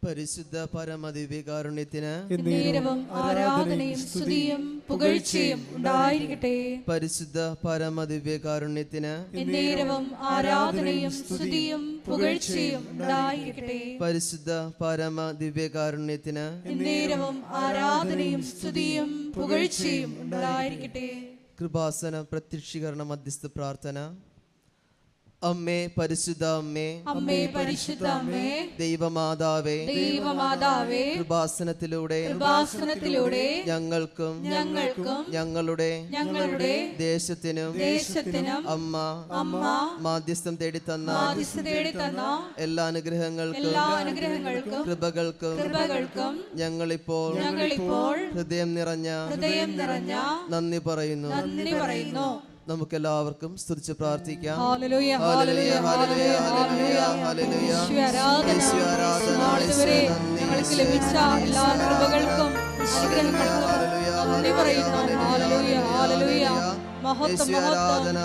പരിശുദ്ധ പരമദിവ്യകാരുണ്യത്തിന് ആരാധനയും സ്തുതിയും പുകഴ്ചയും ഉണ്ടായിരിക്കട്ടെ. പരിശുദ്ധ പരമദിവ്യകാരുണ്യത്തിന് ആരാധനയും സ്തുതിയും പുകഴ്ചയും ഉണ്ടായിരിക്കട്ടെ. പരിശുദ്ധ പരമദിവ്യകാരുണ്യത്തിന് ആരാധനയും സ്തുതിയും പുകഴ്ചയും ഉണ്ടായിരിക്കട്ടെ. കൃപാസന പ്രത്യക്ഷീകരണ മധ്യസ്ഥ പ്രാർത്ഥന. അമ്മേ പരിശുദ്ധ അമ്മേ, അമ്മേ പരിശുദ്ധ അമ്മേ, ദൈവമാതാവേ, ദൈവമാതാവേ, കൃപാസനത്തിലൂടെ ഞങ്ങൾക്കും ഞങ്ങളുടെ ദേശത്തിനും അമ്മ മാധ്യസ്ഥം തേടിത്തന്ന എല്ലാ അനുഗ്രഹങ്ങൾക്കും കൃപകൾക്കും ഞങ്ങളിപ്പോൾ ഹൃദയം നിറഞ്ഞ നന്ദി പറയുന്നു. നമുക്കെല്ലാവർക്കും സ്തുതിച്ച് പ്രാർത്ഥിക്കാം. ഹല്ലേലൂയ ഹല്ലേലൂയ ഹല്ലേലൂയ ഹല്ലേലൂയ ഹല്ലേലൂയ. ഞങ്ങൾക്ക് ലഭിച്ച എല്ലാ കൃപകൾക്കും അനുഗ്രഹങ്ങൾക്കും നന്ദി പറയുന്നു. ഹല്ലേലൂയ ഹല്ലേലൂയ. മഹത്വം മഹത്വം ആരാധന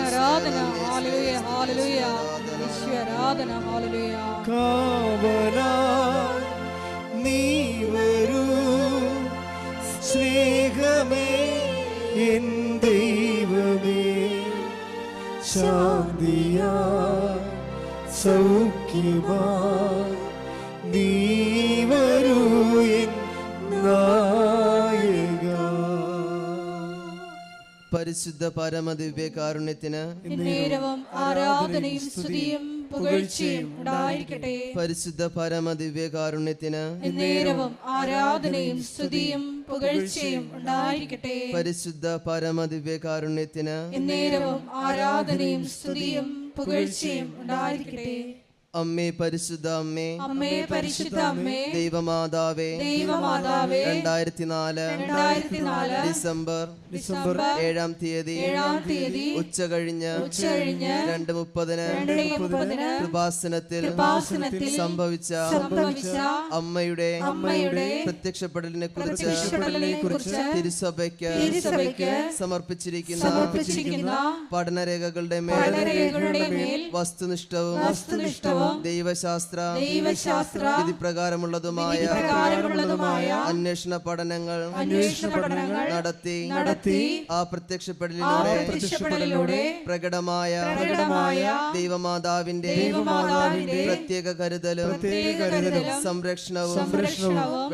ആരാധന. ഹല്ലേലൂയ ഹല്ലേലൂയ. യേശുവേ ആരാധന. ഹല്ലേലൂയ. കാവലായി നീ വരൂ സ്നേഹമേ എൻ ദൈവമേ, ശാന്തിയായി സൗഖ്യമായി നീ വരൂ എൻ നായക. പരിശുദ്ധ പരമദിവ്യകാരുണ്യത്തിന് ആരാധനയും സ്തുതിയും പുകഴ്ചയും ഉണ്ടായിരിക്കട്ടെ. പരിശുദ്ധ പരമദിവ്യകാരുണ്യത്തിന് ആരാധനയും സ്തുതിയും പുകഴ്ചയും ഉണ്ടായിരിക്കട്ടെ. പരിശുദ്ധ പരമദിവ്യകാരുണ്യത്തിന് ആരാധനയും സ്തുതിയും പുകഴ്ചയും ഉണ്ടായിരിക്കട്ടെ. അമ്മേ പരിശുദ്ധ അമ്മേ, അമ്മേ പരിശുദ്ധ അമ്മേ, ദൈവമാതാവേ, ദൈവമാതാവേ, 2004 ഡിസംബർ 7-ാം തീയതി ഉച്ചകഴിഞ്ഞ് 2:30 കൃപാസനത്തിൽ സംഭവിച്ച അമ്മയുടെ പ്രത്യക്ഷപ്പെടലിനെ കുറിച്ച് തിരുസഭയ്ക്ക് സമർപ്പിച്ചിരിക്കുന്ന പഠനരേഖകളുടെ മേൽ വസ്തുനിഷ്ഠവും ദൈവശാസ്ത്ര വിധിപ്രകാരമുള്ളതുമായ അന്വേഷണ പഠനങ്ങൾ നടത്തി ആ പ്രത്യക്ഷപ്പെടലിലൂടെ പ്രകടമായ ദൈവമാതാവിന്റെ പ്രത്യേക കരുതലും സംരക്ഷണവും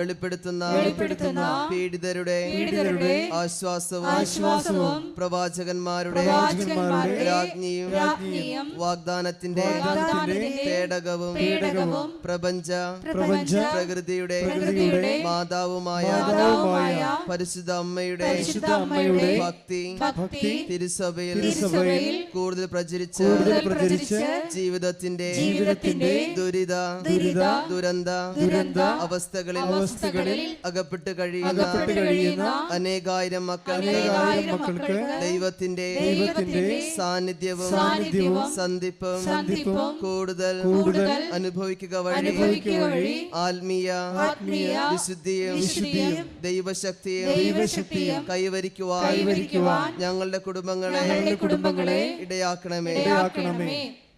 വെളിപ്പെടുത്തുന്ന പീഡിതരുടെ ആശ്വാസവും പ്രവാചകന്മാരുടെ രാജ്ഞിയും വാഗ്ദാനത്തിന്റെ പേടകവും പ്രപഞ്ച പ്രകൃതിയുടെ മാതാവുമായ പരിശുദ്ധ അമ്മയുടെ ഭക്തി തിരുസഭയിൽ കൂടുതൽ പ്രചരിച്ച് ജീവിതത്തിന്റെ ദുരന്ത അവസ്ഥകളിൽ അകപ്പെട്ട് കഴിയുന്ന അനേകായിരം മക്കൾക്ക് ദൈവത്തിന്റെ സാന്നിധ്യവും സന്ധിപ്പും കൂടുതൽ അനുഭവിക്കുക വഴി ആത്മീയ വിശുദ്ധിയും ദൈവശക്തിയും കൈവരിക്കുവാൻ ഞങ്ങളുടെ കുടുംബങ്ങളെ ഇടയാക്കണമേ.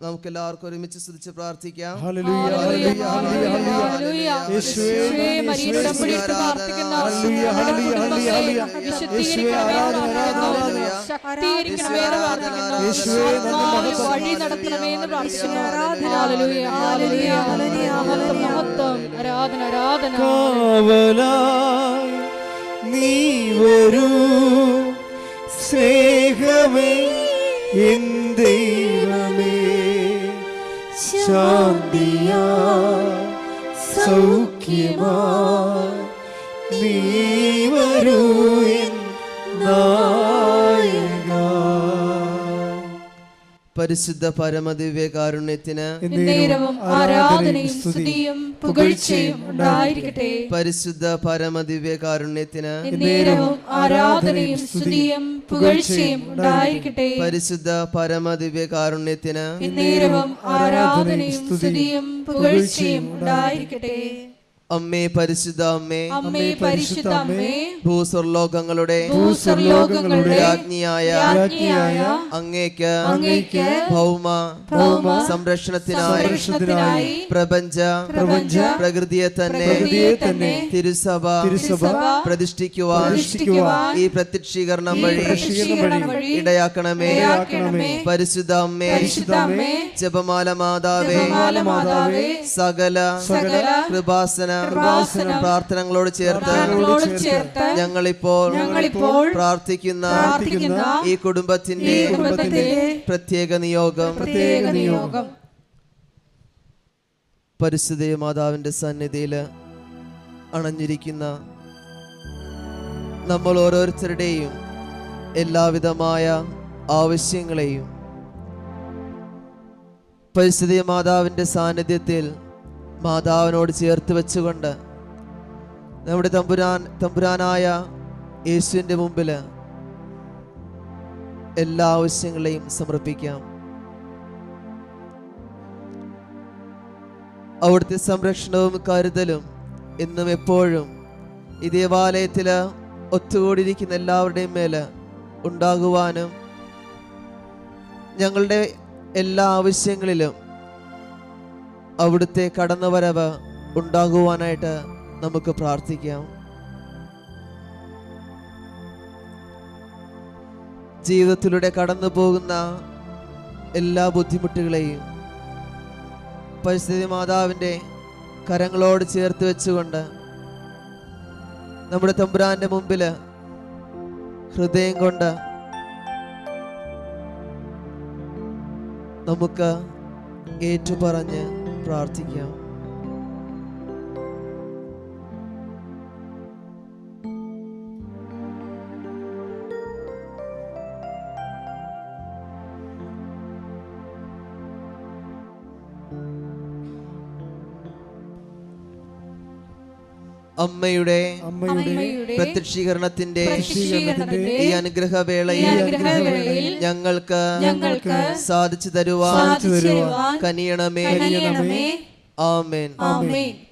നമുക്ക് എല്ലാവർക്കും ഒരുമിച്ച് സ്തുതിച്ച് പ്രാർത്ഥിക്കാം. കാവലായി നീ വരൂ സ്നേഹമേ എൻ ദൈവമേ, ശാന്തിയാ സൗഖ്യമാ നീ വരൂ എൻ നായകാ. പരിശുദ്ധ പരമദിവ്യകാരുണ്യത്തിന് ആരാധനയും സ്തുതിയും പുകഴ്ചയും ഉണ്ടായിരിക്കട്ടെ. പരിശുദ്ധ പരമദിവ്യകാരുണ്യത്തിന് ആരാധനയും സ്തുതിയും പുകഴ്ചയും ഉണ്ടായിരിക്കട്ടെ. പരിശുദ്ധ പരമദിവ്യകാരുണ്യത്തിന് ആരാധനയും സ്തുതിയും പുകഴ്ചയും ഉണ്ടായിരിക്കട്ടെ. അമ്മേ പരിശുദ്ധ അമ്മേ, പരിശുദ്ധ അമ്മേ, ഭൂസ്വർലോകങ്ങളുടെ രാജ്ഞിയായ അങ്ങേക്ക് ഭൗമ സംരക്ഷണത്തിനായി പ്രപഞ്ച പ്രകൃതിയെ തന്നെ തിരുസഭ പ്രതിഷ്ഠിക്കുവാൻ ഈ പ്രത്യക്ഷീകരണം വഴി ഇടയാക്കണമേ. പരിശുദ്ധ അമ്മേ, ജപമാല മാതാവേ, സകല കൃപാസന പ്രാർത്ഥനകളോട് ചേർത്ത് ഞങ്ങളിപ്പോൾ പ്രാർത്ഥിക്കുന്ന ഈ കുടുംബത്തിന്റെ പ്രത്യേക നിയോഗം പരിശുദ്ധ മാതാവിന്റെ സന്നിധിയിൽ അണഞ്ഞിരിക്കുന്ന നമ്മൾ ഓരോരുത്തരുടെയും എല്ലാവിധമായ ആവശ്യങ്ങളെയും പരിശുദ്ധ മാതാവിന്റെ സാന്നിധ്യത്തിൽ മാതാവിനോട് ചേർത്ത് വെച്ചുകൊണ്ട് നമ്മുടെ തമ്പുരാനായ യേശുവിൻ്റെ മുമ്പിൽ എല്ലാ ആവശ്യങ്ങളെയും സമർപ്പിക്കാം. അവിടുത്തെ സംരക്ഷണവും കരുതലും എന്നും എപ്പോഴും ഈ ദേവാലയത്തിൽ ഒത്തുകൂടിയിരിക്കുന്ന എല്ലാവരുടെയും മേൽ ഉണ്ടാകുവാനും ഞങ്ങളുടെ എല്ലാ ആവശ്യങ്ങളിലും അവിടുത്തെ കടന്നുവരവ് ഉണ്ടാകുവാനായിട്ട് നമുക്ക് പ്രാർത്ഥിക്കാം. ജീവിതത്തിലൂടെ കടന്നു പോകുന്ന എല്ലാ ബുദ്ധിമുട്ടുകളെയും പരിശുദ്ധ മാതാവിൻ്റെ കരങ്ങളോട് ചേർത്ത് വെച്ചുകൊണ്ട് നമ്മുടെ തമ്പുരാന്റെ മുമ്പിൽ ഹൃദയം കൊണ്ട് നമുക്ക് ഏറ്റുപറഞ്ഞ് പ്രാർത്ഥിക്കാം. അമ്മയുടെ പ്രത്യക്ഷീകരണത്തിന്റെ ഈ അനുഗ്രഹവേളയിൽ ഞങ്ങൾക്ക് സാധിച്ചു തരുവാൻ കനിയണമേ. ആമേൻ.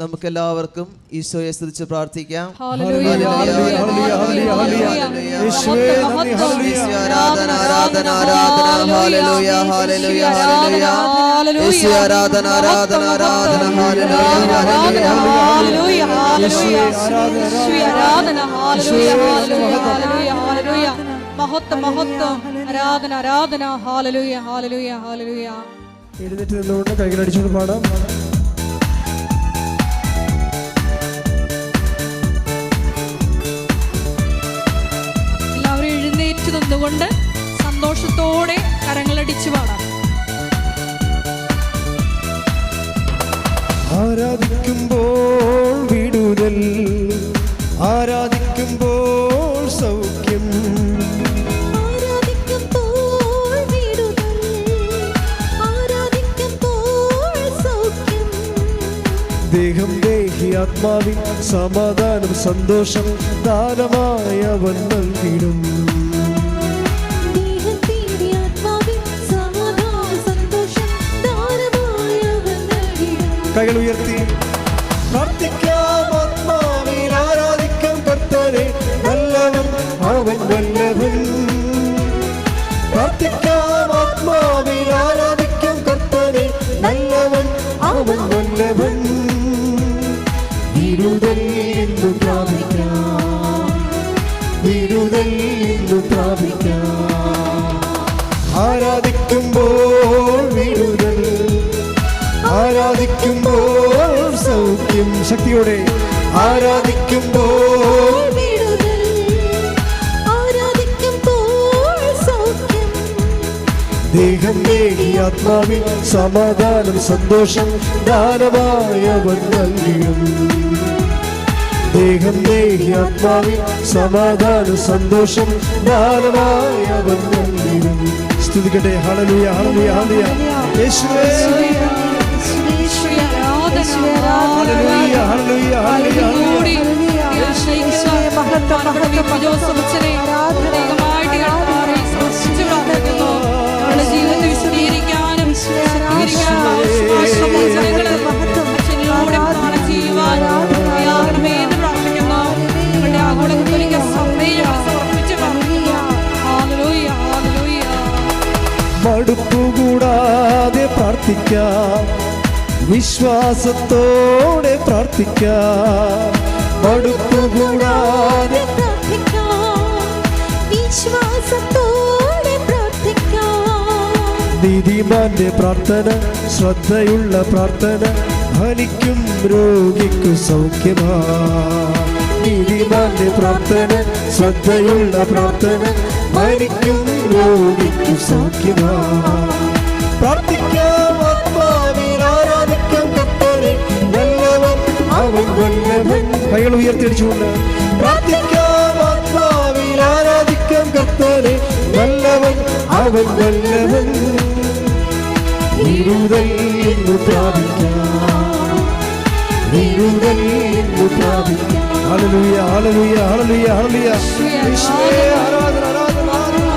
നമുക്ക് എല്ലാവർക്കും ഈശോയെ സ്തുതിച്ച് പ്രാർത്ഥിക്കാം. ഹല്ലേലൂയ ഹല്ലേലൂയ ഹല്ലേലൂയ ഹല്ലേലൂയ യേശുവേ നന്ദി ഹല്ലേലൂയ ആരാധന ആരാധന ആരാധന ഹല്ലേലൂയ ഹല്ലേലൂയ ഹല്ലേലൂയ യേശുവേ ആരാധന ആരാധന ആരാധന ഹല്ലേലൂയ ഹല്ലേലൂയ ഹല്ലേലൂയ യേശുവേ ആരാധന ഹല്ലേലൂയ ഹല്ലേലൂയ ഹല്ലേലൂയ ഹല്ലേലൂയ മഹത്വം മഹത്വം ആരാധന ആരാധന ഹല്ലേലൂയ ഹല്ലേലൂയ ഹല്ലേലൂയ. എഴുന്നേറ്റ് നിന്നുകൊണ്ട് കൈകളടിച്ചുകൊണ്ട് പാടാം. എല്ലാവരും എഴുന്നേറ്റ് നിന്നുകൊണ്ട് സന്തോഷത്തോടെ കരങ്ങളടിച്ചു പാടാം. ആരാധിക്കുമ്പോൾ വിടുതൽ, ആരാധിക്കുമ്പോൾ സൗഖ്യം, ആരാധിക്കുമ്പോൾ വിടുതൽ, ആരാധിക്കുമ്പോൾ സൗഖ്യം. ദേഹം ദേഹി ആത്മാവിൽ സമാധാനം സന്തോഷം ദാനമായി അവൻ നൽകിടും. ദേഹത്തിന്റെ ആത്മാവിൽ സമാധാനം സന്തോഷം ദാനമായി അവൻ നൽകിടും. കൈകൾ ഉയർത്തി പ്രാർത്ഥിക്കാം. ആത്മാവിൽ ആരാധിക്കാം കർത്താവേ, നല്ലവൻ അവൻ വല്ലവൻ. പ്രാർത്ഥിക്കാം. ആത്മാവിൽ ആരാധിക്കാം കർത്താവേ, നല്ലവൻ അവൻ വല്ലവൻ. വിടുതൽ എന്ന് പ്രാപിക്കാം, വിടുതൽ എന്ന് പ്രാപിക്കാം. ആരാധിക്കുമ്പോൾ വിടുതൽ, ആരാധിക്കുമ്പോൾ സൗഖ്യം. ശക്തിയോടെ ആരാധിക്കുമ്പോൾ വിടുതൽ, ആരാധിക്കുമ്പോൾ സൗഖ്യം. ദേഹം ദേഹി ആത്മാവിൽ സമാധാനം സന്തോഷം ദാനമായി അവൻ നൽകിയും. ദേഹം ദേഹി ആത്മാവിൽ സമാധാനം സന്തോഷം ദാനമായി അവൻ നൽകിയും. സ്തുതിക്കട്ടെ. ഹല്ലേലൂയ ഹല്ലേലൂയ ഹല്ലേലൂയ യേശുവേ. ഹല്ലേലൂയ ഹല്ലേലൂയ ഹല്ലേലൂയ ജീവിതത്തെ വിശദീകരിക്കാനും മടുപ്പുകൂടാതെ പ്രാർത്ഥിക്കാം, വിശ്വാസത്തോടെ പ്രാർത്ഥിക്കാം. മടുപ്പുകൂടാതെ വിശ്വാസത്തോടെ പ്രാർത്ഥിക്കാം. നീതിമാന്റെ പ്രാർത്ഥന ശ്രദ്ധയുള്ള പ്രാർത്ഥന ഫലിക്കും രോഗിക്കു സൗഖ്യമാ. നീതിമാന്റെ പ്രാർത്ഥന ശ്രദ്ധയുള്ള പ്രാർത്ഥന ഫലിക്കും രോഗിക്കു സൗഖ്യമാ. പ്രാർത്ഥിക്കാം. ആത്മാവിൽ ആരാധിക്കാം കർത്താവേ, നല്ലവൻ അവൻ വല്ലവൻ. കൈകൾ ഉയർത്തിയടിച്ചുകൊണ്ട് പ്രാർത്ഥിക്കാം. ആത്മാവിൽ ആരാധിക്കാം കർത്താവേ, നല്ലവൻ അവൻ വല്ലവൻ. വിടുതൽ എന്ന് പ്രാപിക്കാം, വിടുതൽ എന്ന് പ്രാപിക്കാം. ഹല്ലേലൂയ ഹല്ലേലൂയ ഹല്ലേലൂയ ഹല്ലേലൂയ യേശുവേ. ആരാധന ആരാധന ആരാധന.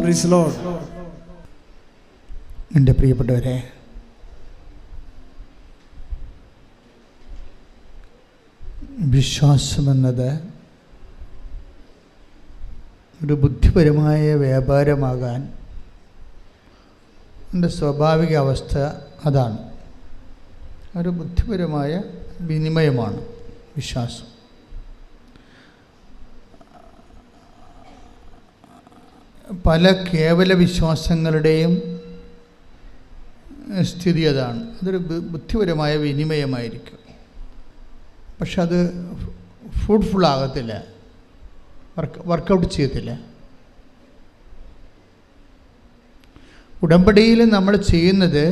Praise the Lord. എൻ്റെ പ്രിയപ്പെട്ടവരെ, വിശ്വാസമെന്നത് ഒരു ബുദ്ധിപരമായ വ്യാപാരമാകാൻ എൻ്റെ സ്വാഭാവിക അവസ്ഥ അതാണ്. ഒരു ബുദ്ധിപരമായ വിനിമയമാണ് വിശ്വാസം. പല കേവല വിശ്വാസങ്ങളുടെയും സ്ഥിതി അതാണ്. അതൊരു ബുദ്ധിപരമായ വിനിമയമായിരിക്കും, പക്ഷെ അത് ഫ്രൂട്ട്ഫുൾ ആകത്തില്ല, വർക്കൗട്ട് ചെയ്യത്തില്ല. ഉടമ്പടിയിൽ നമ്മൾ ചെയ്യുന്നത്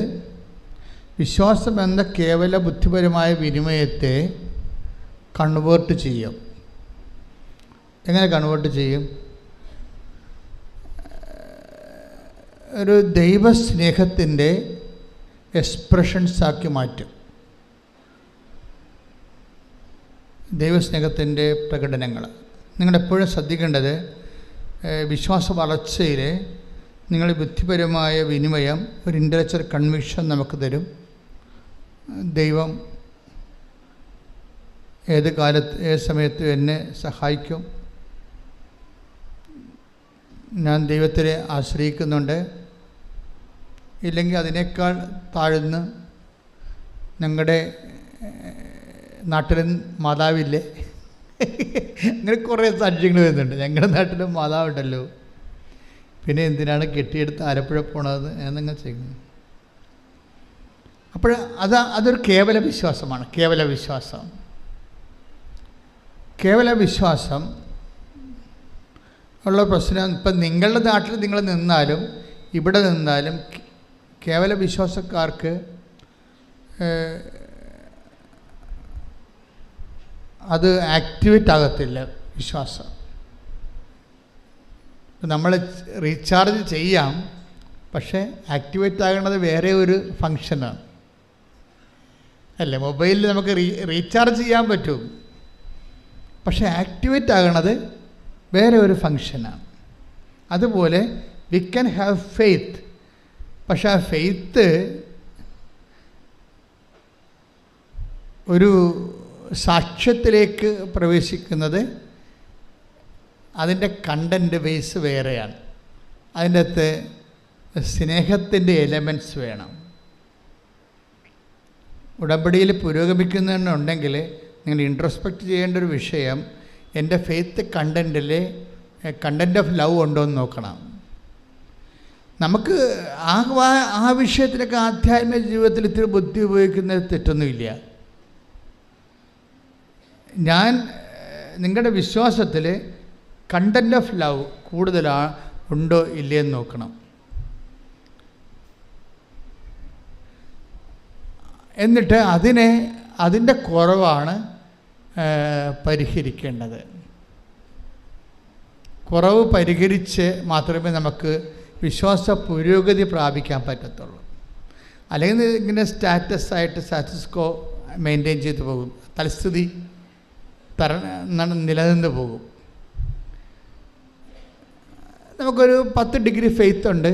വിശ്വാസം എന്ന കേവല ബുദ്ധിപരമായ വിനിമയത്തെ കൺവേർട്ട് ചെയ്യും. എങ്ങനെ കൺവേർട്ട് ചെയ്യും? ഒരു ദൈവസ്നേഹത്തിൻ്റെ എക്സ്പ്രഷൻസാക്കി മാറ്റും. ദൈവസ്നേഹത്തിൻ്റെ പ്രകടനങ്ങൾ. നിങ്ങളെപ്പോഴും ശ്രദ്ധിക്കേണ്ടത്, വിശ്വാസ വളർച്ചയിൽ നിങ്ങൾ ബുദ്ധിപരമായ വിനിമയം, ഒരു ഇൻ്റലക്ച്വൽ കൺവിക്ഷൻ നമുക്ക് തരും. ദൈവം ഏത് കാലത്ത് ഏത് സമയത്ത് എന്നെ സഹായിക്കും, ഞാൻ ദൈവത്തിനെ ആശ്രയിക്കുന്നുണ്ട്, ഇല്ലെങ്കിൽ അതിനേക്കാൾ താഴ്ന്ന് ഞങ്ങളുടെ നാട്ടിലും മാതാവില്ലേ, അങ്ങനെ കുറേ സാക്ഷ്യങ്ങൾ വരുന്നുണ്ട്. ഞങ്ങളുടെ നാട്ടിലും മാതാവുണ്ടല്ലോ, പിന്നെ എന്തിനാണ് കെട്ടിയെടുത്ത് ആലപ്പുഴ പോണത് എന്നങ്ങൾ ചെയ്യുന്നു. അപ്പോൾ അതൊരു കേവല വിശ്വാസമാണ്. കേവല വിശ്വാസം ഉള്ള പ്രശ്നം, ഇപ്പം നിങ്ങളുടെ നാട്ടിൽ നിങ്ങൾ നിന്നാലും ഇവിടെ നിന്നാലും കേവല വിശ്വാസക്കാർക്ക് അത് ആക്ടിവേറ്റ് ആകത്തില്ല. വിശ്വാസം നമ്മൾ റീചാർജ് ചെയ്യാം, പക്ഷേ ആക്ടിവേറ്റ് ആകുന്നത് വേറെ ഒരു ഫങ്ഷനാണ് അല്ലേ. മൊബൈലിൽ നമുക്ക് റീചാർജ് ചെയ്യാൻ പറ്റും, പക്ഷേ ആക്ടിവേറ്റ് ആകണത് വേറെ ഒരു ഫങ്ഷനാണ്. അതുപോലെ വി ക്യാൻ ഹാവ് ഫെയ്ത്ത്, പക്ഷേ ആ ഫെയ്ത്ത് ഒരു സാക്ഷ്യത്തിലേക്ക് പ്രവേശിക്കുന്നത് അതിൻ്റെ കണ്ടൻറ്റ് ബേസ് വേറെയാണ്. അതിൻ്റെ അകത്ത് സ്നേഹത്തിൻ്റെ എലമെൻറ്റ്സ് വേണം. ഉടമ്പടിയിൽ പുരോഗമിക്കുന്നുണ്ടെങ്കിൽ നിങ്ങൾ ഇൻട്രോസ്പെക്റ്റ് ചെയ്യേണ്ട ഒരു വിഷയം, എൻ്റെ ഫെയ്ത്ത് കണ്ടൻറ്റിൽ കണ്ടൻറ്റ് ഓഫ് ലവ് ഉണ്ടോ എന്ന് നോക്കണം. നമുക്ക് ആ വിഷയത്തിലൊക്കെ ആധ്യാത്മിക ജീവിതത്തിൽ ഇത്തിരി ബുദ്ധി ഉപയോഗിക്കുന്നത് തെറ്റൊന്നുമില്ല. ഞാൻ നിങ്ങളുടെ വിശ്വാസത്തിൽ കണ്ടൻറ്റ് ഓഫ് ലവ് ഉണ്ടോ ഇല്ലയെന്ന് നോക്കണം. എന്നിട്ട് അതിൻ്റെ കുറവാണ് പരിഹരിക്കേണ്ടത്. കുറവ് പരിഹരിച്ച് മാത്രമേ നമുക്ക് വിശ്വാസ പുരോഗതി പ്രാപിക്കാൻ പറ്റത്തുള്ളൂ. അല്ലെങ്കിൽ ഇങ്ങനെ സ്റ്റാറ്റസ്കോ മെയിൻറ്റെയിൻ ചെയ്തു പോകും, തൽസ്ഥിതി നിലനിന്ന് പോകും. നമുക്കൊരു 10 ഡിഗ്രി ഫെയ്ത്ത് ഉണ്ട്,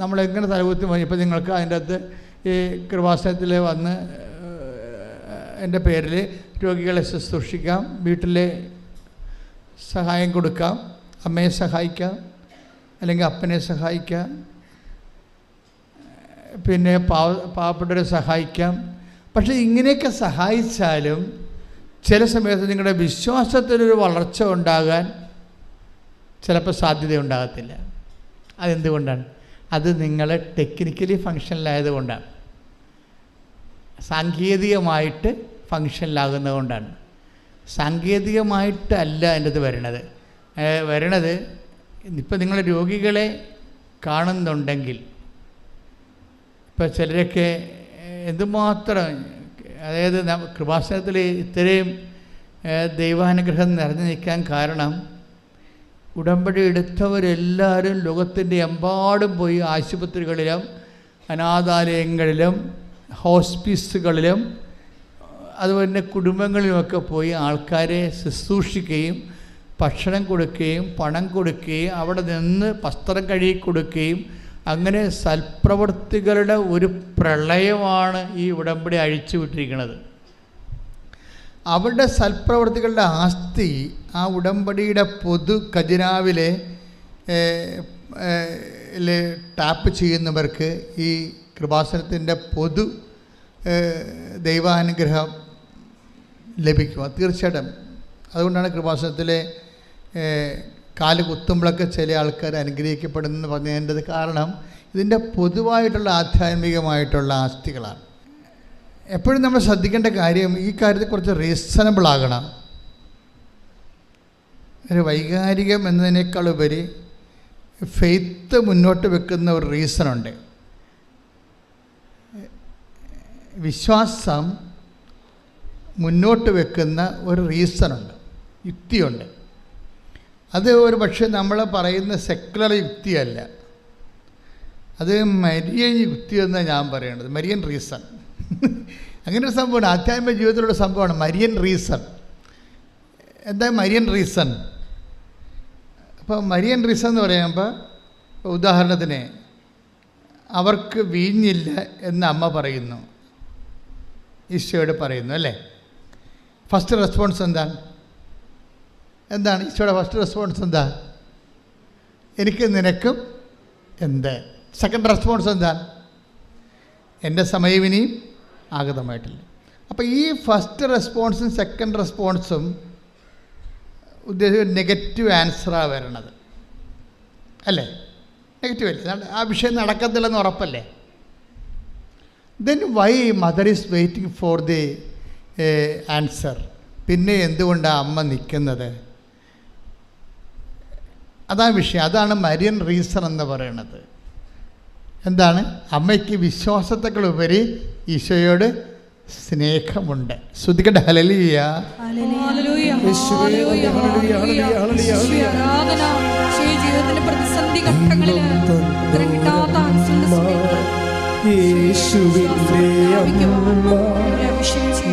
നമ്മളെങ്ങനെ തലകുത്തി പോയി. ഇപ്പോൾ നിങ്ങൾക്ക് അതിൻ്റെ അകത്ത് ഈ കൃപാസനത്തിൽ വന്ന് എൻ്റെ പേരിൽ രോഗികളെ ശുശ്രൂഷിക്കാം, വീട്ടിലെ സഹായം കൊടുക്കാം, അമ്മയെ സഹായിക്കാം, അല്ലെങ്കിൽ അപ്പനെ സഹായിക്കാം, പിന്നെ പാവപ്പെട്ടവരെ സഹായിക്കാം. പക്ഷേ ഇങ്ങനെയൊക്കെ സഹായിച്ചാലും ചില സമയത്ത് നിങ്ങളുടെ വിശ്വാസത്തിനൊരു വളർച്ച ഉണ്ടാകാൻ ചിലപ്പോൾ സാധ്യതയുണ്ടാകത്തില്ല. അതെന്തുകൊണ്ടാണ്? അത് നിങ്ങൾ ടെക്നിക്കലി ഫങ്ഷനിലായതുകൊണ്ടാണ്, സാങ്കേതികമായിട്ട് ഫങ്ഷനിലാകുന്നത് കൊണ്ടാണ്. സാങ്കേതികമായിട്ടല്ല എൻ്റെ അത് വരണത്. ഇപ്പം നിങ്ങൾ രോഗികളെ കാണുന്നുണ്ടെങ്കിൽ, ഇപ്പം ചിലരൊക്കെ എന്തുമാത്രം, അതായത് കൃപാസനത്തിൽ ഇത്രയും ദൈവാനുഗ്രഹം നിറഞ്ഞു നിൽക്കാൻ കാരണം ഉടമ്പടി എടുത്തവരെല്ലാവരും ലോകത്തിൻ്റെ എമ്പാടും പോയി ആശുപത്രികളിലും അനാഥാലയങ്ങളിലും ഹോസ്പിസുകളിലും അതുപോലെ കുടുംബങ്ങളിലുമൊക്കെ പോയി ആൾക്കാരെ ശുശ്രൂഷിക്കുകയും ഭക്ഷണം കൊടുക്കുകയും പണം കൊടുക്കുകയും അവിടെ നിന്ന് വസ്ത്രം കഴുകി കൊടുക്കുകയും അങ്ങനെ സൽപ്രവൃത്തികളുടെ ഒരു പ്രളയമാണ് ഈ ഉടമ്പടി അഴിച്ചുവിട്ടിരിക്കുന്നത്. അവരുടെ സൽപ്രവൃത്തികളുടെ ആസ്തി ആ ഉടമ്പടിയുടെ പൊതു ഖജനാവിലെ ടാപ്പ് ചെയ്യുന്നവർക്ക് ഈ കൃപാസനത്തിൻ്റെ പൊതു ദൈവാനുഗ്രഹം ലഭിക്കും. തീർച്ചയായിട്ടും അതുകൊണ്ടാണ് കൃപാസനത്തിലെ കാല് കുത്തുമ്പോഴൊക്കെ ചില ആൾക്കാർ അനുഗ്രഹിക്കപ്പെടുന്നെന്ന് പറഞ്ഞതിൻ്റെ കാരണം ഇതിൻ്റെ പൊതുവായിട്ടുള്ള ആധ്യാത്മികമായിട്ടുള്ള ആസ്തികളാണ്. എപ്പോഴും നമ്മൾ ശ്രദ്ധിക്കേണ്ട കാര്യം, ഈ കാര്യത്തിൽ കുറച്ച് റീസണബിൾ ആകണം. ഒരു വൈകാരികം എന്നതിനേക്കാൾ ഉപരി ഫെയ്ത്ത് മുന്നോട്ട് വെക്കുന്ന ഒരു റീസണുണ്ട്. വിശ്വാസം മുന്നോട്ട് വെക്കുന്ന ഒരു റീസണുണ്ട്, യുക്തിയുണ്ട്. അത് ഒരു പക്ഷേ നമ്മൾ പറയുന്ന സെക്കുലർ യുക്തിയല്ല, അത് മരിയൻ യുക്തി എന്നാണ് ഞാൻ പറയേണ്ടത്. മരിയൻ റീസൺ അങ്ങനെ ഒരു സംഭവമാണ്, ആധ്യാത്മിക ജീവിതത്തിലുള്ള സംഭവമാണ് മരിയൻ റീസൺ. എന്താ മരിയൻ റീസൺ? അപ്പോൾ മരിയൻ റീസൺ എന്ന് പറയുമ്പോൾ, ഉദാഹരണത്തിന് അവർക്ക് വീഞ്ഞില്ല എന്ന് അമ്മ പറയുന്നു, ഈശോയോട് പറയുന്നു അല്ലേ. ഫസ്റ്റ് റെസ്പോൺസ് എന്താണ് ഈശോയുടെ ഫസ്റ്റ് റെസ്പോൺസ് എന്താ? എനിക്ക് നിനക്കും എന്ത്. സെക്കൻഡ് റെസ്പോൺസ് എന്താണ്? എൻ്റെ സമയം ഇനിയും ആഗതമായിട്ടില്ല. അപ്പോൾ ഈ ഫസ്റ്റ് റെസ്പോൺസും സെക്കൻഡ് റെസ്പോൺസും ഉദ്ദേശിച്ച നെഗറ്റീവ് ആൻസറാണ് വരണത് അല്ലേ? നെഗറ്റീവ് അല്ലേ? ആ വിഷയം നടക്കത്തില്ലെന്ന് ഉറപ്പല്ലേ? Then why mother is waiting for the answer? പിന്നെ എന്തുകൊണ്ടാണ് അമ്മ നിൽക്കുന്നത്? അതാണ് വിഷയം. അതാണ് മരിയൻ റീസൺ എന്ന് പറയുന്നത്. എന്താണ്? അമ്മയ്ക്ക് വിശ്വാസത്തെക്കാളുപരി ഈശോയോട് സ്നേഹമുണ്ട്. ശ്രുതിക്കട്ടെ ഹല്ലേലൂയ. യേശുവിൻ്റെ അമ്മ,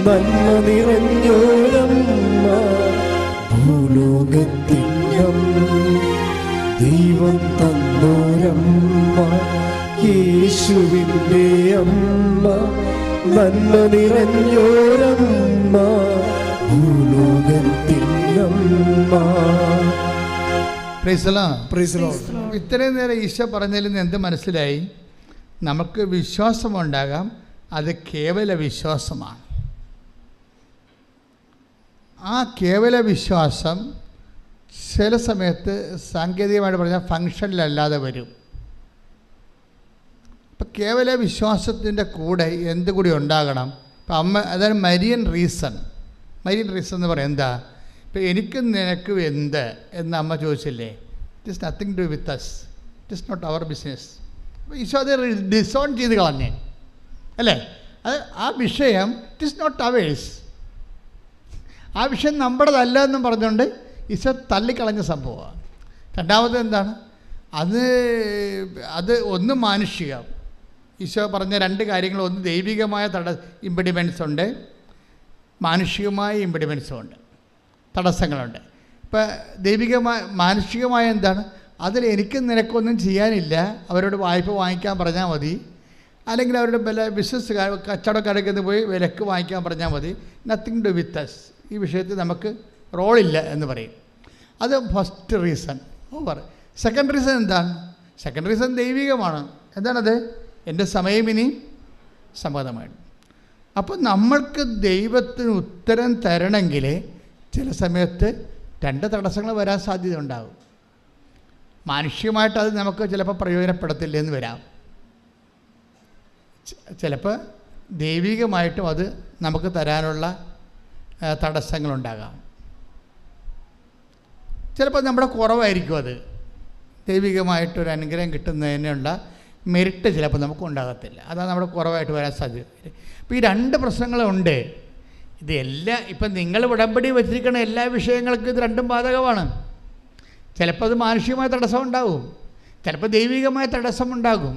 നന്മ നിറഞ്ഞോരമ്മ, ഭൂലോകത്തിനും ദൈവം തന്നോരമ്മ. യേശുവിൻ്റെ അമ്മ, നന്മ നിറഞ്ഞോരമ്മ, ഭൂലോകത്തിനമ്മ. ഇത്രയും നേരം ഈശോ പറഞ്ഞതിൽ നിന്ന് എന്ത് മനസ്സിലായി? നമുക്ക് വിശ്വാസമുണ്ടാകാം, അത് കേവല വിശ്വാസമാണ്. ആ കേവല വിശ്വാസം ചില സമയത്ത് സാങ്കേതികമായിട്ട് പറഞ്ഞാൽ ഫങ്ഷനിലല്ലാതെ വരും. അപ്പം കേവല വിശ്വാസത്തിൻ്റെ കൂടെ എന്തുകൂടി ഉണ്ടാകണം? ഇപ്പം അമ്മ, അതാണ് മരിയൻ റീസൺ. മരിയൻ റീസൺ എന്ന് പറയാം എന്താ? ഇപ്പം എനിക്കും നിനക്കും എന്ത് എന്ന് അമ്മ ചോദിച്ചില്ലേ? It is nothing to with us, it is not our business. അപ്പോൾ ഈശോ അത് ഡിസോൺ ചെയ്ത് കളഞ്ഞേ അല്ലേ? അത് ആ വിഷയം ഇറ്റ് ഈസ് നോട്ട് അവേഴ്സ്, ആ വിഷയം നമ്മുടേതല്ല എന്നും പറഞ്ഞുകൊണ്ട് ഈശോ തള്ളിക്കളഞ്ഞ സംഭവമാണ്. രണ്ടാമത് എന്താണ്? അത് ഒന്ന് മാനുഷികം. ഈശോ പറഞ്ഞ രണ്ട് കാര്യങ്ങൾ, ഒന്ന് ദൈവികമായ ഇമ്പിഡിമെൻസ് ഉണ്ട്, മാനുഷികമായ ഇമ്പിഡിമെൻസും ഉണ്ട്, തടസ്സങ്ങളുണ്ട്. ഇപ്പം മാനുഷികമായ എന്താണ്? അതിൽ എനിക്ക് നിനക്കൊന്നും ചെയ്യാനില്ല, അവരോട് വായ്പ വാങ്ങിക്കാൻ പറഞ്ഞാൽ മതി, അല്ലെങ്കിൽ അവരുടെ ബിസിനസ് കച്ചവടക്കാരൊക്കെ പോയി വിലക്ക് വാങ്ങിക്കാൻ പറഞ്ഞാൽ മതി. നത്തിങ് ടു വിത്ത് അസ്, ഈ വിഷയത്തിൽ നമുക്ക് റോളില്ല എന്ന് പറയും. അത് first reason over. Second reason എന്താണ്? സെക്കൻഡ് റീസൺ ദൈവികമാണ്. എന്താണത്? എൻ്റെ സമയം ഇനി സമ്മതമാണ്. അപ്പോൾ നമ്മൾക്ക് ദൈവത്തിന് ഉത്തരം തരണമെങ്കിൽ ചില സമയത്ത് രണ്ട് തടസ്സങ്ങൾ വരാൻ സാധ്യത ഉണ്ടാകും. മാനുഷികമായിട്ട് അത് നമുക്ക് ചിലപ്പോൾ പ്രയോജനപ്പെടത്തില്ല എന്ന് വരാം. ചിലപ്പോൾ ദൈവികമായിട്ടും അത് നമുക്ക് തരാനുള്ള തടസ്സങ്ങളുണ്ടാകാം. ചിലപ്പോൾ നമ്മുടെ കുറവായിരിക്കും അത്. ദൈവികമായിട്ടൊരു അനുഗ്രഹം കിട്ടുന്നതിനുള്ള മെറിറ്റ് ചിലപ്പോൾ നമുക്ക് ഉണ്ടാകത്തില്ല. അതാണ് നമ്മുടെ കുറവായിട്ട് വരാൻ സാധ്യത. അപ്പോൾ ഈ രണ്ട് പ്രശ്നങ്ങളുണ്ട്. ഇതെല്ലാം ഇപ്പം നിങ്ങൾ ഉടമ്പടി വെച്ചിരിക്കുന്ന എല്ലാ വിഷയങ്ങൾക്കും ഇത് രണ്ടും ബാധകമാണ്. ചിലപ്പോൾ അത് മാനുഷികമായ തടസ്സം ഉണ്ടാകും, ചിലപ്പോൾ ദൈവികമായ തടസ്സമുണ്ടാകും.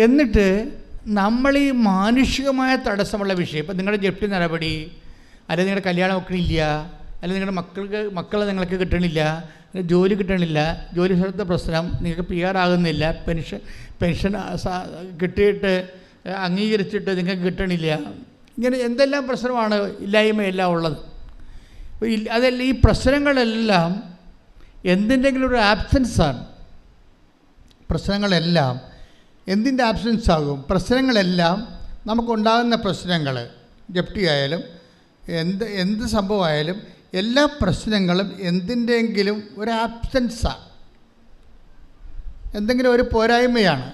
എന്നിട്ട് നമ്മൾ ഈ മാനുഷികമായ തടസ്സമുള്ള വിഷയം, ഇപ്പം നിങ്ങളുടെ ജപ്തി നടപടി, അല്ലെങ്കിൽ നിങ്ങളുടെ കല്യാണം നോക്കണില്ല, അല്ലെങ്കിൽ നിങ്ങളുടെ മക്കളെ നിങ്ങൾക്ക് കിട്ടണില്ല, ജോലി കിട്ടണില്ല, ജോലി സ്ഥലത്തെ പ്രശ്നം, നിങ്ങൾക്ക് PR ആകുന്നില്ല, പെൻഷൻ കിട്ടിയിട്ട് അംഗീകരിച്ചിട്ട് നിങ്ങൾക്ക് കിട്ടണില്ല, ഇങ്ങനെ എന്തെല്ലാം പ്രശ്നമാണ്, ഇല്ലായ്മയെല്ലാം ഉള്ളത്. അതെല്ലാം ഈ പ്രശ്നങ്ങളെല്ലാം എന്തിൻ്റെങ്കിലും ഒരു ആബ്സെൻസാണ്. പ്രശ്നങ്ങളെല്ലാം എന്തിൻ്റെ ആബ്സെൻസ് ആകും? പ്രശ്നങ്ങളെല്ലാം നമുക്കുണ്ടാകുന്ന പ്രശ്നങ്ങൾ, ജപ്തി ആയാലും എന്ത് സംഭവമായാലും എല്ലാ പ്രശ്നങ്ങളും എന്തിൻ്റെങ്കിലും ഒരു ആബ്സെൻസാണ്, എന്തെങ്കിലും ഒരു പോരായ്മയാണ്.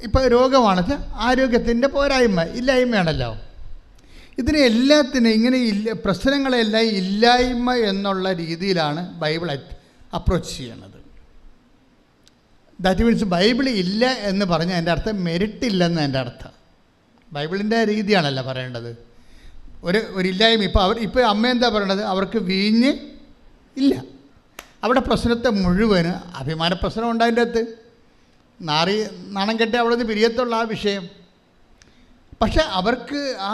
ഇപ്പോൾ രോഗമാണെന്ന് ആരോഗ്യത്തിൻ്റെ പോരായ്മ, ഇല്ലായ്മയാണല്ലോ. ഇതിനെ എല്ലാത്തിനും ഇങ്ങനെ പ്രശ്നങ്ങളെല്ലാം ഇല്ലായ്മ എന്നുള്ള രീതിയിലാണ് ബൈബിൾ അപ്രോച്ച് ചെയ്യണത്. ദാറ്റ് മീൻസ് ബൈബിൾ ഇല്ല എന്ന് പറഞ്ഞാൽ എൻ്റെ അർത്ഥം മെരിറ്റ് ഇല്ലെന്ന് എൻ്റെ അർത്ഥം. ബൈബിളിൻ്റെ രീതിയാണല്ലോ പറയേണ്ടത്. ഒരില്ലായ്മ. ഇപ്പോൾ അമ്മ എന്താ പറയണത്? അവർക്ക് വീഞ്ഞ് ഇല്ല. അവിടെ പ്രശ്നത്തെ മുഴുവന് അഭിമാന പ്രശ്നം ഉണ്ടായതിൻ്റെ അകത്ത് നാണം കെട്ടി അവിടെ നിന്ന് പിരിയത്തുള്ള ആ വിഷയം. പക്ഷെ അവർക്ക് ആ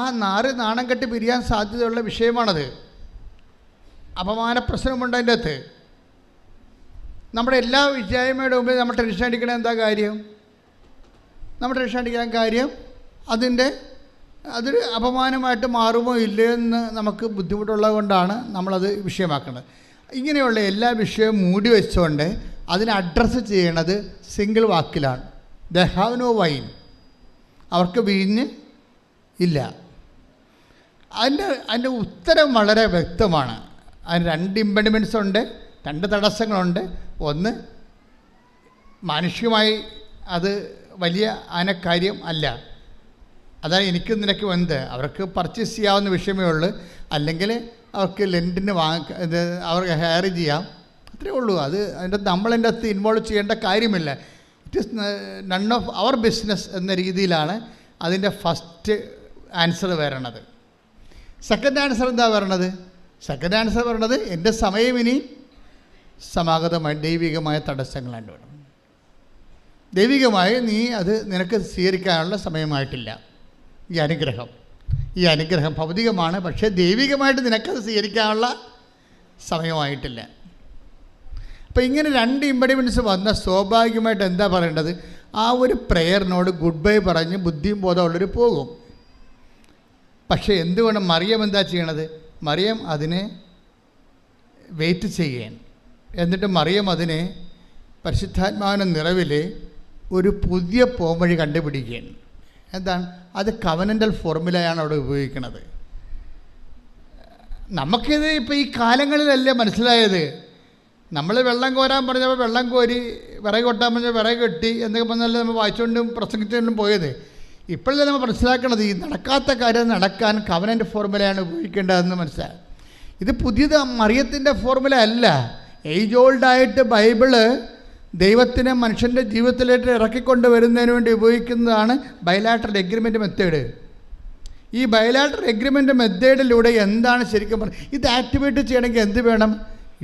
നാണം കെട്ടി പിരിയാൻ സാധ്യതയുള്ള വിഷയമാണത്. അപമാന പ്രശ്നമുണ്ടതിൻ്റെ അകത്ത്. നമ്മുടെ എല്ലാ വിജയമയുടെ മുമ്പിൽ നമ്മൾ ടെൻഷൻ അടിക്കണ എന്താ കാര്യം? നമ്മൾ ടെൻഷൻ അടിക്കാൻ കാര്യം അതൊരു അപമാനമായിട്ട് മാറുമോ ഇല്ലയെന്ന് നമുക്ക് ബുദ്ധിമുട്ടുള്ളത് കൊണ്ടാണ് നമ്മളത് വിഷയമാക്കുന്നത്. ഇങ്ങനെയുള്ള എല്ലാ വിഷയവും മൂടി വെച്ചുകൊണ്ട് അതിനെ അഡ്രസ്സ് ചെയ്യണത് സിംഗിൾ വാക്കിലാണ്. They have no wine. അവർക്ക് വീഞ്ഞ് ഇല്ല. അതിൻ്റെ ഉത്തരം വളരെ വ്യക്തമാണ്. അതിന് 2 ഇമ്പഡിമെൻറ്റ്സ് ഉണ്ട്, 2 തടസ്സങ്ങളുണ്ട്. ഒന്ന്, മാനുഷികമായി അത് വലിയ കാര്യം അല്ല. അതാണ് എനിക്ക് നിനക്ക് അവർക്ക് പർച്ചേസ് ചെയ്യാവുന്ന വിഷയമേ ഉള്ളൂ. അല്ലെങ്കിൽ അവർക്ക് ലെൻറ്റിന് അവർക്ക് ഹയർ ചെയ്യാം, അത്രേ ഉള്ളൂ. നമ്മളതിൻ്റെ അകത്ത് ഇൻവോൾവ് ചെയ്യേണ്ട കാര്യമില്ല. It is none of our business എന്ന രീതിയിലാണ് അതിൻ്റെ ഫസ്റ്റ് ആൻസർ വരണത്. സെക്കൻഡ് ആൻസർ എന്താ വരണത്? സെക്കൻഡ് ആൻസർ പറയണത് എൻ്റെ സമയം ഇനി സമാഗതമായി ദൈവികമായ തടസ്സങ്ങളാണ് വേണം. ദൈവികമായി നീ അത് നിനക്ക് സ്വീകരിക്കാനുള്ള സമയമായിട്ടില്ല. ഈ അനുഗ്രഹം ഭൗതികമാണ്, പക്ഷേ ദൈവികമായിട്ട് നിനക്കത് സ്വീകരിക്കാനുള്ള സമയമായിട്ടില്ല. അപ്പോൾ ഇങ്ങനെ 2 ഇമ്പഡിമെൻറ്റ്സ് വന്ന സ്വാഭാവികമായിട്ട് എന്താ പറയേണ്ടത്? ആ ഒരു പ്രെയറിനോട് ഗുഡ് ബൈ പറഞ്ഞ് ബുദ്ധിയും ബോധമുള്ളവർ പോകും. പക്ഷേ എന്തുകൊണ്ട് മറിയം എന്താ ചെയ്യണത്? മറിയം അതിനെ വെയിറ്റ് ചെയ്യാൻ, എന്നിട്ട് മറിയം അതിനെ പരിശുദ്ധാത്മാവിൻ്റെ നിറവിൽ ഒരു പുതിയ പോംവഴി കണ്ടുപിടിക്കുകയാണ്. എന്താണ് അത്? കവനൻ്റൽ ഫോർമുലയാണ് അവിടെ ഉപയോഗിക്കുന്നത്. നമുക്കിത് ഇപ്പോൾ ഈ കാലങ്ങളിലല്ലേ മനസ്സിലായത്. നമ്മൾ വെള്ളം കോരാൻ പറഞ്ഞപ്പോൾ വെള്ളം കോരി, വിറക് കൊട്ടാൻ പറഞ്ഞാൽ വിറക് കെട്ടി എന്നൊക്കെ പറഞ്ഞാലേ നമ്മൾ വായിച്ചുകൊണ്ടും പ്രസംഗിച്ചുകൊണ്ടും പോയത്. ഇപ്പോഴല്ലേ നമ്മൾ മനസ്സിലാക്കണത് ഈ നടക്കാത്ത കാര്യം നടക്കാൻ കവനൻ്റ് ഫോർമുലയാണ് ഉപയോഗിക്കേണ്ടതെന്ന് മനസ്സിലായി. ഇത് പുതിയത് മറിയത്തിൻ്റെ ഫോർമുല അല്ല. ഏജ് ഓൾഡായിട്ട് ബൈബിള് ദൈവത്തിനെ മനുഷ്യൻ്റെ ജീവിതത്തിലേക്ക് ഇറക്കിക്കൊണ്ട് വരുന്നതിന് വേണ്ടി ഉപയോഗിക്കുന്നതാണ് ബൈലാറ്ററൽ എഗ്രിമെൻ്റ് മെത്തേഡ്. ഈ ബൈലാറ്ററൽ എഗ്രിമെൻ്റ് മെത്തേഡിലൂടെ എന്താണ് ശരിക്കും പറഞ്ഞത്? ഇത് ആക്ടിവേറ്റ് ചെയ്യണമെങ്കിൽ എന്ത് വേണം?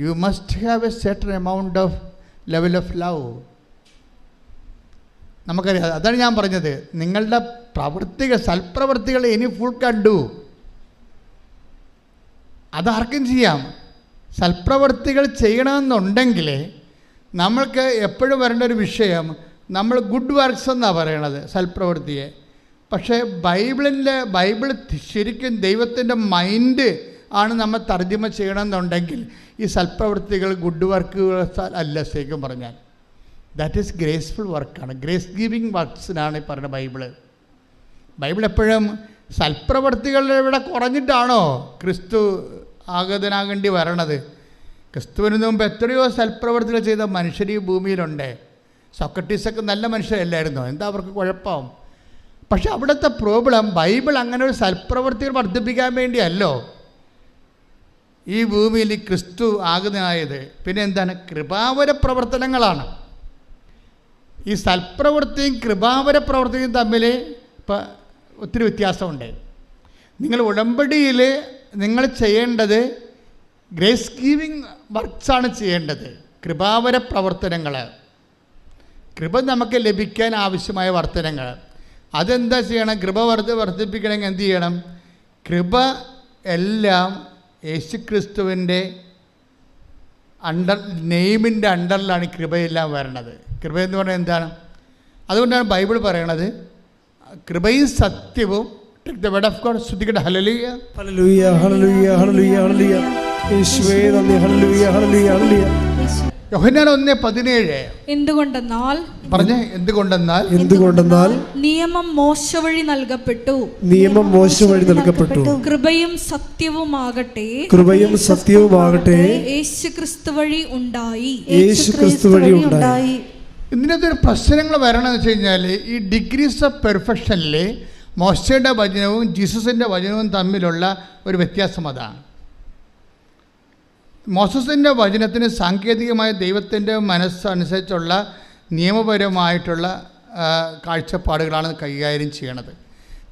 You must have A certain amount of level of love. നമുക്കറിയാം. അതാണ് ഞാൻ പറഞ്ഞത്, നിങ്ങളുടെ സൽപ്രവൃത്തികൾ ഇനി ഫുൾ കണ്ടു. അതാർക്കും ചെയ്യാം. സൽപ്രവൃത്തികൾ ചെയ്യണമെന്നുണ്ടെങ്കിൽ നമ്മൾക്ക് എപ്പോഴും വരേണ്ട ഒരു വിഷയം, നമ്മൾ ഗുഡ് വർക്ക്സ് എന്നാണ് പറയണത് സൽപ്രവൃത്തിയെ. പക്ഷേ ബൈബിൾ ശരിക്കും ദൈവത്തിൻ്റെ മൈൻഡ് ആണ് നമ്മൾ തർജ്ജമ ചെയ്യണമെന്നുണ്ടെങ്കിൽ ഈ സൽപ്രവൃത്തികൾ ഗുഡ് വർക്കുകൾ അല്ല. ശരിക്കും പറഞ്ഞാൽ ദാറ്റ് ഈസ് ഗ്രേസ്ഫുൾ വർക്കാണ്, ഗ്രേസ് ഗിവിങ് വർക്ക്സിനാണ് ഈ പറയുന്ന ബൈബിൾ എപ്പോഴും സൽപ്രവൃത്തികളുടെ ഇവിടെ കുറഞ്ഞിട്ടാണോ ക്രിസ്തു ആഗതനാകേണ്ടി വരണത്? ക്രിസ്തുവിന് മുമ്പ് എത്രയോ സൽപ്രവൃത്തികൾ ചെയ്ത മനുഷ്യർ ഈ ഭൂമിയിലുണ്ട്. സോക്രട്ടീസൊക്കെ നല്ല മനുഷ്യരല്ലായിരുന്നോ? എന്താ അവർക്ക് കുഴപ്പം? പക്ഷെ അവിടുത്തെ പ്രോബ്ലം, ബൈബിൾ അങ്ങനെ ഒരു സൽപ്രവൃത്തികൾ വർദ്ധിപ്പിക്കാൻ വേണ്ടിയല്ലോ ഈ ഭൂമിയിൽ ക്രിസ്തു ആഗതനായത്. പിന്നെ എന്താണ്? കൃപാവര പ്രവർത്തനങ്ങളാണ്. ഈ സൽപ്രവൃത്തിയും കൃപാവര പ്രവർത്തിയും തമ്മിൽ ഇപ്പം ഒത്തിരി വ്യത്യാസമുണ്ട്. നിങ്ങൾ ഉടമ്പടിയിൽ നിങ്ങൾ ചെയ്യേണ്ടത് ഗ്രേസ് ഗീവിങ് വർക്ക്സാണ് ചെയ്യേണ്ടത്. കൃപാവര പ്രവർത്തനങ്ങൾ, കൃപ നമുക്ക് ലഭിക്കാൻ ആവശ്യമായ വർത്തനങ്ങൾ, അതെന്താ ചെയ്യണം? കൃപ വർദ്ധിപ്പിക്കണമെങ്കിൽ എന്ത് ചെയ്യണം? കൃപ എല്ലാം യേശുക്രിസ്തുവിൻ്റെ നെയിമിൻ്റെ അണ്ടറിലാണ് കൃപയെല്ലാം വരണത്. കൃപ എന്ന് പറഞ്ഞാൽ എന്താണ്? അതുകൊണ്ടാണ് ബൈബിൾ പറയണത് കൃപയും സത്യവും. The word of God. ശ്രുതിക്കട്ടെ. ഹല്ലേലൂയ, ഹല്ലേലൂയ, ഹല്ലേലൂയ, ഹല്ലേലൂയ, ഹല്ലേലൂയ. യേശുവേ നന്ദി. ഹല്ലേലൂയ, ഹല്ലേലൂയ, ഹല്ലേലൂയ. യോഹന്നാൻ 1:17. എന്തുകൊണ്ടെന്നാൽ നിയമം മോശ വഴി നൽകപ്പെട്ടു, കൃപയും സത്യവുമാകട്ടെ യേശുക്രിസ്തു വഴി ഉണ്ടായി. ഇതിനകത്ത് ഒരു പ്രശ്നങ്ങൾ വരണമെന്ന് വെച്ച് കഴിഞ്ഞാൽ ഈ ഡിഗ്രീസ് ഓഫ് പെർഫെക്ഷനിൽ മോശയുടെ വചനവും ജീസസിൻ്റെ വചനവും തമ്മിലുള്ള ഒരു വ്യത്യാസം അതാണ്. മോസസിൻ്റെ വചനത്തിന് സാങ്കേതികമായ ദൈവത്തിൻ്റെ മനസ്സനുസരിച്ചുള്ള നിയമപരമായിട്ടുള്ള കാഴ്ചപ്പാടുകളാണ് കൈകാര്യം ചെയ്യണത്.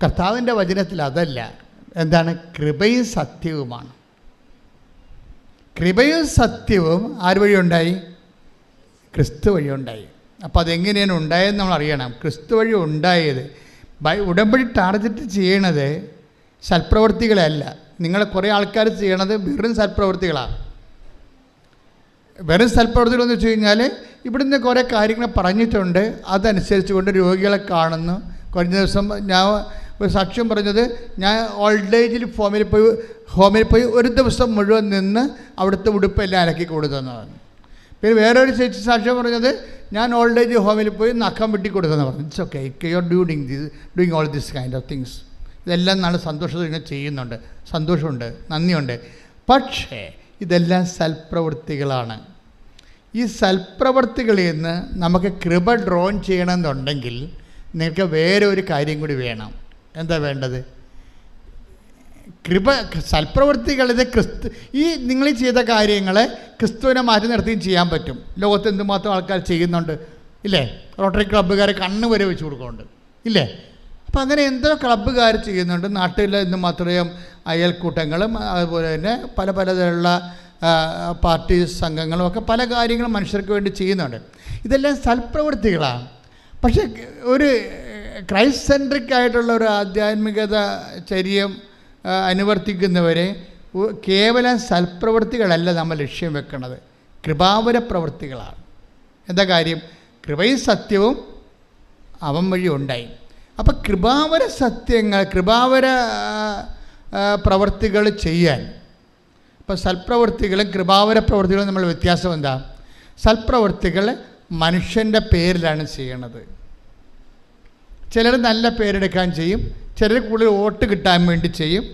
കർത്താവിൻ്റെ വചനത്തിൽ അതല്ല. എന്താണ്? കൃപയും സത്യവുമാണ്. കൃപയും സത്യവും ആര് വഴി ഉണ്ടായി? ക്രിസ്തു വഴി ഉണ്ടായി. അപ്പോൾ അതെങ്ങനെയാണ് ഉണ്ടായതെന്ന് നമ്മൾ അറിയണം. ക്രിസ്തു വഴി ഉണ്ടായത്. ഉടമ്പടി ടാർഗറ്റ് ചെയ്യണത് സൽപ്രവൃത്തികളല്ല. നിങ്ങൾ കുറേ ആൾക്കാർ ചെയ്യണത് വെറും സൽപ്രവൃത്തികളാണ്. വെറും സൽപ്രവൃത്തികളെന്ന് വെച്ച് കഴിഞ്ഞാൽ ഇവിടുന്ന് കുറേ കാര്യങ്ങൾ പറഞ്ഞിട്ടുണ്ട്, അതനുസരിച്ച് കൊണ്ട് രോഗികളെ കാണുന്നു. കഴിഞ്ഞ ദിവസം ഞാൻ ഒരു സാക്ഷ്യം പറഞ്ഞത്, ഞാൻ ഓൾഡ് ഏജിൽ ഹോമിൽ പോയി ഒരു ദിവസം മുഴുവൻ നിന്ന് അവിടുത്തെ ഉടുപ്പെല്ലാം അലക്കി കൊടുത്തെന്ന് പറഞ്ഞു. പിന്നെ വേറൊരു ചേച്ചി സാക്ഷ്യം പറഞ്ഞത്, ഞാൻ ഓൾഡ് ഏജ് ഹോമിൽ പോയി നഖം വെട്ടി കൊടുത്തെന്ന് പറഞ്ഞു. It's okay, you are doing all this kind of things. ഇതെല്ലാം നല്ല സന്തോഷത്തിൽ ഇങ്ങനെ ചെയ്യുന്നുണ്ട്, സന്തോഷമുണ്ട്, നന്ദിയുണ്ട്. പക്ഷേ ഇതെല്ലാം സൽപ്രവൃത്തികളാണ്. ഈ സൽപ്രവൃത്തികളിൽ നിന്ന് നമുക്ക് കൃപ ഡ്രോൺ ചെയ്യണമെന്നുണ്ടെങ്കിൽ നിങ്ങൾക്ക് വേറെ ഒരു കാര്യം കൂടി വേണം. എന്താ വേണ്ടത്? കൃപ. സൽപ്രവൃത്തികളിൽ ഈ നിങ്ങൾ ചെയ്ത കാര്യങ്ങളെ ക്രിസ്തുവിനെ മാറ്റി നിർത്തിയും ചെയ്യാൻ പറ്റും. ലോകത്ത് എന്തുമാത്രം ആൾക്കാർ ചെയ്യുന്നുണ്ട് ഇല്ലേ? റോട്ടറി ക്ലബ്ബുകാരെ കണ്ണ് വരെ വെച്ച് കൊടുക്കുന്നുണ്ട് ഇല്ലേ? അപ്പം അങ്ങനെ എന്തോ ക്ലബ്ബുകാർ ചെയ്യുന്നുണ്ട്. നാട്ടിൽ എന്തുമാത്രം അയൽക്കൂട്ടങ്ങളും അതുപോലെ തന്നെ പല പലതരമുള്ള പാർട്ടി സംഘങ്ങളും ഒക്കെ പല കാര്യങ്ങളും മനുഷ്യർക്ക് വേണ്ടി ചെയ്യുന്നുണ്ട്. ഇതെല്ലാം സൽപ്രവൃത്തികളാണ്. പക്ഷേ ഒരു ക്രൈസ്റ്റ് സെൻട്രിക് ആയിട്ടുള്ള ഒരു ആധ്യാത്മികത ചര്യം അനുവർത്തിക്കുന്നവരെ കേവലം സൽപ്രവൃത്തികളല്ല നമ്മൾ ലക്ഷ്യം വെക്കുന്നത്, കൃപാവര പ്രവൃത്തികളാണ്. എന്താ കാര്യം? കൃപയും സത്യവും അവൻ വഴി ഉണ്ടായി. അപ്പം കൃപാവര സത്യങ്ങൾ, കൃപാവര പ്രവൃത്തികൾ ചെയ്യാൻ, ഇപ്പം സൽപ്രവൃത്തികളും കൃപാവര പ്രവൃത്തികളും നമ്മൾ വ്യത്യാസം എന്താ? സൽപ്രവൃത്തികൾ മനുഷ്യൻ്റെ പേരിലാണ് ചെയ്യണത്. ചിലർ നല്ല പേരെടുക്കാൻ ചെയ്യും, ചിലർ കൂടുതൽ വോട്ട് കിട്ടാൻ വേണ്ടി ചെയ്യും,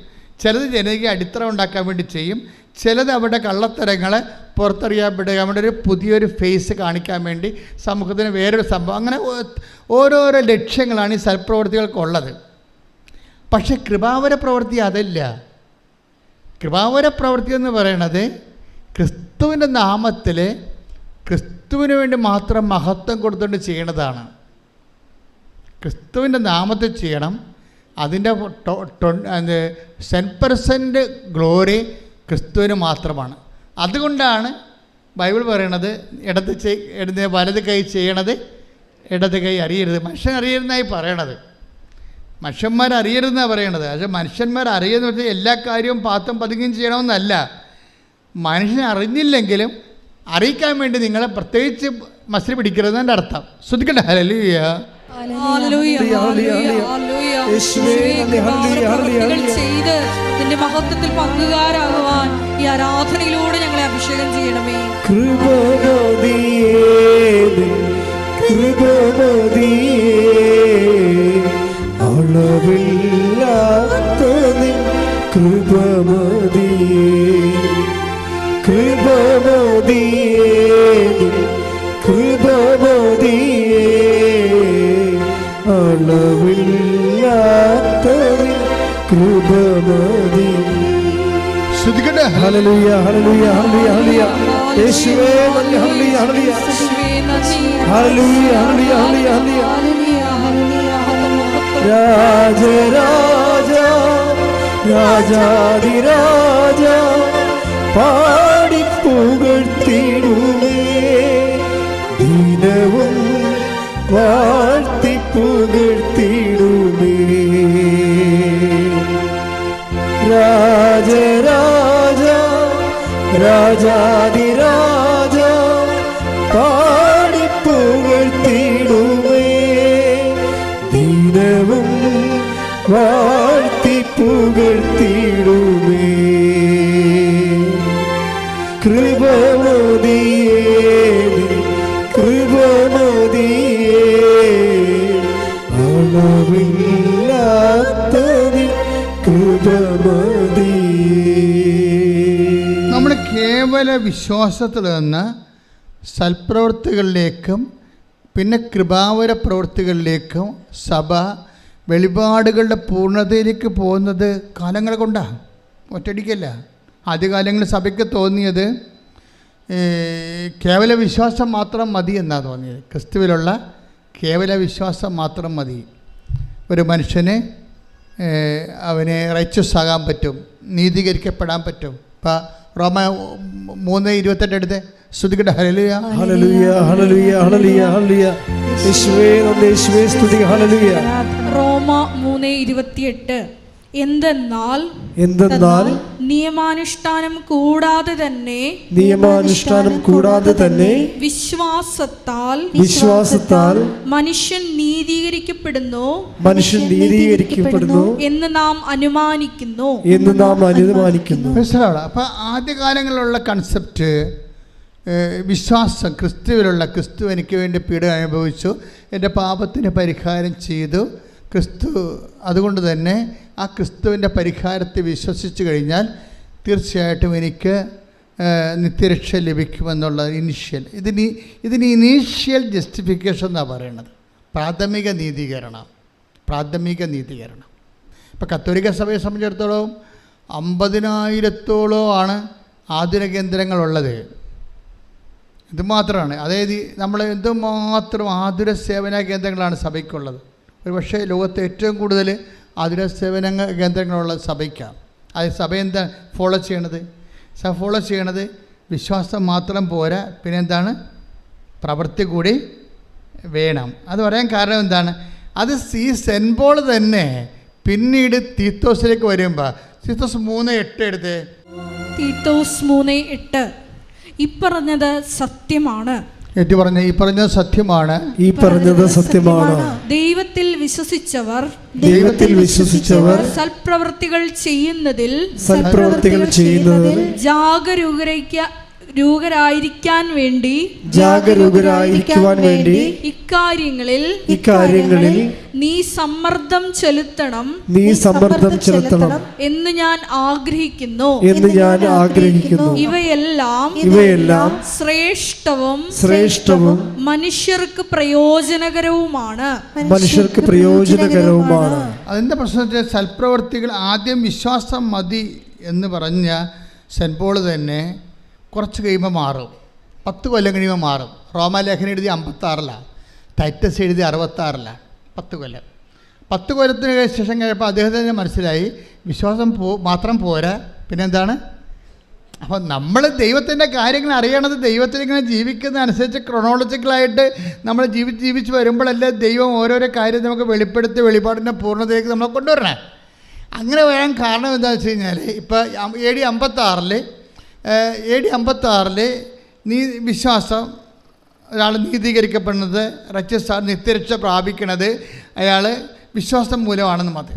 ചിലത് ജനകീയ അടിത്തറ ഉണ്ടാക്കാൻ വേണ്ടി ചെയ്യും, ചിലത് അവരുടെ കള്ളത്തരങ്ങളെ പുറത്തറിയാൻ വേണ്ടി ഒരു പുതിയൊരു ഫേസ് കാണിക്കാൻ വേണ്ടി സമൂഹത്തിന് വേറൊരു സംഭവം, അങ്ങനെ ഓരോരോ ലക്ഷ്യങ്ങളാണ് ഈ സൽപ്രവൃത്തികൾക്കുള്ളത്. പക്ഷേ കൃപാവര പ്രവൃത്തി അതല്ല. കൃപാവര പ്രവൃത്തി എന്ന് പറയണത് ക്രിസ്തുവിൻ്റെ നാമത്തിൽ ക്രിസ്തുവിന് വേണ്ടി മാത്രം മഹത്വം കൊടുത്തുകൊണ്ട് ചെയ്യണതാണ്. ക്രിസ്തുവിൻ്റെ നാമത്തിൽ ചെയ്യണം. അതിൻ്റെ 10% ഗ്ലോറി ക്രിസ്തുവിന് മാത്രമാണ്. അതുകൊണ്ടാണ് ബൈബിൾ പറയണത് വലത് കൈ ചെയ്യണത് ഇടത് കൈ അറിയരുത്. മനുഷ്യൻ അറിയരുതെന്നായി പറയണത്. മനുഷ്യന്മാരറിയരുതെന്നാണ് പറയണത്. പക്ഷേ മനുഷ്യന്മാർ അറിയുന്ന വെച്ചാൽ എല്ലാ കാര്യവും പാത്തും പതുങ്ങിയും ചെയ്യണമെന്നല്ല. മനുഷ്യൻ അറിഞ്ഞില്ലെങ്കിലും അറിയിക്കാൻ വേണ്ടി നിങ്ങളെ പ്രത്യേകിച്ച് മസിൽ പിടിക്കരുതെന്നതിൻ്റെ അർത്ഥം. ശ്രദ്ധിക്കട്ടെ. ഹല്ലേലൂയ. ചെയ്ത് നിന്റെ മഹത്വത്തിൽ പങ്കുകാരാകുവാൻ ഈ ആരാധനയിലൂടെ ഞങ്ങളെ അഭിഷേകം ചെയ്യണമേ. അളവില്ലാത്ത കൃപമതിയേ, കൃപമതിയേ, കൃപമതിയേ, അളവില്ലാത്ത കൃപമതിയേ. ശ്രദ്ധിക്കട്ടെ. ഹല്ലേലൂയ, ഹല്ലേലൂയ, ഹല്ലേലൂയ, ഹല്ലേലൂയ. യേശുവേ നന്ദി. ഹല്ലേലൂയ, ഹല്ലേലൂയ, ഹല്ലേലൂയ, ഹല്ലേലൂയ, ഹല്ലേലൂയ. രാജരാജ, രാജാധിരാജ, പാടി പുകഴ്ത്തിടുമേ, ദിനവും വാഴ്ത്തി പുകഴ്ത്തിടുമേ. രാജരാജ, രാജാധിരാജ, പാടി പുകഴ്ത്തിടുമേ, ദിനവും വാഴ്ത്തി പുകഴ്ത്തിടുമേ. കൃപമതിയേ, കൃപമതിയേ, അളവില്ലാത്ത കൃപമതിയേ. നമ്മൾ കേവല വിശ്വാസത്തിൽ നിന്ന് സൽപ്രവൃത്തികളിലേക്കും പിന്നെ കൃപാവര പ്രവൃത്തികളിലേക്കും സഭ വെളിപാടുകളുടെ പൂർണ്ണതയിലേക്ക് പോകുന്നത് കാലങ്ങൾ കൊണ്ടാണ്, ഒറ്റയടിക്കല്ല. ആദ്യകാലങ്ങളിൽ സഭയ്ക്ക് തോന്നിയത് കേവല വിശ്വാസം മാത്രം മതി എന്നാണ് തോന്നിയത്. ക്രിസ്തുവിലുള്ള കേവല വിശ്വാസം മാത്രം മതി. ഒരു മനുഷ്യന് അവന് റൈച്ചസ് ആകാൻ പറ്റും, നീതീകരിക്കപ്പെടാൻ പറ്റും. ഇപ്പം റോമ 3:28 എടുത്ത് സ്തുതിക്കട്ടെ. ഹല്ലേലൂയ ഹല്ലേലൂയ ഹല്ലേലൂയ ഹല്ലേലൂയ ഹല്ലേലൂയ. യേശുവേ നന്ദി, യേശുവേ സ്തുതി. ഹല്ലേലൂയ. റോമ 3:28 എന്തെന്നാൽ നിയമാനുഷ്ഠാനം കൂടാതെ തന്നെ വിശ്വാസത്താൽ മനുഷ്യൻ നീതീകരിക്കപ്പെടുന്നു എന്ന് നാം അനുമാനിക്കുന്നു. അപ്പം ആദ്യകാലങ്ങളിലുള്ള കൺസെപ്റ്റ് വിശ്വാസം, ക്രിസ്തു എനിക്ക് വേണ്ടി പീഡ അനുഭവിച്ചു, എൻ്റെ പാപത്തിന് പരിഹാരം ചെയ്തു ക്രിസ്തു. അതുകൊണ്ട് തന്നെ ആ ക്രിസ്തുവിൻ്റെ പരിഹാരത്തെ വിശ്വസിച്ച് കഴിഞ്ഞാൽ തീർച്ചയായിട്ടും എനിക്ക് നിത്യരക്ഷ ലഭിക്കുമെന്നുള്ള ഇതിന് ഇനീഷ്യൽ ജസ്റ്റിഫിക്കേഷൻ എന്നാണ് പറയുന്നത്. പ്രാഥമിക നീതീകരണം. ഇപ്പോൾ കത്തോലിക്ക സഭയെ സംബന്ധിച്ചിടത്തോളം 50,000-ഓളമാണ് ആതുര കേന്ദ്രങ്ങളുള്ളത്. ഇത് മാത്രമാണ്. അതായത് നമ്മൾ എന്തുമാത്രം ആതുര സേവന കേന്ദ്രങ്ങളാണ് സഭയ്ക്കുള്ളത്. ഒരു പക്ഷേ ലോകത്തെ ഏറ്റവും കൂടുതൽ ആതുര സേവന കേന്ദ്രങ്ങളുള്ള സഭയ്ക്കാണ്. അത് സഭ എന്താ ഫോളോ ചെയ്യണത്? വിശ്വാസം മാത്രം പോരാ, പിന്നെ എന്താണ്? പ്രവൃത്തി കൂടി വേണം. അത് പറയാൻ കാരണം എന്താണ്? അത് ഈ സെൻറ്റ് പോൾ തന്നെ പിന്നീട് തീത്തോസിലേക്ക് വരുമ്പോൾ, തീത്തോസ് 3:8 എടുത്തേ. തീത്തോസ് 3:8 ഇപ്പറഞ്ഞത് സത്യമാണ്. ഈ പറഞ്ഞത് സത്യമാണ്. ദൈവത്തിൽ വിശ്വസിച്ചവർ സൽപ്രവൃത്തികൾ ചെയ്യുന്നതിൽ ജാഗരൂകരായിരിക്കാൻ വേണ്ടി ഇക്കാര്യങ്ങളിൽ നീ സമ്മർദ്ദം ചെലുത്തണം എന്ന് ഞാൻ ആഗ്രഹിക്കുന്നു. ഇവയെല്ലാം ശ്രേഷ്ഠവും മനുഷ്യർക്ക് പ്രയോജനകരവുമാണ്. അതിൻ്റെ പ്രശ്നത്തിൽ സൽപ്രവൃത്തികൾ ആദ്യം വിശ്വാസം മതി എന്ന് പറഞ്ഞ സെൻറ്റ് പോൾ തന്നെ കുറച്ച് കഴിയുമ്പോൾ മാറും. 10 കൊല്ലം കഴിയുമ്പോൾ മാറും. റോമാലേഖനം എഴുതി 56-ലാണ്, ടൈറ്റസ് എഴുതി 66-ലാണ്. 10 കൊല്ലത്തിന് ശേഷം കഴിയുമ്പോൾ അദ്ദേഹത്തിന് മനസ്സിലായി വിശ്വാസം മാത്രം പോരാ, പിന്നെന്താണ്? അപ്പോൾ നമ്മൾ ദൈവത്തിൻ്റെ കാര്യങ്ങൾ അറിയണത് ദൈവത്തിലിങ്ങനെ ജീവിക്കുന്ന അനുസരിച്ച് ക്രൊണോളജിക്കലായിട്ട് നമ്മൾ ജീവിച്ച് വരുമ്പോഴല്ലേ ദൈവം ഓരോരോ കാര്യം നമുക്ക് വെളിപ്പെടുത്തി വെളിപാടിൻ്റെ പൂർണ്ണതയിലേക്ക് നമ്മളെ കൊണ്ടുവരണേ. അങ്ങനെ വരാൻ കാരണം എന്താണെന്ന് വെച്ച് കഴിഞ്ഞാൽ, ഇപ്പോൾ AD 56 വിശ്വാസം, ഒരാൾ നീതീകരിക്കപ്പെടുന്നത്, നിത്യരക്ഷ പ്രാപിക്കണത് അയാൾ വിശ്വാസം മൂലമാണെന്ന് മതി.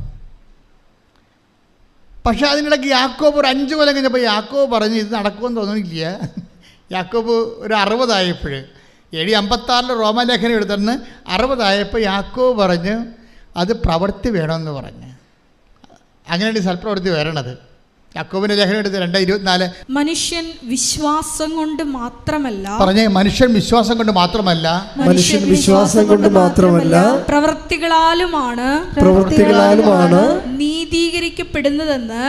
പക്ഷേ അതിനിടയ്ക്ക് യാക്കോബ് ഒരു 5 കൊല്ലം കഴിഞ്ഞപ്പോൾ യാക്കോബ് പറഞ്ഞ് ഇത് നടക്കുമെന്ന് തോന്നുന്നില്ല. യാക്കോബ് ഒരു 60 ആയപ്പോൾ, AD 56 റോമാലേഖനം എടുത്തിരുന്ന് 60 ആയപ്പോൾ യാക്കോബ് പറഞ്ഞ് അത് പ്രവൃത്തി വേണമെന്ന് പറഞ്ഞ്. അങ്ങനെയാണ് സൽപ്രവൃത്തി വരണത്. യാക്കോബിന്റെ ലേഖനം എടുത്ത് 2:24 മനുഷ്യൻ വിശ്വാസം കൊണ്ട് മാത്രമല്ല പ്രവൃത്തികളാലുമാണ് നീതീകരിക്കപ്പെടുന്നതെന്ന്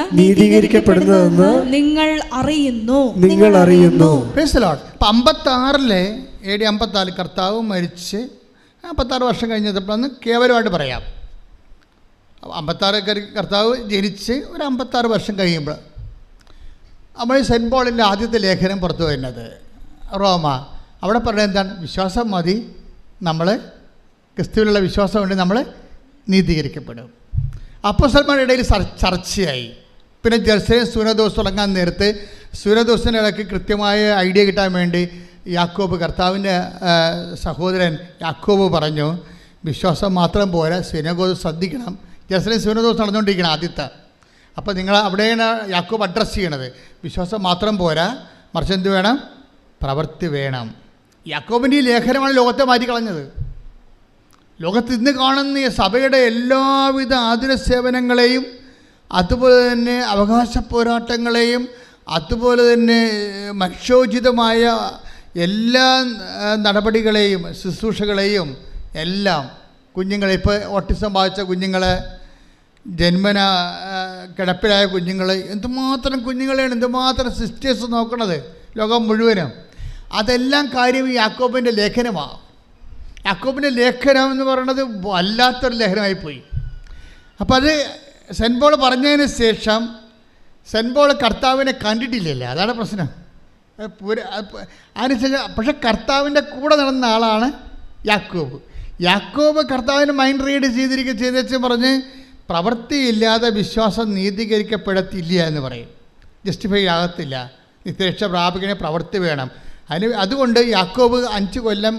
നിങ്ങൾ അറിയുന്നു. 56 AD 54 കർത്താവ് മരിച്ച് 56 വർഷം കഴിഞ്ഞപ്പോഴാണ് കേവലമായിട്ട് പറയാം. 56 കർത്താവ് ജനിച്ച് ഒരു 56 വർഷം കഴിയുമ്പോൾ നമ്മൾ സെൻറ്റ് പോളിൻ്റെ ആദ്യത്തെ ലേഖനം പുറത്തു വരുന്നത് റോമ. അവിടെ പറയുന്നത് എന്താണ്? വിശ്വാസം മതി, നമ്മൾ ക്രിസ്തുവിലുള്ള വിശ്വാസം കൊണ്ട് നമ്മൾ നീതീകരിക്കപ്പെടും. അപ്പോസ്തലന്മാരുടെ ഇടയിൽ ചർച്ചയായി. പിന്നെ ജെറുസലേം സൂനദോസ് തുടങ്ങാൻ നേരത്ത് സൂനദോസിൻ്റെ ഇടയ്ക്ക് കൃത്യമായ ഐഡിയ കിട്ടാൻ വേണ്ടി യാക്കോബ്, കർത്താവിൻ്റെ സഹോദരൻ യാക്കോബ് പറഞ്ഞു, വിശ്വാസം മാത്രം പോരാ, സിനഗോഗ് ശ്രദ്ധിക്കണം. ജെറുസലേം സൂനദോസ് നടന്നുകൊണ്ടിരിക്കണം ആദ്യത്തെ. അപ്പോൾ നിങ്ങൾ അവിടെയാണ് യാക്കോബ് അഡ്രസ്സ് ചെയ്യണത്. വിശ്വാസം മാത്രം പോരാ, മറിച്ച് എന്ത് വേണം? പ്രവൃത്തി വേണം. യാക്കോബിൻ്റെ ഈ ലേഖനമാണ് ലോകത്തെ മാറ്റിക്കളഞ്ഞത്. ലോകത്ത് ഇന്ന് കാണുന്ന ഈ സഭയുടെ എല്ലാവിധ ആതുര സേവനങ്ങളെയും, അതുപോലെ തന്നെ അവകാശ പോരാട്ടങ്ങളെയും, അതുപോലെ തന്നെ മനുഷ്യോചിതമായ എല്ലാ നടപടികളെയും ശുശ്രൂഷകളെയും എല്ലാം കുഞ്ഞുങ്ങളെ, ഇപ്പോൾ ഓട്ടിസം ബാധിച്ച കുഞ്ഞുങ്ങളെ, ജന്മന കിടപ്പിലായ കുഞ്ഞുങ്ങൾ, എന്തുമാത്രം കുഞ്ഞുങ്ങളെയാണ്, എന്തുമാത്രം സിസ്റ്റേഴ്സ് നോക്കണത് ലോകം മുഴുവനും. അതെല്ലാം കാര്യം ഈ യാക്കോബിൻ്റെ ലേഖനമാണ്. യാക്കോബിൻ്റെ ലേഖനം എന്ന് പറയുന്നത് വല്ലാത്തൊരു ലേഖനമായിപ്പോയി. അപ്പോൾ അത് സെൻറ്റ് പോൾ പറഞ്ഞതിന് ശേഷം സെൻറ്റ് പോൾ കർത്താവിനെ കണ്ടിട്ടില്ലല്ലേ, അതാണ് പ്രശ്നം. അതിനുശേഷം പക്ഷെ കർത്താവിൻ്റെ കൂടെ നടന്ന ആളാണ് യാക്കോബ്. യാക്കോബ് കർത്താവിന് മൈൻഡ് റീഡ് ചെയ്തേച്ച് പറഞ്ഞ് പ്രവൃത്തിയില്ലാതെ വിശ്വാസം നീതീകരിക്കപ്പെടത്തില്ല എന്ന് പറയും. ജസ്റ്റിഫൈ ആകത്തില്ല. നിത്യരക്ഷ പ്രാപിക്കണേ പ്രവൃത്തി വേണം. അതുകൊണ്ട് യാക്കോബ് 5 കൊല്ലം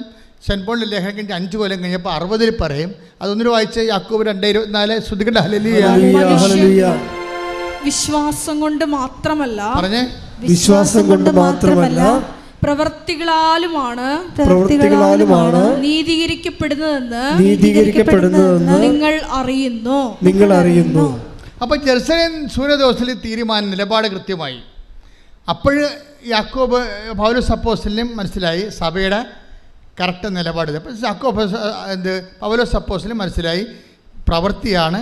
സെൻറ്റ് പോളിൻ്റെ ലേഖനം കഴിഞ്ഞ് 5 കൊല്ലം കഴിഞ്ഞപ്പോൾ 60 പറയും. അതൊന്നൊരു വായിച്ച് യാക്കോബ് 2:24 ശ്രുതികണ്ട ഹല്ലേലൂയ. വിശ്വാസം കൊണ്ട് മാത്രമല്ല, പറഞ്ഞേ, വിശ്വാസം കൊണ്ട് മാത്രമല്ല പ്രവൃത്തികളാലുമാണ് നീതീകരിക്കപ്പെടുന്നതെന്ന് നിങ്ങൾ അറിയുന്നു. അപ്പോൾ ജെറുസലേം സൂര്യദോസിൽ തീരുമാനം നിലപാട് കൃത്യമായി. അപ്പോൾ യാക്കോബ് പൗലോസ് അപ്പോസ്തലനും മനസ്സിലായി സഭയുടെ കറക്റ്റ് നിലപാട്. അപ്പോൾ പൗലോസ് അപ്പോസ്തലനും മനസ്സിലായി പ്രവൃത്തിയാണ്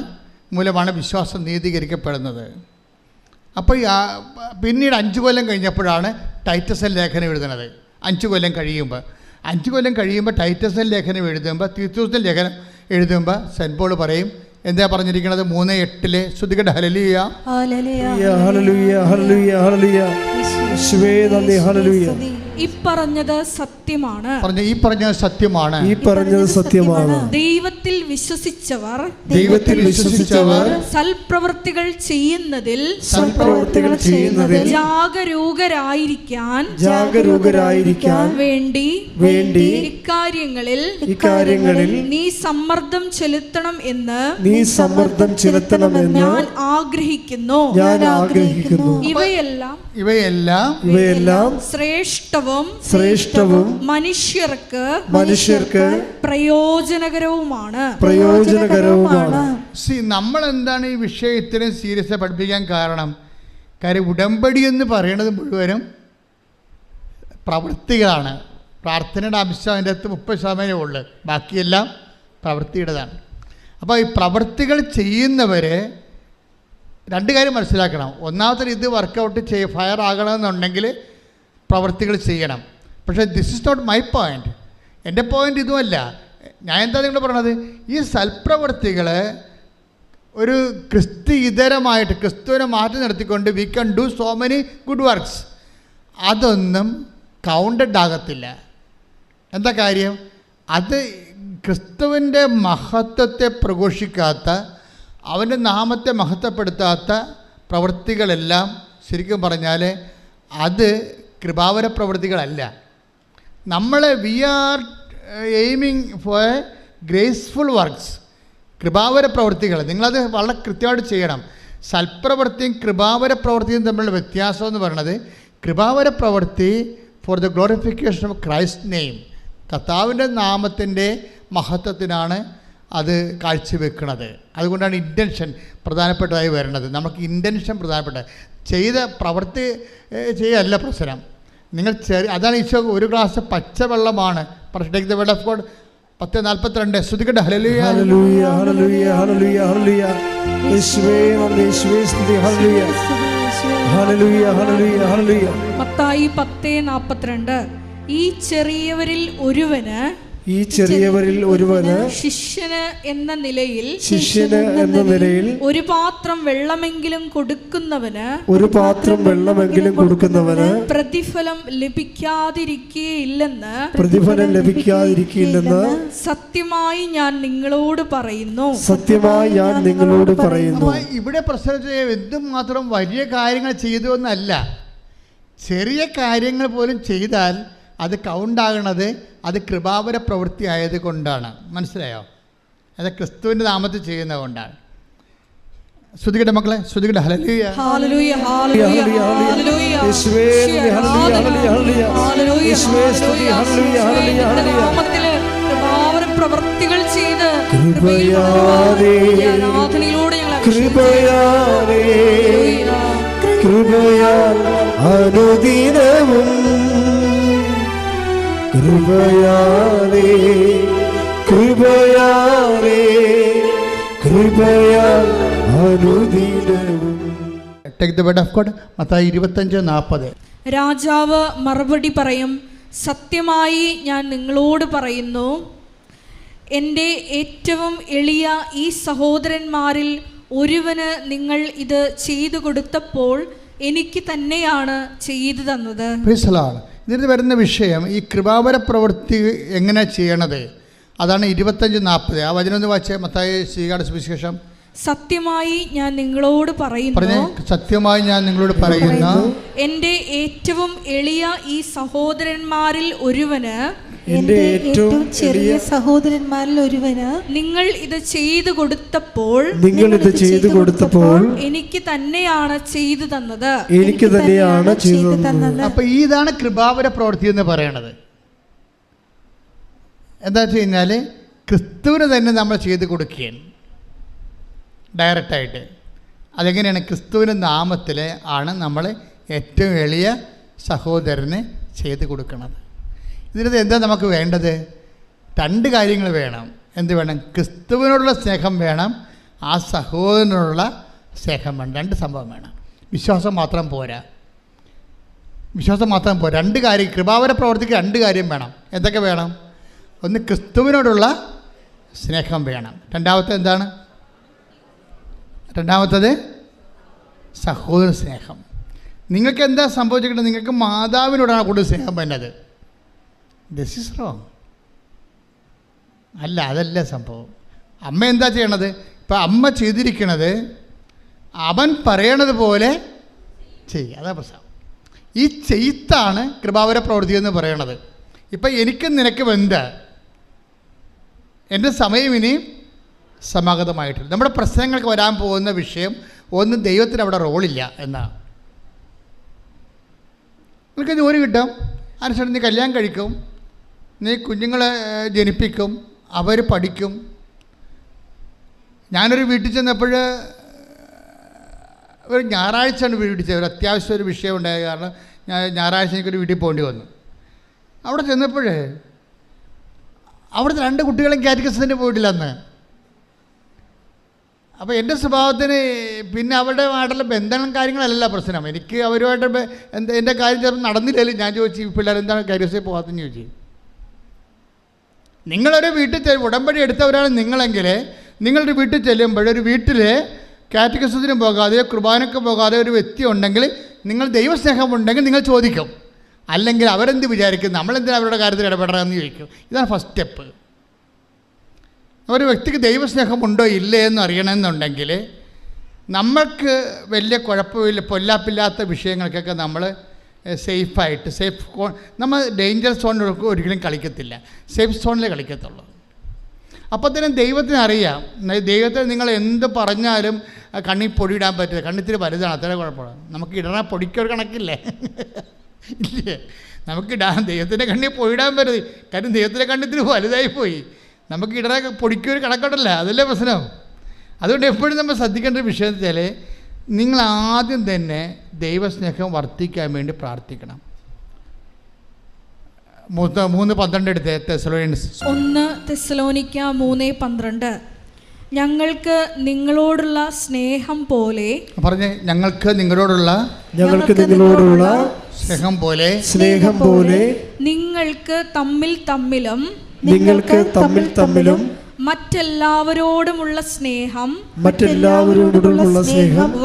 മൂലമാണ് വിശ്വാസം നീതീകരിക്കപ്പെടുന്നത്. അപ്പോൾ പിന്നീട് 5 കൊല്ലം കഴിഞ്ഞപ്പോഴാണ് ടൈറ്റസ് ലേഖനം എഴുതുന്നത്. 5 കൊല്ലം കഴിയുമ്പോൾ ടൈറ്റസ് ലേഖനം എഴുതുമ്പോൾ, തീത്തോസിൻ്റെ ലേഖനം എഴുതുമ്പോൾ സെൻറ്റ് പോൾ പറയും, എന്താ പറഞ്ഞിരിക്കുന്നത്? 3:8 ശ്രുതികട ഹല്ലേലൂയ ഹല്ലേലൂയ ഹല്ലേലൂയ ഹല്ലേലൂയ. യേശുവേ നന്ദി. ഹല്ലേലൂയ. ഈ പറഞ്ഞത് സത്യമാണ്. ഈ പറഞ്ഞത് സത്യമാണ്. ദൈവത്തിൽ വിശ്വസിച്ചവർ സൽപ്രവൃത്തികൾ ചെയ്യുന്നതിൽ ജാഗരൂകരായിരിക്കാൻ വേണ്ടി ഇക്കാര്യങ്ങളിൽ നീ സമ്മർദ്ദം ചെലുത്തണം എന്ന് ഞാൻ ആഗ്രഹിക്കുന്നു. ഇവയെല്ലാം ശ്രേഷ്ഠവും മനുഷ്യർക്ക് പ്രയോജനകരവുമാണ്. നമ്മൾ എന്താണ് ഈ വിഷയം ഇത്രയും സീരിയസ് പഠിപ്പിക്കാൻ കാരണം ഉടമ്പടി എന്ന് പറയുന്നത് മുഴുവനും പ്രവൃത്തികളാണ്. പ്രാർത്ഥനയുടെ അംശം അതിൻ്റെ അകത്ത് 30% ഉള്ളു, ബാക്കിയെല്ലാം പ്രവൃത്തിയുടേതാണ്. അപ്പോൾ ഈ പ്രവൃത്തികൾ ചെയ്യുന്നവരെ 2 കാര്യം മനസ്സിലാക്കണം. ഒന്നാമത്തെ ഇത് വർക്കൗട്ട് ഫയർ ആകണമെന്നുണ്ടെങ്കിൽ പ്രവൃത്തികൾ ചെയ്യണം. പക്ഷേ this is not my point. എൻ്റെ പോയിൻ്റ് ഇതുമല്ല. ഞാൻ എന്താ നിങ്ങൾ പറയണത്? ഈ സൽപ്രവൃത്തികൾ ഒരു ക്രിസ്തുഇതരമായിട്ട് ക്രിസ്തുവിനെ മാറ്റി നിർത്തിക്കൊണ്ട് we can do so many good works, അതൊന്നും കൗണ്ടഡ് ആകത്തില്ല. എന്താ കാര്യം? അത് ക്രിസ്തുവിൻ്റെ മഹത്വത്തെ പ്രഘോഷിക്കാത്ത, അവൻ്റെ നാമത്തെ മഹത്വപ്പെടുത്താത്ത പ്രവൃത്തികളെല്ലാം ശരിക്കും പറഞ്ഞാൽ അത് കൃപാവര പ്രവൃത്തികളല്ല. We are aiming for graceful works, കൃപാവര പ്രവൃത്തികൾ. നിങ്ങളത് വളരെ കൃത്യമായിട്ട് ചെയ്യണം. സൽപ്രവൃത്തിയും കൃപാവര പ്രവൃത്തിയും തമ്മിലുള്ള വ്യത്യാസം എന്ന് പറയുന്നത്, കൃപാവര പ്രവൃത്തി for the glorification of Christ name, കർത്താവിൻ്റെ നാമത്തിൻ്റെ മഹത്വത്തിനാണ് അത് കാഴ്ചവെക്കുന്നത്. അതുകൊണ്ടാണ് ഇൻറ്റൻഷൻ പ്രധാനപ്പെട്ടതായി വരുന്നത്. നമുക്ക് ഇൻറ്റൻഷൻ പ്രധാനപ്പെട്ട, ചെയ്ത പ്രവൃത്തി ചെയ്യല്ല പ്രശ്നം. നിങ്ങൾ അതാണ് ഈശോ ഒരു ഗ്ലാസ് പച്ചവെള്ളമാണ്. Take the word of God 10:42 ശ്രുതികട ഹല്ലേലൂയ ഹല്ലേലൂയ ഹല്ലേലൂയ ഹല്ലേലൂയ ഹല്ലേലൂയ. യേശുവേ നന്ദി, യേശുവേ സ്തുതി. ഹല്ലേലൂയ ഹല്ലേലൂയ ഹല്ലേലൂയ ഹല്ലേലൂയ. മത്തായി 10:42 ഈ ചെറിയവരിൽ ഒരുവന് ശിഷ്യന് എന്ന നിലയിൽ ഒരു പാത്രം വെള്ളമെങ്കിലും കൊടുക്കുന്നവന് പ്രതിഫലം ലഭിക്കാതിരിക്കുകയില്ലെന്ന് സത്യമായി ഞാൻ നിങ്ങളോട് പറയുന്നു. ഇവിടെ പ്രശ്നം എന്തുമാത്രം വലിയ കാര്യങ്ങൾ ചെയ്തു എന്നല്ല, ചെറിയ കാര്യങ്ങൾ പോലും ചെയ്താൽ അത് കൗണ്ടാകണത് അത് കൃപാവര പ്രവൃത്തി ആയതുകൊണ്ടാണ്. മനസ്സിലായോ? അത് ക്രിസ്തുവിൻ്റെ നാമത്തിൽ ചെയ്യുന്നത് കൊണ്ടാണ്. ശ്രുതികട മക്കളെ, ശ്രുതികട ഹല്ലേലൂയ ഹല്ലേലൂയ ഹല്ലേലൂയ ഹല്ലേലൂയ. യേശുവേ ഹല്ലേലൂയ ഹല്ലേലൂയ ഹല്ലേലൂയ. യേശുവേ സ്തുതി. ഹല്ലേലൂയ ഹല്ലേലൂയ ഹല്ലേലൂയ. നാമത്തിൽ കൃപാവര പ്രവൃത്തികൾ ചെയ്ത് കൃപയാലേ ആരാധനയിലൂടെ ഞങ്ങളെ കൃപയാൽ അനുദിനവും കൃപയാലേ അനുദിനവും. Take the word of God Mathai 25:40. രാജാവ് മറുപടി പറയും, സത്യമായി ഞാൻ നിങ്ങളോട് പറയുന്നു, എൻ്റെ ഏറ്റവും എളിയ ഈ സഹോദരന്മാരിൽ ഒരുവന് നിങ്ങൾ ഇത് ചെയ്തു കൊടുത്തപ്പോൾ എനിക്ക് തന്നെയാണ് ചെയ്തു തന്നത്. ഇതിന് വരുന്ന വിഷയം ഈ കൃപാവര പ്രവൃത്തി എങ്ങനെ ചെയ്യണത്, അതാണ് 25-40. ആ വചനം ഒന്ന് വായിച്ചേ. മത്തായി ശ്രീകാട് സുവിശേഷം. സത്യമായി ഞാൻ നിങ്ങളോട് പറയുന്നു, സത്യമായി ഞാൻ നിങ്ങളോട് പറയുന്നു, എന്റെ ഏറ്റവും എളിയ ഈ സഹോദരന്മാരിൽ ഒരുവന്, എന്റെ ഏറ്റവും ചെറിയ സഹോദരന്മാരിൽ ഒരുവന് നിങ്ങൾ ഇത് ചെയ്തു കൊടുത്തപ്പോൾ എനിക്ക് തന്നെയാണ് ചെയ്തു തന്നത്. എനിക്ക് തന്നെയാണ് ചെയ്തു തന്നത്. അപ്പൊ ഇതാണ് കൃപാവര പ്രവൃത്തി എന്ന് പറയണത്. എന്താ വെച്ച് കഴിഞ്ഞാൽ ക്രിസ്തുവിന് തന്നെ നമ്മൾ ചെയ്ത് കൊടുക്കുകയാണ് ഡയറക്റ്റായിട്ട്. അതെങ്ങനെയാണ്? ക്രിസ്തുവിൻ്റെ നാമത്തിൽ ആണ് നമ്മൾ ഏറ്റവും എളിയ സഹോദരന് ചെയ്ത് കൊടുക്കുന്നത്. ഇതിനകത്ത് എന്താ നമുക്ക് വേണ്ടത്? 2 കാര്യങ്ങൾ വേണം. എന്ത് വേണം? ക്രിസ്തുവിനോടുള്ള സ്നേഹം വേണം, ആ സഹോദരനോടുള്ള സ്നേഹം വേണം. 2 സംഭവം വേണം. വിശ്വാസം മാത്രം പോരാ. 2 കാര്യം. കൃപാവര പ്രവർത്തിക്ക് 2 കാര്യം വേണം. എന്തൊക്കെ വേണം? ഒന്ന്, ക്രിസ്തുവിനോടുള്ള സ്നേഹം വേണം. രണ്ടാമത്തത് സഹോദര സ്നേഹം. നിങ്ങൾക്ക് എന്താ സംഭവിച്ചിട്ടുണ്ട്? നിങ്ങൾക്ക് മാതാവിനോടാണ് കൂടുതൽ സ്നേഹം വേണ്ടത്. This is wrong. അതല്ല സംഭവം. അമ്മ എന്താ ചെയ്യണത്? ഇപ്പം അമ്മ ചെയ്തിരിക്കണത് അവൻ പറയണത് പോലെ ചെയ്യുക. അതാ പ്രശ്നം. ഈ ചെയ്ത്താണ് കൃപാവര പ്രവൃത്തി എന്ന് പറയണത്. ഇപ്പം എനിക്കും നിനക്കും എന്താ? എൻ്റെ സമയം ഇനി സമാഗതമായിട്ടില്ല. നമ്മുടെ പ്രശ്നങ്ങൾക്ക് വരാൻ പോകുന്ന വിഷയം ഒന്ന്, ദൈവത്തിന് അവിടെ റോളില്ല എന്നാണ്. നിനക്ക് ജോലി കിട്ടും, അതിനുശേഷം നീ കല്യാണം കഴിക്കും, നീ കുഞ്ഞുങ്ങളെ ജനിപ്പിക്കും, അവർ പഠിക്കും. ഞാനൊരു വീട്ടിൽ ചെന്നപ്പോൾ ഒരു ഞായറാഴ്ചയാണ് വീട്ടിൽ ചെന്നത്. ഒരു അത്യാവശ്യം ഒരു വിഷയം ഉണ്ടായ കാരണം ഞായറാഴ്ച എനിക്കൊരു വീട്ടിൽ പോകേണ്ടി വന്നു. അവിടെ ചെന്നപ്പോൾ അവിടുത്തെ 2 കുട്ടികളും കാറ്റഗിസത്തിന് പോയിട്ടില്ല അന്ന്. അപ്പോൾ എൻ്റെ സ്വഭാവത്തിന് പിന്നെ അവരുടെ ആയിട്ടുള്ള ബന്ധങ്ങളും കാര്യങ്ങളല്ല പ്രശ്നം. എനിക്ക് അവരുമായിട്ട് എൻ്റെ കാര്യം ചിലപ്പോൾ നടന്നില്ലല്ലോ. ഞാൻ ചോദിച്ചു, ഈ പിള്ളേർ എന്താണ് കാറ്റഗിസിൽ പോകാത്തെന്ന് ചോദിച്ചു. നിങ്ങളൊരു വീട്ടിൽ ഉടമ്പടി എടുത്തവരാണ് നിങ്ങളെങ്കിൽ, നിങ്ങളുടെ വീട്ടിൽ ചെല്ലുമ്പോൾ ഒരു വീട്ടിൽ കാറ്റഗിസത്തിനും പോകാതെയോ കുർബാനയ്ക്ക് പോകാതെ ഒരു വ്യക്തി ഉണ്ടെങ്കിൽ, നിങ്ങൾ ദൈവസ്നേഹമുണ്ടെങ്കിൽ നിങ്ങൾ ചോദിക്കും. അല്ലെങ്കിൽ അവരെന്ത് വിചാരിക്കും, നമ്മളെന്തിനാണ് അവരുടെ കാര്യത്തിൽ ഇടപെടണമെന്ന് ചോദിക്കും. ഇതാണ് ഫസ്റ്റ് സ്റ്റെപ്പ്. ഒരു വ്യക്തിക്ക് ദൈവസ്നേഹമുണ്ടോ ഇല്ലേ എന്ന് അറിയണമെന്നുണ്ടെങ്കിൽ നമ്മൾക്ക് വലിയ കുഴപ്പമില്ല, പൊല്ലാപ്പില്ലാത്ത വിഷയങ്ങൾക്കൊക്കെ നമ്മൾ സേഫായിട്ട് നമ്മൾ ഡേഞ്ചർ സോണിലൊക്കെ ഒരിക്കലും കളിക്കത്തില്ല, സേഫ് സോണിലേ കളിക്കത്തുള്ളൂ. അപ്പോൾ തന്നെ ദൈവത്തിന് അറിയാം. ദൈവത്തിന് നിങ്ങൾ എന്ത് പറഞ്ഞാലും കണ്ണിൽ പൊടിയിടാൻ പറ്റില്ല. കണ്ണിത്തിരി വലുതാണ്, അത്ര കുഴപ്പമാണ്. നമുക്ക് ഇടണ പൊടിക്കൊരു കണക്കില്ലേ? ഇല്ലേ? നമുക്കിടാൻ ദൈവത്തിൻ്റെ കണ്ണിൽ പൊടിയിടാൻ പറ്റരുത്. കാര്യം ദൈവത്തിൻ്റെ കണ്ണിത്തിരി വലുതായിപ്പോയി. നമുക്ക് ഇടണ പൊടിക്കൊരു കണക്കുണ്ടല്ല, അതല്ലേ പ്രശ്നം. അതുകൊണ്ട് എപ്പോഴും നമ്മൾ ശ്രദ്ധിക്കേണ്ട ഒരു വിഷയം വെച്ചാൽ, നിങ്ങൾ ആദ്യം തന്നെ ദൈവസ്നേഹം വർദ്ധിക്കാൻ വേണ്ടി പ്രാർത്ഥിക്കണം. 3:12 എടുത്ത് തെസ്സലോനിക്കൻസ് 1 തെസ്സലോനിക്ക 3:12. ഞങ്ങൾക്ക് നിങ്ങളോടുള്ള സ്നേഹം പോലെ, പറഞ്ഞേ, ഞങ്ങൾക്ക് നിങ്ങളോടുള്ള സ്നേഹം പോലെ നിങ്ങൾക്ക് തമ്മിലും മറ്റെല്ലാവരോടുമുള്ള സ്നേഹം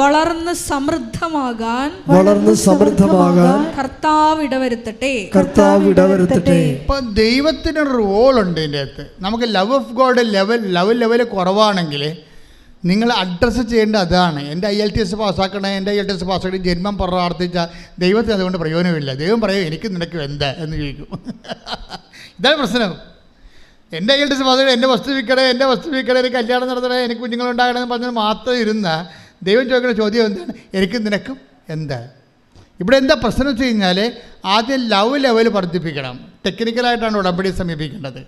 വളർന്ന് സമൃദ്ധമാകാൻ കർത്താവ് ഇടവരുത്തട്ടെ. ഇപ്പം ദൈവത്തിന് റോളുണ്ട് ഇതിൻ്റെ അകത്ത്. നമുക്ക് ലവ് ഓഫ് ഗോഡ് ലെവൽ കുറവാണെങ്കിൽ നിങ്ങൾ അഡ്രസ്സ് ചെയ്യേണ്ട അതാണ്. എൻ്റെ IELTS പാസ്സാക്കണേ, എൻ്റെ IELTS പാസ്സാക്കി ജന്മം പ്രാർത്ഥിച്ചാൽ ദൈവത്തിന് അതുകൊണ്ട് പ്രയോജനമില്ല. ദൈവം പറയും, എനിക്ക് നിനക്ക് എന്താ എന്ന് ചോദിക്കും. ഇതാണ് പ്രശ്നം. എൻ്റെ IELTS പാസ്സാക്കി എൻ്റെ വസ്തു വിൽക്കണേ, എനിക്ക് കല്യാണം നടത്തണേ, എനിക്ക് കുഞ്ഞുങ്ങളുണ്ടാകണമെന്ന് പറഞ്ഞാൽ മാത്രം ഇരുന്ന ദൈവം ചോദിക്കുന്ന ചോദ്യം എന്താണ്? എനിക്ക് നിനക്കും എന്താ? ഇവിടെ എന്താ പ്രശ്നം വെച്ച് കഴിഞ്ഞാൽ, ആദ്യം ലെവൽ വർദ്ധിപ്പിക്കണം. ടെക്നിക്കലായിട്ടാണ് ഉടമ്പടി സമീപിക്കേണ്ടത്.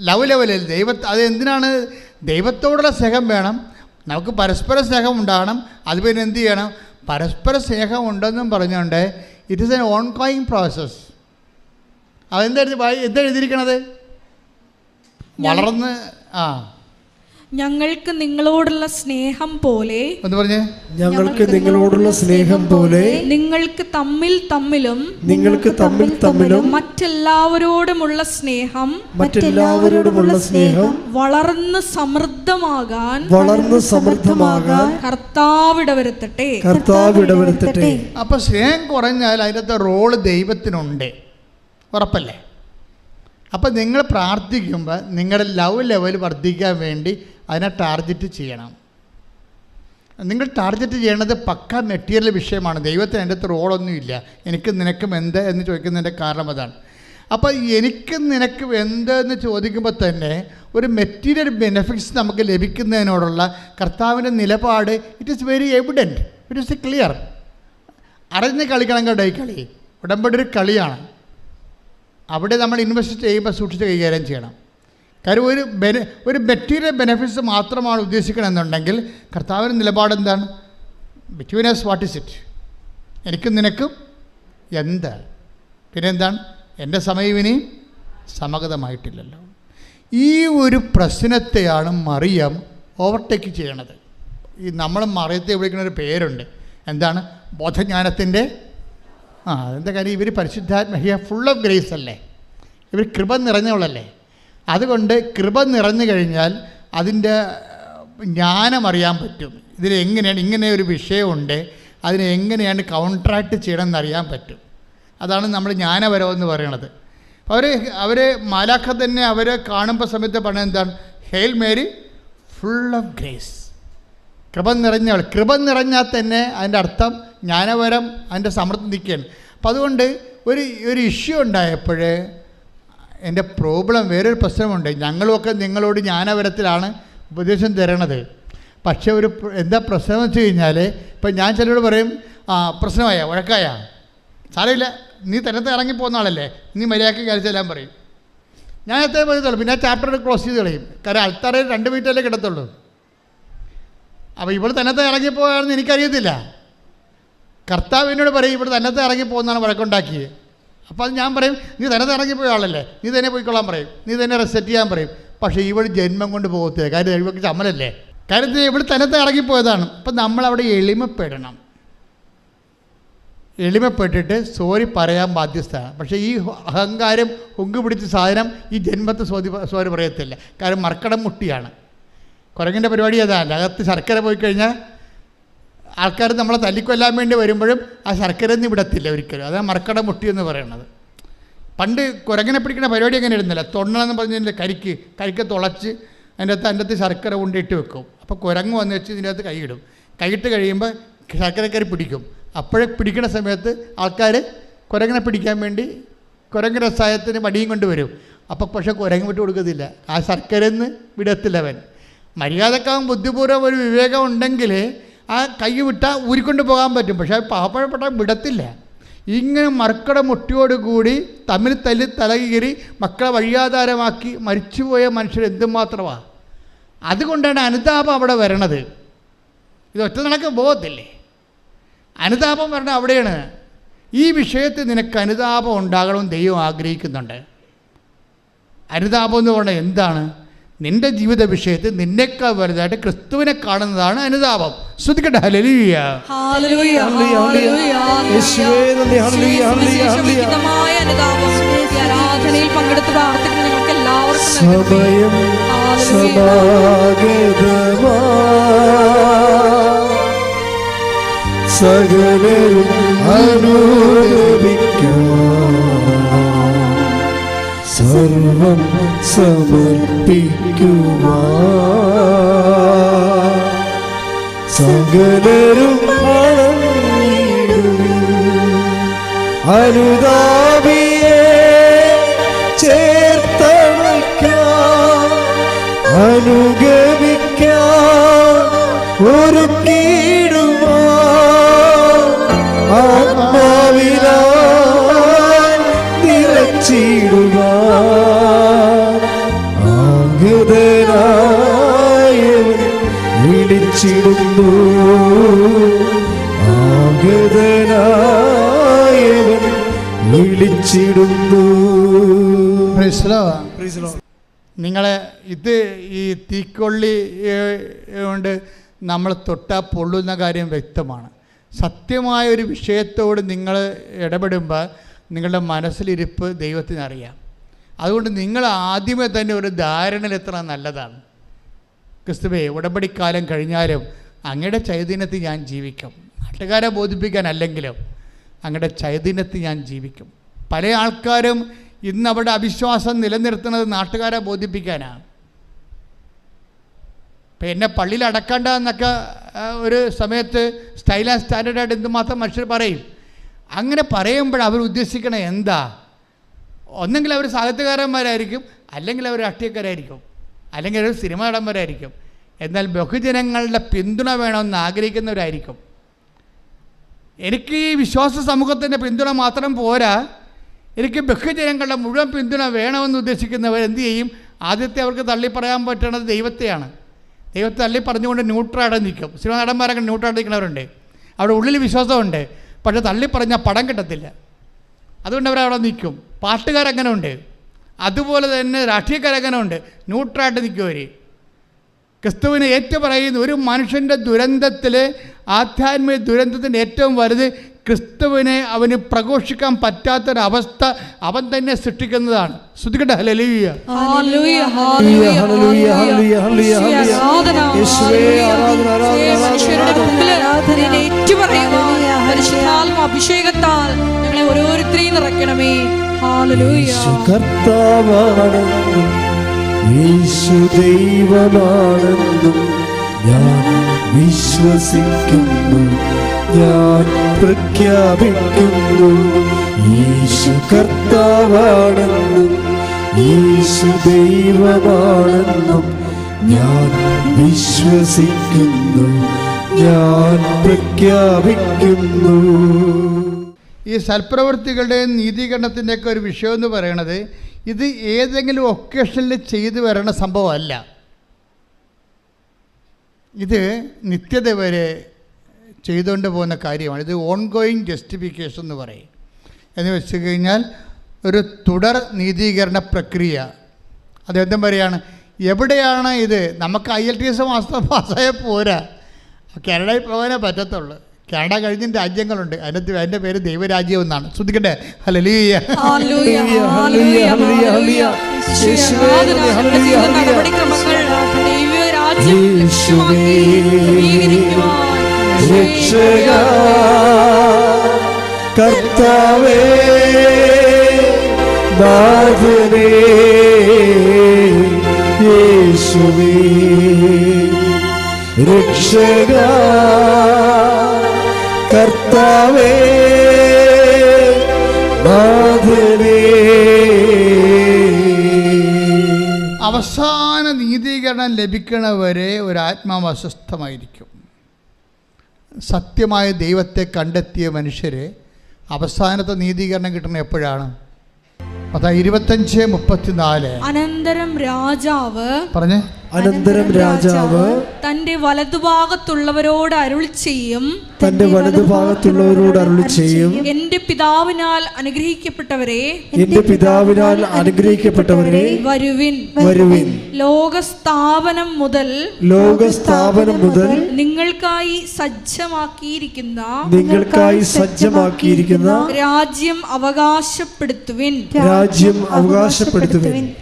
ലെവലിൽ അത് എന്തിനാണ്? ദൈവത്തോടുള്ള സ്നേഹം വേണം, നമുക്ക് പരസ്പര സ്നേഹം ഉണ്ടാകണം. അത് പിന്നെ എന്ത് ചെയ്യണം? പരസ്പര സ്നേഹം ഉണ്ടെന്നും പറഞ്ഞുകൊണ്ട് it is N on going process. എന്താ എഴുതിയിരിക്കണത്? വളർന്ന് ഞങ്ങൾക്ക് നിങ്ങളോടുള്ള സ്നേഹം പോലെ എന്ന് പറഞ്ഞേ, ഞങ്ങൾക്ക് നിങ്ങളോടുള്ള സ്നേഹം പോലെ നിങ്ങൾക്ക് തമ്മിൽ തമ്മിലും മറ്റെല്ലാവരോടുമുള്ള സ്നേഹം വളർന്ന് സമൃദ്ധമാകാൻ കർത്താവ് ഇടവരുത്തട്ടെ. അപ്പൊ സ്നേഹം കുറഞ്ഞാൽ അതിനകത്ത് റോള് ദൈവത്തിനുണ്ട്, ഉറപ്പല്ലേ? അപ്പം നിങ്ങൾ പ്രാർത്ഥിക്കുമ്പോൾ നിങ്ങളുടെ ലവ് ലെവൽ വർദ്ധിക്കാൻ വേണ്ടി അതിനെ ടാർഗറ്റ് ചെയ്യണം. നിങ്ങൾ ടാർഗറ്റ് ചെയ്യേണ്ടത് പക്ക മെറ്റീരിയൽ വിഷയമാണ്. ദൈവത്തിന് അതിൻ്റെ അകത്ത് റോളൊന്നുമില്ല. എനിക്ക് നിനക്കും എന്ത് എന്ന് ചോദിക്കുന്നതിൻ്റെ കാരണം അതാണ്. അപ്പോൾ എനിക്ക് നിനക്ക് എന്ത് എന്ന് ചോദിക്കുമ്പോൾ തന്നെ ഒരു മെറ്റീരിയൽ ബെനിഫിറ്റ്സ് നമുക്ക് ലഭിക്കുന്നതിനോടുള്ള കർത്താവിൻ്റെ നിലപാട് it is very evident, it is clear. അറിഞ്ഞ് കളിക്കണം കേട്ടോ. ഈ കളി ഉടമ്പടി ഒരു കളിയാണ്. അവിടെ നമ്മൾ ഇൻവെസ്റ്റ് ചെയ്യുമ്പോൾ സൂക്ഷിച്ച് കൈകാര്യം ചെയ്യണം. കാര്യം ഒരു മെറ്റീരിയൽ ബെനിഫിറ്റ്സ് മാത്രമാണ് ഉദ്ദേശിക്കണമെന്നുണ്ടെങ്കിൽ കർത്താവിൻ്റെ നിലപാട് എന്താണ്? Between us what is it? എനിക്കും നിനക്കും എന്ത്? പിന്നെ എന്താണ്? എൻ്റെ സമയം ഇനിയും സമഗതമായിട്ടില്ലല്ലോ. ഈ ഒരു പ്രശ്നത്തെയാണ് മറിയം ഓവർടേക്ക് ചെയ്യണത്. ഈ നമ്മൾ മറിയത്തെ വിളിക്കുന്ന ഒരു പേരുണ്ട്, എന്താണ്? ബോധജ്ഞാനത്തിൻ്റെ എന്താ കാര്യം? ഇവർ പരിശുദ്ധാത്മ ഫുൾ ഓഫ് ഗ്രേസ് അല്ലേ, ഇവർ കൃപ നിറഞ്ഞവളല്ലേ. അതുകൊണ്ട് കൃപ നിറഞ്ഞു കഴിഞ്ഞാൽ അതിൻ്റെ ജ്ഞാനം അറിയാൻ പറ്റും. ഇതിലെങ്ങനെയാണ് ഇങ്ങനെ ഒരു വിഷയമുണ്ട്, അതിനെ എങ്ങനെയാണ് കൗൺട്രാക്ട് ചെയ്യണമെന്ന് അറിയാൻ പറ്റും. അതാണ് നമ്മൾ ജ്ഞാനപരം എന്ന് പറയണത്. അവർ മാലാഖ തന്നെ അവരെ കാണുമ്പോൾ സമയത്ത് പറഞ്ഞത് എന്താണ്? Hail Mary full of grace, കൃപ നിറഞ്ഞവൾ. കൃപ നിറഞ്ഞാൽ തന്നെ അതിൻ്റെ അർത്ഥം ജ്ഞാനപരം അതിൻ്റെ സമൃദ്ധി നിൽക്കുകയാണ്. അപ്പം അതുകൊണ്ട് ഒരു ഇഷ്യൂ ഉണ്ടായപ്പോൾ എൻ്റെ പ്രോബ്ലം, വേറൊരു പ്രശ്നമുണ്ട്. ഞങ്ങളുമൊക്കെ നിങ്ങളോട് ജ്ഞാനപരത്തിലാണ് ഉപദേശം തരണത്. പക്ഷേ എന്താ പ്രശ്നം വെച്ച് കഴിഞ്ഞാൽ, ഇപ്പം ഞാൻ ചിലരോട് പറയും, പ്രശ്നമായ വഴക്കായ സാരമില്ല, നീ തന്നത്തെ ഇറങ്ങിപ്പോകുന്ന ആളല്ലേ, നീ മര്യാദയ്ക്ക് കഴിച്ചെല്ലാം പറയും. ഞാൻ എത്രയും പറയത്തുള്ളൂ. പിന്നെ ചാപ്റ്റർ ക്ലോസ് ചെയ്ത് കളയും. കാരണം അൾത്താറയിൽ 2 മിനിറ്റല്ലേ കിടത്തുള്ളൂ. അപ്പോൾ ഇവിടെ തന്നത്തെ ഇറങ്ങിപ്പോയാണെന്ന് എനിക്കറിയത്തില്ല. കർത്താവ് എന്നോട് പറയും ഇവിടെ തന്നത്തെ ഇറങ്ങിപ്പോകുന്നതാണ് വഴക്കുണ്ടാക്കിയത്. അപ്പോൾ അത് ഞാൻ പറയും, നീ തന്നത്തെ ഇറങ്ങിപ്പോയ ആളല്ലേ, നീ തന്നെ പോയിക്കൊള്ളാൻ പറയും, നീ തന്നെ റെസെറ്റ് ചെയ്യാൻ പറയും. പക്ഷേ ഇവിടെ ജന്മം കൊണ്ട് പോകത്തില്ല. കാര്യം ഇവർക്ക് ചമ്മലല്ലേ. കാര്യത്തിൽ ഇവിടെ തന്നത്തെ ഇറങ്ങിപ്പോയതാണ്. അപ്പം നമ്മളവിടെ എളിമപ്പെടണം. എളിമപ്പെട്ടിട്ട് സോറി പറയാൻ ബാധ്യസ്ഥമാണ്. പക്ഷേ ഈ അഹങ്കാരം ഹുങ്ക് പിടിച്ച സാധനം ഈ ജന്മത്തെ സോറി പറയത്തില്ല. കാരണം മർക്കടം മുട്ടിയാണ്. കുരങ്ങിൻ്റെ പരിപാടി അതാണ്. അകത്ത് ശർക്കര പോയി കഴിഞ്ഞാൽ ആൾക്കാർ നമ്മളെ തല്ലിക്കൊല്ലാൻ വേണ്ടി വരുമ്പോഴും ആ ശർക്കര ഒന്നും വിടത്തില്ല ഒരിക്കലും. അതാണ് മർക്കടം മുട്ടി എന്ന് പറയുന്നത്. പണ്ട് കുരങ്ങനെ പിടിക്കുന്ന പരിപാടി അങ്ങനെ ഇരുന്നില്ല. തൊണ്ണെന്ന് പറഞ്ഞതിൻ്റെ കരിക്ക് തുളച്ച് അതിൻ്റെ അകത്ത് ശർക്കര കൊണ്ടിട്ട് വെക്കും. അപ്പോൾ കുരങ്ങ് വന്ന് വെച്ച് ഇതിൻ്റെ അകത്ത് കൈയിടും. കൈയിട്ട് കഴിയുമ്പോൾ ശർക്കരക്കരി പിടിക്കും. അപ്പോഴേ പിടിക്കുന്ന സമയത്ത് ആൾക്കാർ കുരങ്ങനെ പിടിക്കാൻ വേണ്ടി കുരങ്ങ് രസായത്തിന് വടിയും കൊണ്ട് വരും. അപ്പോൾ പക്ഷേ കുരങ്ങ് വിട്ട് കൊടുക്കത്തില്ല. ആ ശർക്കരന്ന് വിടത്തില്ല അവൻ. മര്യാദക്കാവും ബുദ്ധിപൂർവ്വം ഒരു വിവേകം ഉണ്ടെങ്കിൽ ആ കൈ വിട്ടാൽ ഊരിക്കൊണ്ട് പോകാൻ പറ്റും. പക്ഷേ പാവപ്പെട്ട വിടത്തില്ല. ഇങ്ങനെ മർക്കട മുട്ടിയോടുകൂടി തമ്മിൽ തല്ലി തലകീറി മക്കളെ വഴിയാധാരമാക്കി മരിച്ചുപോയ മനുഷ്യർ എന്തുമാത്രമാണ്. അതുകൊണ്ടാണ് അനുതാപം അവിടെ വരണത്. ഇത് ഒറ്റ നടക്ക് പോകത്തില്ലേ. അനുതാപം വരണത് അവിടെയാണ്. ഈ വിഷയത്തിൽ നിനക്ക് അനുതാപം ഉണ്ടാകണമെന്ന് ദൈവം ആഗ്രഹിക്കുന്നുണ്ട്. അനുതാപം എന്ന് പറഞ്ഞാൽ എന്താണ്? നിൻ്റെ ജീവിത വിഷയത്തിൽ നിന്നേക്കാൾ വലുതായിട്ട് ക്രിസ്തുവിനെ കാണുന്നതാണ് അനുതാപം. ശ്രദ്ധിക്കട്ടെ. ഹല്ലേലൂയ, ഹല്ലേലൂയ, ഹല്ലേലൂയ. ആരാധനയിൽ പങ്കെടുത്ത് പ്രാർത്ഥിക്കുന്ന നിങ്ങൾക്ക് എല്ലാവർക്കും സകലരും സർവം സമർപ്പിക്കുവാൻ സകലരും അനുതാപിയെ ചേർത്തണയ്ക്കാൻ അനുഗമിക്കാൻ ഒരുക്കിടുവാൻ ആത്മാവിലാൽ നിറച്ചിടുവാൻ ആഗതനായവൻ വിളിച്ചിടുന്നു. ആഗതനായവൻ വിളിച്ചിടുന്നു. ഇത് ഈ തീക്കൊള്ളി കൊണ്ട് നമ്മൾ തൊട്ടാൽ പൊള്ളുന്ന കാര്യം വ്യക്തമാണ്. സത്യമായൊരു വിഷയത്തോട് നിങ്ങൾ ഇടപെടുമ്പോൾ നിങ്ങളുടെ മനസ്സിലിരിപ്പ് ദൈവത്തിനറിയാം. അതുകൊണ്ട് നിങ്ങൾ ആദ്യമേ തന്നെ ഒരു ധാരണയിലെത്തണം നല്ലതാണ്. ക്രിസ്തുവേ, ഉടമ്പടിക്കാലം കഴിഞ്ഞാലും അങ്ങയുടെ ചൈതന്യത്തിൽ ഞാൻ ജീവിക്കും. നാട്ടുകാരെ ബോധിപ്പിക്കാനല്ലെങ്കിലും അങ്ങയുടെ ചൈതന്യത്തിൽ ഞാൻ ജീവിക്കും. പല ആൾക്കാരും ഇന്ന് അവിടെ അവിശ്വാസം നിലനിർത്തുന്നത് നാട്ടുകാരെ ബോധിപ്പിക്കാനാണ്. ഇപ്പം എന്നെ പള്ളിയിൽ അടക്കണ്ട എന്നൊക്കെ ഒരു സമയത്ത് സ്റ്റൈൽ ആൻഡ് സ്റ്റാൻഡേർഡായിട്ട് എന്തുമാത്രം മനുഷ്യർ പറയും. അങ്ങനെ പറയുമ്പോൾ അവർ ഉദ്ദേശിക്കണ എന്താ? ഒന്നെങ്കിൽ അവർ സാഹിത്യകാരന്മാരായിരിക്കും, അല്ലെങ്കിൽ അവർ രാഷ്ട്രീയക്കാരായിരിക്കും, അല്ലെങ്കിൽ അവർ സിനിമ നടന്മാരായിരിക്കും. എന്നാൽ ബഹുജനങ്ങളുടെ പിന്തുണ വേണമെന്ന് ആഗ്രഹിക്കുന്നവരായിരിക്കും. എനിക്ക് ഈ വിശ്വാസ സമൂഹത്തിൻ്റെ പിന്തുണ മാത്രം പോരാ, എനിക്ക് ബഹുജനങ്ങളുടെ മുഴുവൻ പിന്തുണ വേണമെന്ന് ഉദ്ദേശിക്കുന്നവർ എന്തു ചെയ്യും? ആദ്യത്തെ അവർക്ക് തള്ളി പറയാൻ പറ്റുന്നത് ദൈവത്തെയാണ്. ദൈവത്തെ തള്ളി പറഞ്ഞുകൊണ്ട് ന്യൂട്രലായിട്ട് നിൽക്കും. സിനിമ നടന്മാരൊക്കെ ന്യൂട്രലായിട്ട് നിൽക്കുന്നവരുണ്ട്. അവിടെ ഉള്ളിൽ വിശ്വാസമുണ്ട്, പക്ഷേ തള്ളി പറഞ്ഞാൽ പടം കിട്ടത്തില്ല. അതുകൊണ്ട് അവരവിടെ നിൽക്കും. പാട്ടുകാരങ്ങനെ ഉണ്ട്, അതുപോലെ തന്നെ രാഷ്ട്രീയക്കാരങ്ങനെ ഉണ്ട്, ന്യൂട്രലായിട്ട് നിൽക്കും അവർ. ക്രിസ്തുവിനെ ഏറ്റുപറയുന്ന ഒരു മനുഷ്യൻ്റെ ദുരന്തത്തിൽ, ആധ്യാത്മിക ദുരന്തത്തിൻ്റെ ഏറ്റവും വലുത് ക്രിസ്തുവിനെ അവന് പ്രഘോഷിക്കാൻ പറ്റാത്തൊരവസ്ഥ അവൻ തന്നെ സൃഷ്ടിക്കുന്നതാണ്. ശ്രദ്ധിക്കട്ടെ. ഹല്ലേലൂയ, ഹല്ലേലൂയ, ഹല്ലേലൂയ, ഹല്ലേലൂയ, ഹല്ലേലൂയ, ഹല്ലേലൂയ. അഭിഷേകത്താൽ ഞങ്ങളെ ഓരോരുത്തരെയും നിറയ്ക്കണമേ. ഹല്ലേലൂയ. കർത്താവാണെന്നും യേശു ദൈവമാണെന്നും ഞാൻ വിശ്വസിക്കുന്നു, ഞാൻ പ്രഖ്യാപിക്കുന്നു. യേശു കർത്താവാണെന്നും യേശു ദൈവമാണെന്നും ഞാൻ വിശ്വസിക്കുന്നു, ഞാൻ പ്രഖ്യാപിക്കുന്നു. ഈ സൽപ്രവൃത്തികളുടെയും നീതീകരണത്തിൻ്റെയൊക്കെ ഒരു വിഷയം എന്ന് പറയണത് ഇത് ഏതെങ്കിലും ഒക്കേഷനിൽ ചെയ്തു വരണ സംഭവമല്ല. ഇത് നിത്യത വരെ ചെയ്തുകൊണ്ട് പോകുന്ന കാര്യമാണ്. ഇത് ഓൺഗോയിങ് ജസ്റ്റിഫിക്കേഷൻ എന്ന് പറയും. എന്ന് വെച്ച് കഴിഞ്ഞാൽ ഒരു തുടർ നീതീകരണ പ്രക്രിയ. അദ്ദേഹം പറയുകയാണ്, എവിടെയാണ് ഇത്? നമുക്ക് IELTS പാസ്സായ പോരാ, കാനഡയിൽ പോകാനേ പറ്റത്തുള്ളൂ. കാനഡ കഴിഞ്ഞ രാജ്യങ്ങളുണ്ട്, അതിൻ്റെ പേര് ദൈവരാജ്യം എന്നാണ്. ശ്രദ്ധിക്കട്ടെ. ഹല്ലേലൂയ, ഹല്ലേലൂയ, ഹല്ലേലൂയ, ഹല്ലേലൂയ. രക്ഷക കർത്താവേ നാഥനേ യേശുവേ, രക്ഷക കർത്താവേ നാഥനേ. അവസാന നീതീകരണം ലഭിക്കണവരെ ഒരാത്മാവ് അസ്വസ്ഥമായിരിക്കും. സത്യമായ ദൈവത്തെ കണ്ടെത്തിയ മനുഷ്യരെ അവസാനത്തെ നീതീകരണം കിട്ടുന്നത് എപ്പോഴാണ്? 25:34. അനന്തരം രാജാവ് പറഞ്ഞേ. അനന്തരം രാജാവ് തന്റെ വലതുഭാഗത്തുള്ളവരോട് അരുളിച്ചെയ്യും, തന്റെ വലതുഭാഗത്തുള്ളവരോട് അരുളിച്ചെയ്യും, എന്റെ പിതാവിനാൽ അനുഗ്രഹിക്കപ്പെട്ടവരെ, എന്റെ പിതാവിനാൽ അനുഗ്രഹിക്കപ്പെട്ടവരെ വരുവിൻ, വരുവിൻ. ലോകസ്ഥാപനം മുതൽ നിങ്ങൾക്കായി സജ്ജമാക്കിയിരിക്കുന്ന രാജ്യം അവകാശപ്പെടുത്തുവിൻ.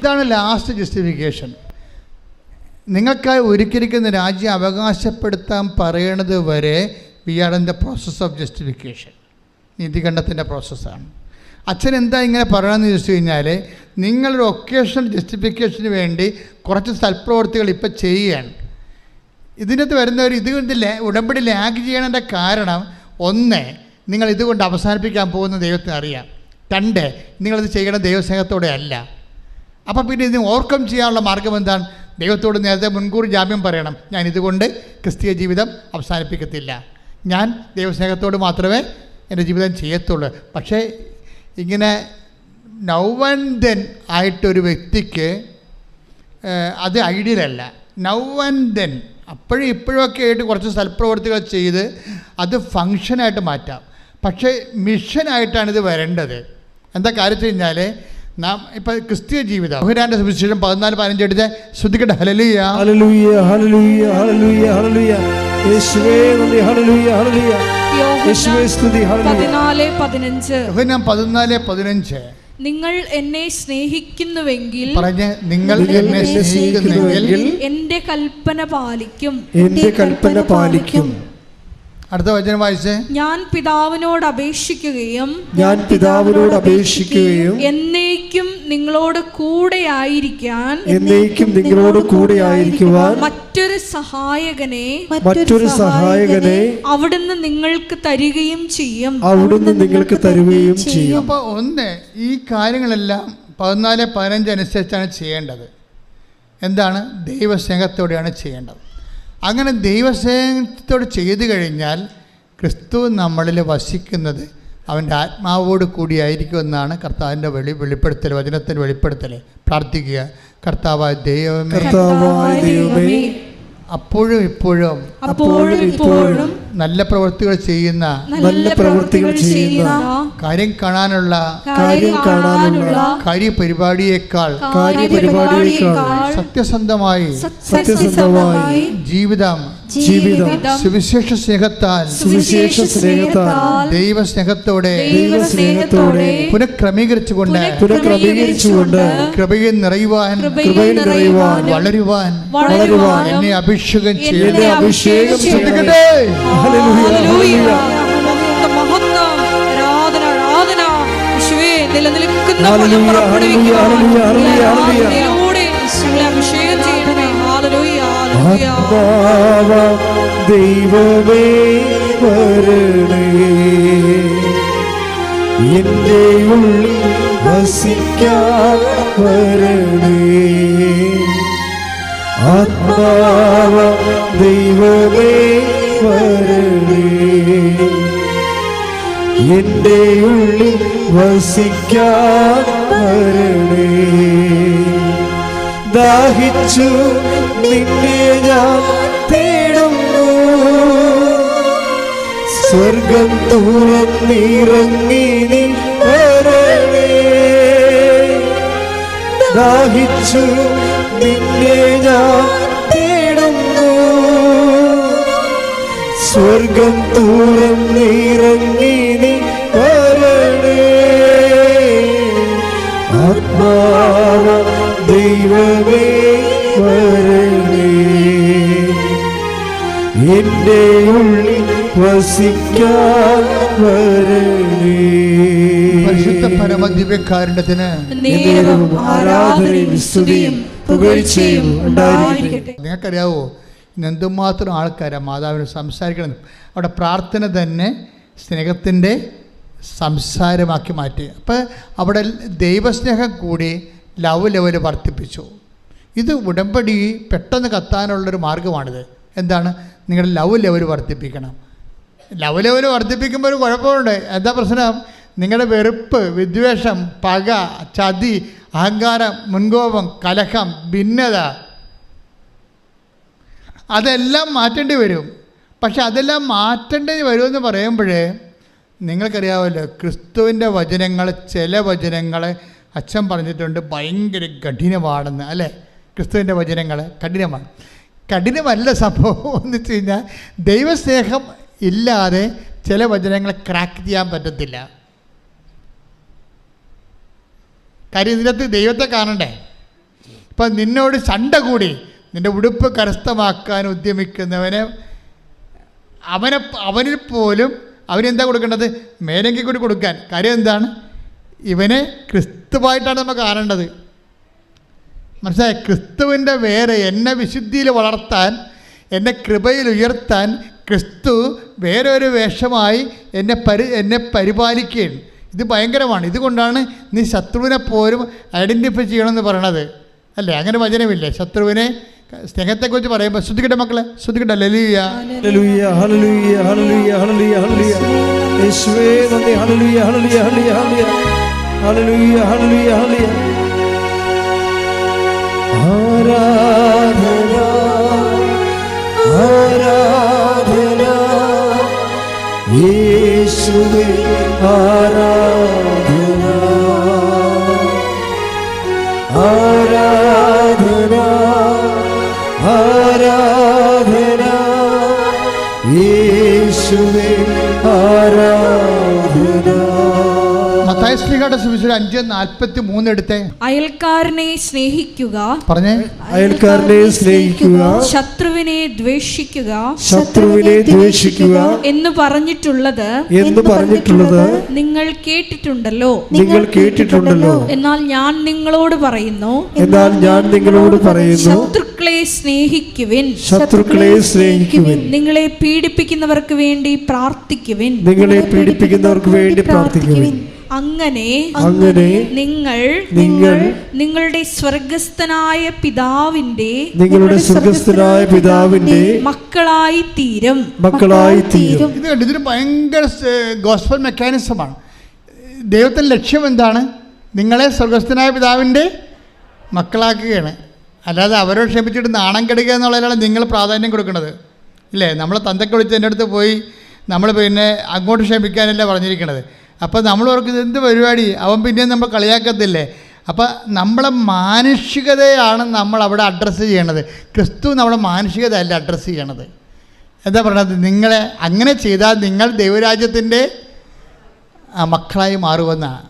ഇതാണ് ലാസ്റ്റ് ജസ്റ്റിഫിക്കേഷൻ. നിങ്ങൾക്കായി ഒരുക്കിയിരിക്കുന്ന രാജ്യം അവകാശപ്പെടുത്താൻ പറയണത് വരെ we are in the process of justification. നീതികണ്ഠത്തിൻ്റെ പ്രോസസ്സാണ്. അച്ഛൻ എന്താ ഇങ്ങനെ പറയണമെന്ന് ചോദിച്ചു കഴിഞ്ഞാൽ, നിങ്ങളൊരു ഒക്കേഷണൽ ജസ്റ്റിഫിക്കേഷന് വേണ്ടി കുറച്ച് സൽപ്രവൃത്തികൾ ഇപ്പം ചെയ്യുകയാണ്. ഇതിനകത്ത് വരുന്നവർ ഇതുകൊണ്ട് ഉടമ്പടി ലാഗ് ചെയ്യണതിൻ്റെ കാരണം, ഒന്ന്, നിങ്ങൾ ഇതുകൊണ്ട് അവസാനിപ്പിക്കാൻ പോകുന്ന ദൈവത്തിന് അറിയാം. രണ്ട്, നിങ്ങളിത് ചെയ്യണ ദൈവസ്നേഹത്തോടെ അല്ല. അപ്പം പിന്നെ ഇത് ഓവർകം ചെയ്യാനുള്ള മാർഗം എന്താണ്? ദൈവത്തോട് നേരത്തെ മുൻകൂർ ജാമ്യം പറയണം. ഞാൻ ഇതുകൊണ്ട് ക്രിസ്തീയ ജീവിതം അവസാനിപ്പിക്കത്തില്ല, ഞാൻ ദൈവസ്നേഹത്തോട് മാത്രമേ എൻ്റെ ജീവിതം ചെയ്യത്തുള്ളൂ. പക്ഷേ ഇങ്ങനെ നൗ ആൻഡ് ദെൻ ആയിട്ടൊരു വ്യക്തിക്ക് അത് ഐഡിയലല്ല. നൗ ആൻഡ് ദെൻ, അപ്പോഴും ഇപ്പോഴൊക്കെ ആയിട്ട് കുറച്ച് സൽപ്രവൃത്തികൾ ചെയ്ത് അത് ഫങ്ഷനായിട്ട് മാറ്റാം. പക്ഷേ മിഷനായിട്ടാണ് ഇത് വരേണ്ടത്. എന്താ കാര്യം വെച്ച് കഴിഞ്ഞാൽ, നാം ഇപ്പം ക്രിസ്തീയ ജീവിതം യോഹന്നാന്റെ സുവിശേഷം 14-15 എടുത്ത് ശ്രദ്ധിക്കട്ടെ. ഹല്ലേലൂയ ഹല്ലേലൂയ ഹല്ലേലൂയ ഹല്ലേലൂയ ഹല്ലേലൂയ യേശുവേ നന്ദി. ഹല്ലേലൂയ ഹല്ലേലൂയ യേശുവേ സ്തുതി. ഹല്ലേലൂയ. 14:15 യോഹന്നാൻ 14:15 നിങ്ങൾ എന്നെ സ്നേഹിക്കുന്നുവെങ്കിൽ പറഞ്ഞ് നിങ്ങൾ എന്നെ സ്നേഹിക്കുന്നെങ്കിൽ എന്റെ കൽപ്പന പാലിക്കും. എന്റെ കൽപ്പന പാലിക്കും. അടുത്ത വചനം വായിച്ചേ. ഞാൻ പിതാവിനോട് അപേക്ഷിക്കുകയും എന്നേക്കും നിങ്ങളോട് കൂടെ ആയിരിക്കാൻ മറ്റൊരു സഹായകനെ അവിടുന്ന് നിങ്ങൾക്ക് തരികയും ചെയ്യും. അപ്പോൾ ഒന്ന് ഈ കാര്യങ്ങളെല്ലാം 14-15 അനുസരിച്ചാണ് ചെയ്യേണ്ടത്. എന്താണ്? ദൈവസ്നേഹത്തോടെയാണ് ചെയ്യേണ്ടത്. അങ്ങനെ ദൈവസ്നേഹത്തോട് ചെയ്തു കഴിഞ്ഞാൽ ക്രിസ്തു നമ്മളിൽ വസിക്കുന്നത് അവൻ്റെ ആത്മാവോട് കൂടിയായിരിക്കുമെന്നാണ് കർത്താവിൻ്റെ വെളിപ്പെടുത്തൽ, വചനത്തിൻ്റെ വെളിപ്പെടുത്തൽ. പ്രാർത്ഥിക്കുക. കർത്താവായ ദൈവമേ, അപ്പോഴും ഇപ്പോഴും നല്ല പ്രവൃത്തികൾ ചെയ്യുന്ന കാര്യം കാണാനുള്ള കാര്യപരിപാടിയേക്കാൾ സത്യസന്ധമായി ജീവിതം സുവിശേഷ സ്നേഹത്താൽ ദൈവസ്നേഹത്തോടെ പുനഃക്രമീകരിച്ചുകൊണ്ട് കൃപയിൽ നിറയുവാൻ വളരുവാൻ എന്നെ അഭിഷേകം ചെയ്യട്ടെ. ദൈവമേ വരണേ, എന്റെ ഉള്ളിൽ വസിക്കാൻ വരണേ. ആത്മാവ ദൈവമേ വരണേ, എന്റെ ഉള്ളിൽ വസിക്കാൻ വരണേ. ദാഹിച്ചു നിന്നെ ഞാൻ തേടുന്നു, സ്വർഗം തുറന്നിറങ്ങി നീ വരണേ. ദാഹിച്ചു നിന്നെ ഞാൻ തേടുന്നു, സ്വർഗം തുറന്നിറങ്ങി നീ വരണേ. ആത്മാവ ദൈവമേ വരണേ, എന്റെ ഉള്ളിൽ വസിക്കാൻ വരണേ. പരിശുദ്ധ പരമദിവ്യകാരുണ്യത്തിന് ആരാധനയും സ്തുതിയും പുകഴ്ചയും ഉണ്ടായിരിക്കട്ടെ. നിങ്ങൾക്കറിയാവോ ഇന്ന് എന്തുമാത്രം ആൾക്കാരാണ് മാതാവിന് സംസാരിക്കണം. അവിടെ പ്രാർത്ഥന തന്നെ സ്നേഹത്തിൻ്റെ സംസാരമാക്കി മാറ്റി. അപ്പോൾ അവിടെ ദൈവസ്നേഹം കൂടി ലവ് ലെവൽ വർദ്ധിപ്പിച്ചു. ഇത് ഉടമ്പടി പെട്ടെന്ന് കത്താനുള്ളൊരു മാർഗ്ഗമാണിത്. എന്താണ്? നിങ്ങളുടെ ലവ് ലെവൽ വർദ്ധിപ്പിക്കണം. ലവ് ലെവൽ വർദ്ധിപ്പിക്കുമ്പോൾ ഒരു കുഴപ്പമുണ്ട്. എന്താ പ്രശ്നം? നിങ്ങളുടെ വെറുപ്പ്, വിദ്വേഷം, പക, ചതി, അഹങ്കാരം, മുൻകോപം, കലഹം, ഭിന്നത അതെല്ലാം മാറ്റേണ്ടി വരും. പക്ഷെ അതെല്ലാം മാറ്റേണ്ടി വരുമെന്ന് പറയുമ്പോഴേ നിങ്ങൾക്കറിയാമല്ലോ, ക്രിസ്തുവിൻ്റെ വചനങ്ങൾ, ചില വചനങ്ങൾ അച്ഛൻ പറഞ്ഞിട്ടുണ്ട് ഭയങ്കര കഠിനമാണെന്ന്. അല്ലേ? ക്രിസ്തുവിൻ്റെ വചനങ്ങൾ കഠിനമാണ്. കഠിനമല്ല സംഭവം എന്ന് വെച്ച് കഴിഞ്ഞാൽ ദൈവസ്നേഹം ഇല്ലാതെ ചില വചനങ്ങളെ ക്രാക്ക് ചെയ്യാൻ പറ്റത്തില്ല. കാര്യം ഇതിനകത്ത് ദൈവത്തെ കാണണ്ടേ. ഇപ്പം നിന്നോട് ചണ്ട കൂടി നിൻ്റെ ഉടുപ്പ് കരസ്ഥമാക്കാൻ ഉദ്യമിക്കുന്നവന് അവനിൽ പോലും അവനെന്താ കൊടുക്കേണ്ടത്? മേലെങ്കിൽ കൂടി കൊടുക്കാൻ. കാര്യം എന്താണ്? ഇവനെ ക്രിസ്തുവായിട്ടാണ് നമ്മൾ കാണേണ്ടത്. മനസ്സിലായി? ക്രിസ്തുവിൻ്റെ വേറെ എന്നെ വിശുദ്ധിയിൽ വളർത്താൻ, എന്നെ കൃപയിൽ ഉയർത്താൻ ക്രിസ്തു വേറെ ഒരു വേഷമായി എന്നെ പരിപാലിക്കുകയാണ്. ഇത് ഭയങ്കരമാണ്. ഇതുകൊണ്ടാണ് നീ ശത്രുവിനെ പോലും ഐഡൻറ്റിഫൈ ചെയ്യണമെന്ന് പറയണത്. അല്ലേ? അങ്ങനെ വചനമില്ലേ? ശത്രുവിനെ സ്നേഹത്തെക്കുറിച്ച് പറയുമ്പോൾ ശ്രദ്ധിക്കട്ടെ മക്കളെ, ശ്രദ്ധിക്കട്ടെ. ഹല്ലേലൂയ ഹല്ലേലൂയ ഹല്ലേലൂയ ഹല്ലേലൂയ ഹല്ലേലൂയ ഹല്ലേലൂയ യേശുവേ നന്ദി. ഹല്ലേലൂയ ഹല്ലേലൂയ ഹല്ലേലൂയ ഹല്ലേലൂയ ഹല്ലേലൂയ ഹല്ലേലൂയ. ആരാധന ആരാധന യേശുവേ ആരാധന യേശുവേ ആരാധന. മത്തായി ശ്ലീഹയുടെ സുവിശേഷം 5:43 എടുത്തേ. അയൽക്കാരനെ സ്നേഹിക്കുക, പറഞ്ഞേ. അയൽക്കാരനെ സ്നേഹിക്കുക, ശത്രുവിനെ ദ്വേഷിക്കുക, ശത്രുവിനെ ദ്വേഷിക്കുക എന്ന് പറഞ്ഞിട്ടുള്ളത് നിങ്ങൾ കേട്ടിട്ടുണ്ടല്ലോ. എന്നാൽ ഞാൻ നിങ്ങളോട് പറയുന്നു, ശത്രുക്കളെ സ്നേഹിക്കുവിൻ, നിങ്ങളെ പീഡിപ്പിക്കുന്നവർക്ക് വേണ്ടി പ്രാർത്ഥിക്കുവിൻ, അങ്ങനെ നിങ്ങൾ നിങ്ങളുടെ സ്വർഗസ്ഥനായ പിതാവിന്റെ മക്കളായി തീരും. ഇതൊരു ഭയങ്കര ഗോസ്പൽ മെക്കാനിസമാണ്. ദൈവത്തിൻ്റെ ലക്ഷ്യം എന്താണ്? നിങ്ങളെ സ്വർഗസ്ഥനായ പിതാവിൻ്റെ മക്കളാക്കുകയാണ്. അല്ലാതെ അവരോട് ക്ഷമിച്ചിട്ട് നാണം കെടുക്കുക എന്നുള്ളതിലാണ് നിങ്ങൾ പ്രാധാന്യം കൊടുക്കുന്നത്, ഇല്ലേ? നമ്മളെ തന്തയ്ക്ക് വിളിച്ച് എൻ്റെ അടുത്ത് പോയി നമ്മൾ പിന്നെ അങ്ങോട്ട് ക്ഷമിക്കാനല്ല പറഞ്ഞിരിക്കണത്. അപ്പോൾ നമ്മൾ ഓർക്ക് ഇതെന്ത് പരിപാടി, അവൻ പിന്നെയും നമ്മൾ കളിയാക്കത്തില്ലേ? അപ്പോൾ നമ്മളെ മാനുഷികതയാണ് നമ്മൾ അവിടെ അഡ്രസ്സ് ചെയ്യണത്. ക്രിസ്തു നമ്മുടെ മാനുഷികത അല്ല അഡ്രസ്സ് ചെയ്യണത്. എന്താ പറയണത്? നിങ്ങളെ അങ്ങനെ ചെയ്താൽ നിങ്ങൾ ദൈവരാജ്യത്തിൻ്റെ മക്കളായി മാറുമെന്നാണ്.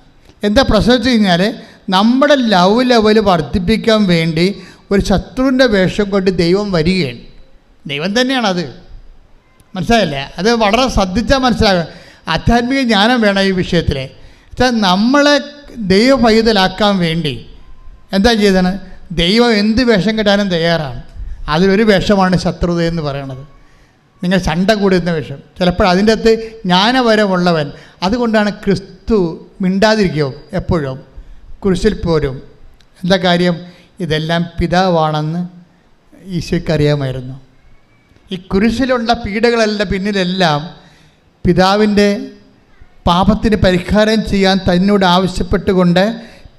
എന്താ പ്രശ്നം വെച്ച് കഴിഞ്ഞാൽ, നമ്മുടെ ലവ് ലെവൽ വർദ്ധിപ്പിക്കാൻ വേണ്ടി ഒരു ശത്രുവിൻ്റെ വേഷം കൊണ്ട് ദൈവം വരികയാണ്. ദൈവം തന്നെയാണത്, മനസ്സിലായില്ലേ? അത് വളരെ ശ്രദ്ധിച്ചാൽ മനസ്സിലാകും. ആധ്യാത്മിക ജ്ഞാനം വേണം ഈ വിഷയത്തിൽ. നമ്മളെ ദൈവ പൈതലാക്കാൻ വേണ്ടി എന്താ ചെയ്തത്? ദൈവം എന്ത് വേഷം കെട്ടാനും തയ്യാറാണ്. അതിലൊരു വേഷമാണ് ശത്രുത എന്ന് പറയണത്. നിങ്ങൾ ചണ്ട കൂടുന്ന വേഷം, ചിലപ്പോൾ അതിൻ്റെ അകത്ത് ജ്ഞാനപരമുള്ളവൻ. അതുകൊണ്ടാണ് ക്രിസ്തു മിണ്ടാതിരിക്കും എപ്പോഴും, കുരിശിൽ പോരും. എന്താ കാര്യം? ഇതെല്ലാം പിതാവാണെന്ന് ഈശോയ്ക്ക് അറിയാമായിരുന്നു. ഈ കുരിശിലുള്ള പീഡകളെല്ലാം പിന്നിലെല്ലാം പിതാവിൻ്റെ പാപത്തിന് പരിഹാരം ചെയ്യാൻ തന്നോട് ആവശ്യപ്പെട്ടുകൊണ്ട്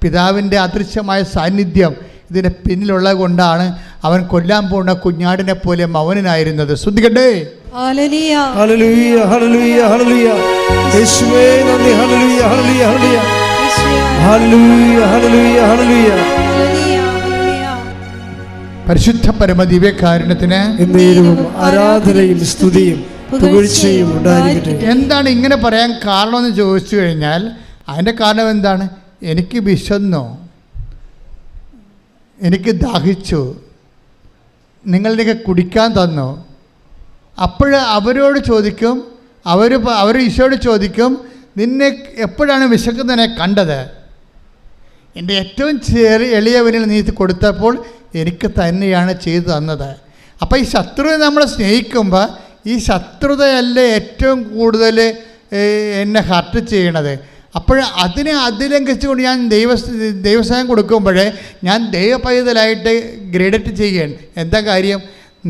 പിതാവിൻ്റെ അദൃശ്യമായ സാന്നിധ്യം ഇതിന് പിന്നിലുള്ളത് കൊണ്ടാണ് അവൻ കൊല്ലാൻ പോകുന്ന കുഞ്ഞാടിനെ പോലെ മൗനനായിരുന്നത്. ശ്രദ്ധിക്കട്ടെ. ഹല്ലേലൂയ ഹല്ലേലൂയ ഹല്ലേലൂയ ഹല്ലേലൂയ. യേശുവേ നന്ദി. ഹല്ലേലൂയ ഹല്ലേലൂയ ഹല്ലേലൂയ ഹല്ലേലൂയ ഹല്ലേലൂയ ഹല്ലേലൂയ. പരിശുദ്ധ പരമദിവ്യകാരുണ്യത്തിന് ആരാധനയും സ്തുതിയും പുകഴ്ചയും ഉണ്ടായിരിക്കട്ടെ. എന്താണ് ഇങ്ങനെ പറയാൻ കാരണമെന്ന് ചോദിച്ചു കഴിഞ്ഞാൽ, അതിൻ്റെ കാരണം എന്താണ്? എനിക്ക് വിശന്നു, എനിക്ക് ദാഹിച്ചു, നിങ്ങളിലേക്ക് കുടിക്കാൻ തന്നു. അപ്പോൾ അവരോട് ചോദിക്കും, അവർ ഈശോയോട് ചോദിക്കും, നിന്നെ എപ്പോഴാണ് വിശക്കുന്നതിനെ കണ്ടത്? എൻ്റെ ഏറ്റവും എളിയവനിൽ നീ കൊടുത്തപ്പോൾ എനിക്ക് തന്നെയാണ് ചെയ്തു തന്നത്. അപ്പോൾ ഈ ശത്രുവിനെ നമ്മൾ സ്നേഹിക്കുമ്പോൾ ഈ ശത്രുതയല്ല ഏറ്റവും കൂടുതൽ എന്നെ ഹർട്ട് ചെയ്യണത്. അപ്പോൾ അതിനെ അതിലംഘിച്ചുകൊണ്ട് ഞാൻ ദൈവസ്നേഹം കൊടുക്കുമ്പോഴേ ഞാൻ ദൈവപൈതലായിട്ട് ഗ്രേഡറ്റ് ചെയ്യുകയാണ്. എന്താ കാര്യം?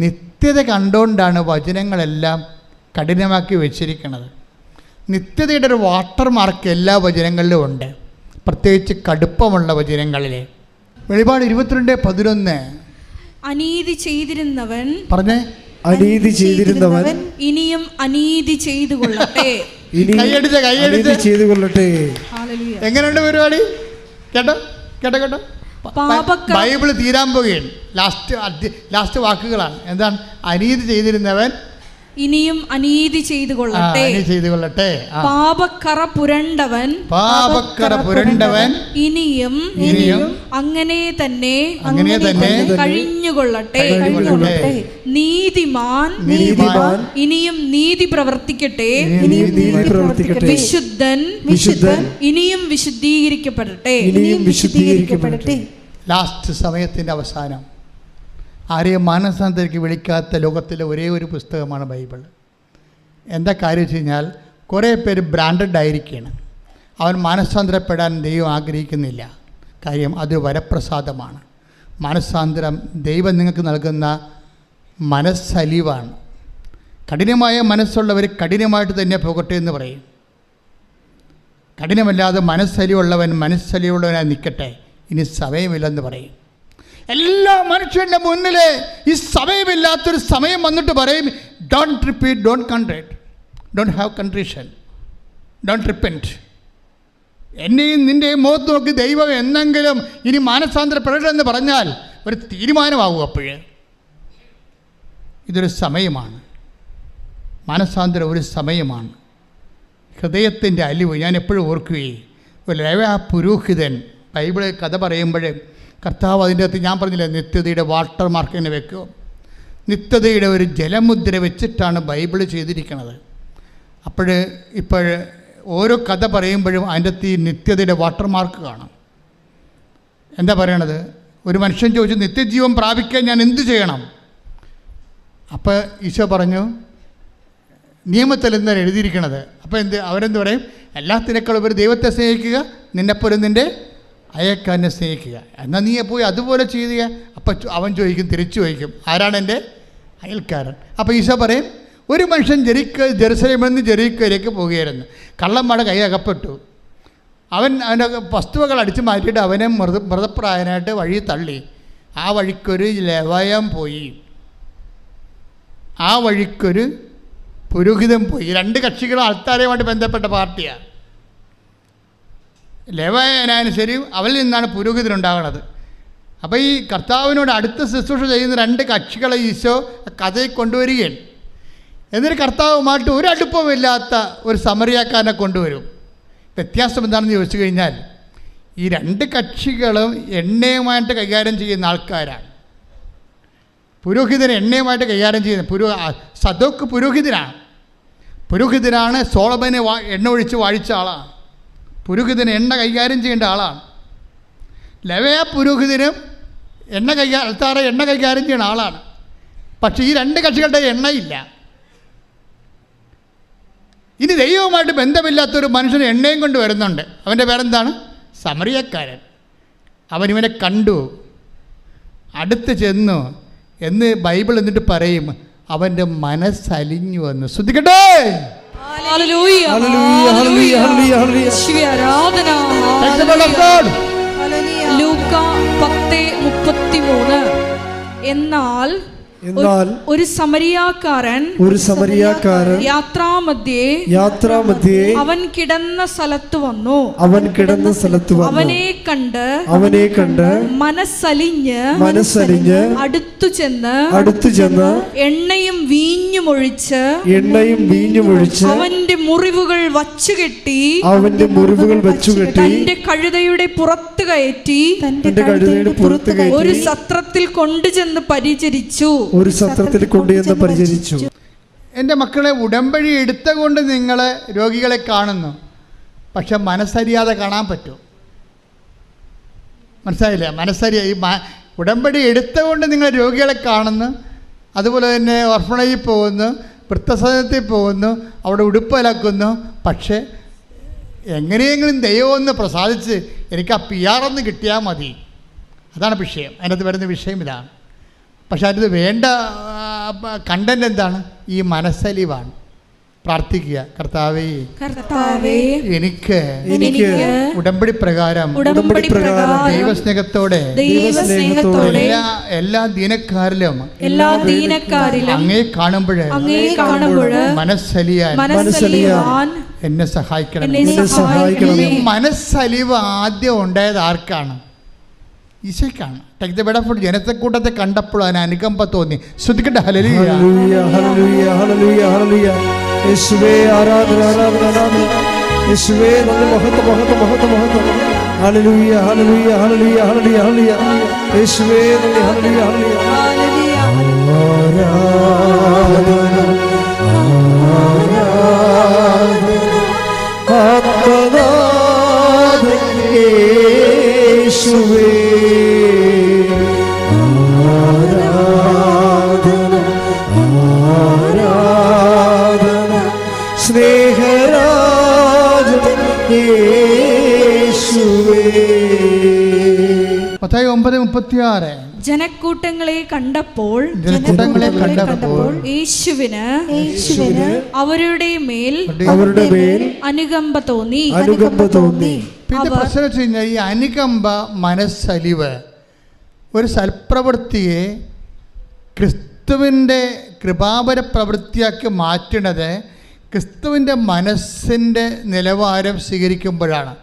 നിത്യത കണ്ടുകൊണ്ടാണ് വചനങ്ങളെല്ലാം കഠിനമാക്കി വെച്ചിരിക്കുന്നത്. നിത്യതയുടെ ഒരു വാട്ടർ മാർക്ക് എല്ലാ വചനങ്ങളിലും ഉണ്ട്, പ്രത്യേകിച്ച് കടുപ്പമുള്ള വചനങ്ങളിൽ. വെളിപാട് 22:11. അനീതി ചെയ്തിരുന്നവൻ പറഞ്ഞേ. അനീതി ചെയ്തിരുന്നവൻ ഇനിയും അനീതി ചെയ്തു കൊള്ളട്ടെ. കൈയടിച്ച് ചെയ്തു കൊള്ളട്ടെ. എങ്ങനെയുണ്ട് പരിപാടി? കേട്ടോ കേട്ടോ കേട്ടോ. ബൈബിള് തീരാൻ പോകുകയാണ്. ലാസ്റ്റ് വാക്കുകളാണ്. എന്താണ്? അനീതി ചെയ്തിരുന്നവൻ ഇനിയും അനീതി ചെയ്തു കൊള്ളട്ടെ. പാപക്കറ പുരണ്ടവൻ ഇനിയും അങ്ങനെ തന്നെ കഴിഞ്ഞുകൊള്ളട്ടെ. നീതിമാൻ ഇനിയും നീതി പ്രവർത്തിക്കട്ടെ. വിശുദ്ധൻ ഇനിയും വിശുദ്ധീകരിക്കപ്പെടട്ടെ. ലാസ്റ്റ് സമയത്തിൻ്റെ അവസാനം ആരെയും മാനസാന്തരയ്ക്ക് വിളിക്കാത്ത ലോകത്തിലെ ഒരേ ഒരു പുസ്തകമാണ് ബൈബിൾ. എന്താ കാര്യം വെച്ച് കഴിഞ്ഞാൽ, കുറേ പേര് ബ്രാൻഡഡ് ആയിരിക്കുകയാണ്. അവൻ മാനസാന്തരപ്പെടാൻ ദൈവം ആഗ്രഹിക്കുന്നില്ല. കാര്യം അത് വരപ്രസാദമാണ്. മാനസാന്തരം ദൈവം നിങ്ങൾക്ക് നൽകുന്ന മനസ്സലിവാണ്. കഠിനമായ മനസ്സുള്ളവർ കഠിനമായിട്ട് തന്നെ പോകട്ടെ എന്ന് പറയും. കഠിനമല്ലാതെ മനസ്സലിവുള്ളവൻ മനസ്സലിവുള്ളവനായി നിൽക്കട്ടെ, ഇനി സമയമില്ലെന്ന് പറയും. എല്ലാ മനുഷ്യരുടെ മുന്നിൽ ഈ സമയമില്ലാത്തൊരു സമയം വന്നിട്ട് പറയും, don't repeat, don't contrite, don't have contrition, don't repent. എന്നെയും നിൻ്റെയും മുഖത്ത് നോക്കി ദൈവം എന്നെങ്കിലും ഇനി മാനസാന്തരപ്പെടണമെന്ന് പറഞ്ഞാൽ ഒരു തീരുമാനമാകും. അപ്പോഴേ ഇതൊരു സമയമാണ്. മാനസാന്തരം ഒരു സമയമാണ്. ഹൃദയത്തിൻ്റെ അലിവ് ഞാൻ എപ്പോഴും ഓർക്കുകയും ഒരു ആ പുരോഹിതൻ ബൈബിളിൽ കഥ പറയുമ്പോൾ കർത്താവ് അതിൻ്റെ അകത്ത് ഞാൻ പറഞ്ഞില്ലേ നിത്യതയുടെ വാട്ടർ മാർക്ക് തന്നെ വെക്കും. നിത്യതയുടെ ഒരു ജലമുദ്ര വെച്ചിട്ടാണ് ബൈബിൾ ചെയ്തിരിക്കുന്നത്. ഇപ്പോൾ ഓരോ കഥ പറയുമ്പോഴും അതിൻ്റെ അകത്ത് ഈ നിത്യതയുടെ വാട്ടർ മാർക്ക് കാണാം. എന്താ പറയണത്? ഒരു മനുഷ്യൻ ചോദിച്ചു, നിത്യജീവൻ പ്രാപിക്കാൻ ഞാൻ എന്ത് ചെയ്യണം? അപ്പോൾ ഈശോ പറഞ്ഞു, നിയമത്തിൽ എന്താണ് എഴുതിയിരിക്കണത്? അപ്പോൾ അവരെന്ത് പറയും? എല്ലാത്തിനേക്കാളും ഒരു ദൈവത്തെ സ്നേഹിക്കുക, നിന്നെപ്പോലും നിൻ്റെ അയൽക്കാരനെ സ്നേഹിക്കുക. എന്നാൽ നീ പോയി അതുപോലെ ചെയ്യുക. അപ്പം അവൻ ചോദിക്കും, തിരിച്ചു ചോദിക്കും, ആരാണ് എൻ്റെ അയൽക്കാരൻ? അപ്പോൾ ഈശോ പറയും, ഒരു മനുഷ്യൻ ജെറുസലേമിൽ നിന്ന് ജെറീക്കോയിലേക്ക് പോവുകയായിരുന്നു. കള്ളന്മാരുടെ കൈ അകപ്പെട്ടു. അവൻ്റെ വസ്തുവകൾ അടിച്ചു മാറ്റിയിട്ട് അവനെ മൃതപ്രായനായിട്ട് വഴി തള്ളി. ആ വഴിക്കൊരു ലെവയം പോയി, ആ വഴിക്കൊരു പുരോഹിതൻ പോയി. രണ്ട് കക്ഷികളും അൾത്താരയുമായിട്ട് ബന്ധപ്പെട്ട പാർട്ടിയാണ്. ലെവയനായാലും ശരി, അവരിൽ നിന്നാണ് പുരോഹിതനുണ്ടാകുന്നത്. അപ്പോൾ ഈ കർത്താവിനോട് അടുത്ത ശുശ്രൂഷ ചെയ്യുന്ന രണ്ട് കക്ഷികളെ ഈശോ കഥയിൽ കൊണ്ടുവരികയാണ്. എന്നിട്ട് കർത്താവുമായിട്ട് ഒരു അടുപ്പമില്ലാത്ത ഒരു സമറിയാക്കാരനെ കൊണ്ടുവരും. വ്യത്യാസം എന്താണെന്ന് ചോദിച്ചു കഴിഞ്ഞാൽ, ഈ രണ്ട് കക്ഷികളും എണ്ണയുമായിട്ട് കൈകാര്യം ചെയ്യുന്ന ആൾക്കാരാണ്. പുരോഹിതൻ എണ്ണയുമായിട്ട് കൈകാര്യം ചെയ്യുന്ന സദോക്ക് പുരോഹിതനാണ്. സോളമനെ എണ്ണ ഒഴിച്ച് വാഴിച്ച ആളാണ്. പുരോഹിതന് എണ്ണ കൈകാര്യം ചെയ്യേണ്ട ആളാണ്. ലെവയ പുരോഹിതനും അൾത്താറ എണ്ണ കൈകാര്യം ചെയ്യുന്ന ആളാണ്. പക്ഷേ ഈ രണ്ട് കക്ഷികളുടെ എണ്ണയില്ല. ഇനി ദൈവവുമായിട്ട് ബന്ധമില്ലാത്തൊരു മനുഷ്യന് എണ്ണയും കൊണ്ട് വരുന്നുണ്ട്. അവൻ്റെ പേരെന്താണ്? സമറിയക്കാരൻ. അവനിവനെ കണ്ടു, അടുത്ത് ചെന്നു എന്ന് ബൈബിൾ എന്നിട്ട് പറയും, അവൻ്റെ മനസ്സലിഞ്ഞു വന്നു. ശ്രദ്ധിക്കട്ടെ. എന്നാൽ ഒരു സമരിയാക്കാരൻ യാത്രാമധ്യേ അവൻ കിടന്ന സ്ഥലത്ത് വന്നു. അവനെ കണ്ട് മനസ്സലിഞ്ഞ് അടുത്തു ചെന്ന് എണ്ണയും വീഞ്ഞും ഒഴിച്ച് അവന്റെ മുറിവുകൾ വച്ചുകെട്ടി തന്റെ കഴുതയുടെ പുറത്ത് കയറ്റി ഒരു സത്രത്തിൽ കൊണ്ടുചെന്ന് പരിചരിച്ചു. എൻ്റെ മക്കളെ, ഉടമ്പടി എടുത്തുകൊണ്ട് നിങ്ങൾ രോഗികളെ കാണുന്നു, പക്ഷെ മനസ്സറിയാതെ കാണാൻ പറ്റും. മനസ്സിലായില്ല? ഈ ഉടമ്പടി എടുത്തുകൊണ്ട് നിങ്ങൾ രോഗികളെ കാണുന്നു, അതുപോലെ തന്നെ ഓർഫണേജിൽ പോകുന്നു, വൃദ്ധസദനത്തിൽ പോകുന്നു, അവിടെ ഉടുപ്പലക്കുന്നു. പക്ഷേ എങ്ങനെയെങ്കിലും ദൈവം ഒന്ന് പ്രസാദിച്ച് എനിക്ക് ആ PR ഒന്ന് കിട്ടിയാൽ മതി. അതാണ് വിഷയം. അതിനകത്ത് വരുന്ന വിഷയം ഇതാണ്. പക്ഷെ അതിന് വേണ്ട കണ്ടന്റ് എന്താണ്? ഈ മനസ്സലിവാണ്. പ്രാർത്ഥിക്കുക, കർത്താവേ എനിക്ക് ഉടമ്പടി പ്രകാരം ദൈവസ്നേഹത്തോടെ എല്ലാ ദീനക്കാരിലും അങ്ങേ കാണുമ്പോൾ മനസ്സലിയാൻ എന്നെ സഹായിക്കണം. മനസ്സലിവ് ആദ്യം ഉണ്ടായത് ആർക്കാണ്? ഈശോയ്ക്കാണ്. Take the bed food. ജനത്തെക്കൂട്ടത്തെ കണ്ടപ്പോൾ അതിന് അനുകമ്പ തോന്നി. ശ്രദ്ധിക്കട്ടെ. ഹല്ലേലൂയ, ഹല്ലേലൂയ, ഹല്ലേലൂയ, ഹല്ലേലൂയ. യേശുവേ ആരാധന, ആരാധന, ആരാധന. യേശുവേ നന്ദി, മഹത്വം, മഹത്വം, മഹത്വം, മഹത്വം. ഹല്ലേലൂയ, ഹല്ലേലൂയ, ഹല്ലേലൂയ, ഹല്ലേലൂയ, ഹല്ലേലൂയ. യേശുവേ നന്ദി, ഹല്ലേലൂയ, ഹല്ലേലൂയ. യേശുവേ ആരാധന, ആരാധന, സ്നേഹരാജൻ യേശുവേ. മത്തായി 9:36. ജനക്കൂട്ടങ്ങളെ കണ്ടപ്പോൾ യേശുവിന് അവരുടെ മേൽ അനുകമ്പ തോന്നി. പിന്നെ പ്രശ്നം വെച്ച് കഴിഞ്ഞാൽ ഈ അനുകമ്പ, മനസ്സലിവ്, ഒരു സൽപ്രവൃത്തിയെ ക്രിസ്തുവിൻ്റെ കൃപാപര പ്രവൃത്തിയാക്കി മാറ്റുന്നത് ക്രിസ്തുവിൻ്റെ മനസ്സിൻ്റെ നിലവാരം സ്വീകരിക്കുമ്പോഴാണ്.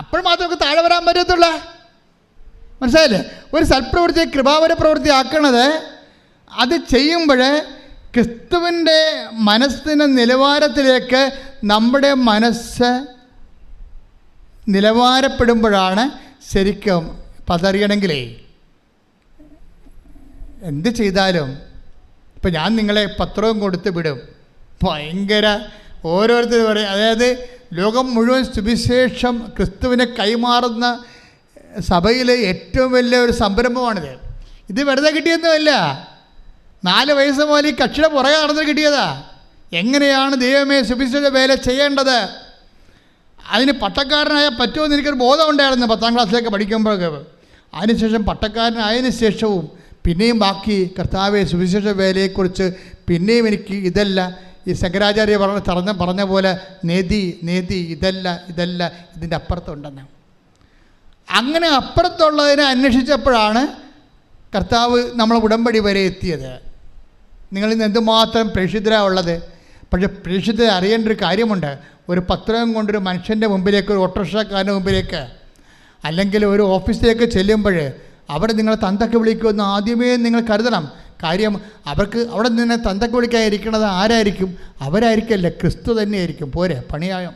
അപ്പോൾ മാത്രമേ താഴെ വരാൻ പറ്റത്തുള്ളൂ. മനസ്സിലായില്ലേ? ഒരു സൽപ്രവൃത്തിയെ കൃപാപര പ്രവൃത്തി ആക്കണത് അത് ചെയ്യുമ്പോൾ ക്രിസ്തുവിൻ്റെ മനസ്സിൻ്റെ നിലവാരത്തിലേക്ക് നമ്മുടെ മനസ്സ് നിലവാരപ്പെടുമ്പോഴാണ് ശരിക്കും പതറിയണമെങ്കിലേ എന്ത് ചെയ്താലും ഇപ്പം ഞാൻ നിങ്ങളെ പത്രവും കൊടുത്ത് വിടും, ഭയങ്കര ഓരോരുത്തർ പറയും, അതായത് ലോകം മുഴുവൻ സുവിശേഷം ക്രിസ്തുവിനെ കൈമാറുന്ന സഭയിലെ ഏറ്റവും വലിയ ഒരു സംരംഭമാണിത്. ഇത് വെറുതെ കിട്ടിയൊന്നുമല്ല, 4 വയസ്സ് മുതൽ ഈ കക്ഷിയുടെ പുറകെ നടന്ന് കിട്ടിയതാ. എങ്ങനെയാണ് ദൈവമേ സുവിശേഷ വേല ചെയ്യേണ്ടത്, അതിന് പട്ടക്കാരനായ പറ്റുമെന്ന് എനിക്കൊരു ബോധമുണ്ടായിരുന്നു 10ാം ക്ലാസ്സിലേക്ക് പഠിക്കുമ്പോഴൊക്കെ. അതിനുശേഷം പട്ടക്കാരനായതിനു ശേഷവും പിന്നെയും ബാക്കി കർത്താവെ സുവിശേഷ വേലയെക്കുറിച്ച് പിന്നെയും എനിക്ക് ഇതല്ല, ഈ ശങ്കരാചാര്യ പറഞ്ഞ പോലെ നേതി ഇതല്ല ഇതിൻ്റെ അപ്പുറത്തുണ്ടെന്ന്. അങ്ങനെ അപ്പുറത്തുള്ളതിനെ അന്വേഷിച്ചപ്പോഴാണ് കർത്താവ് നമ്മളെ ഉടമ്പടി വരെ എത്തിയത്. നിങ്ങളിന്ന് എന്തുമാത്രം പ്രേക്ഷിതരാണ് ഉള്ളത്. പക്ഷേ പ്രേക്ഷിതരെ അറിയേണ്ട ഒരു കാര്യമുണ്ട്. ഒരു പത്രം കൊണ്ടൊരു മനുഷ്യൻ്റെ മുമ്പിലേക്ക്, ഒരു ഓട്ടോറിക്ഷക്കാരൻ്റെ മുമ്പിലേക്ക്, അല്ലെങ്കിൽ ഒരു ഓഫീസിലേക്ക് ചെല്ലുമ്പോൾ അവിടെ നിങ്ങളെ തന്തക്ക് വിളിക്കുമെന്ന് ആദ്യമേ നിങ്ങൾ കരുതണം. കാര്യം അവർക്ക് അവിടെ നിന്ന് തന്തക്ക് വിളിക്കാതിരിക്കുന്നത് ആരായിരിക്കും? അവരായിരിക്കല്ല, ക്രിസ്തു തന്നെയായിരിക്കും. പോരെ, പണിയായം.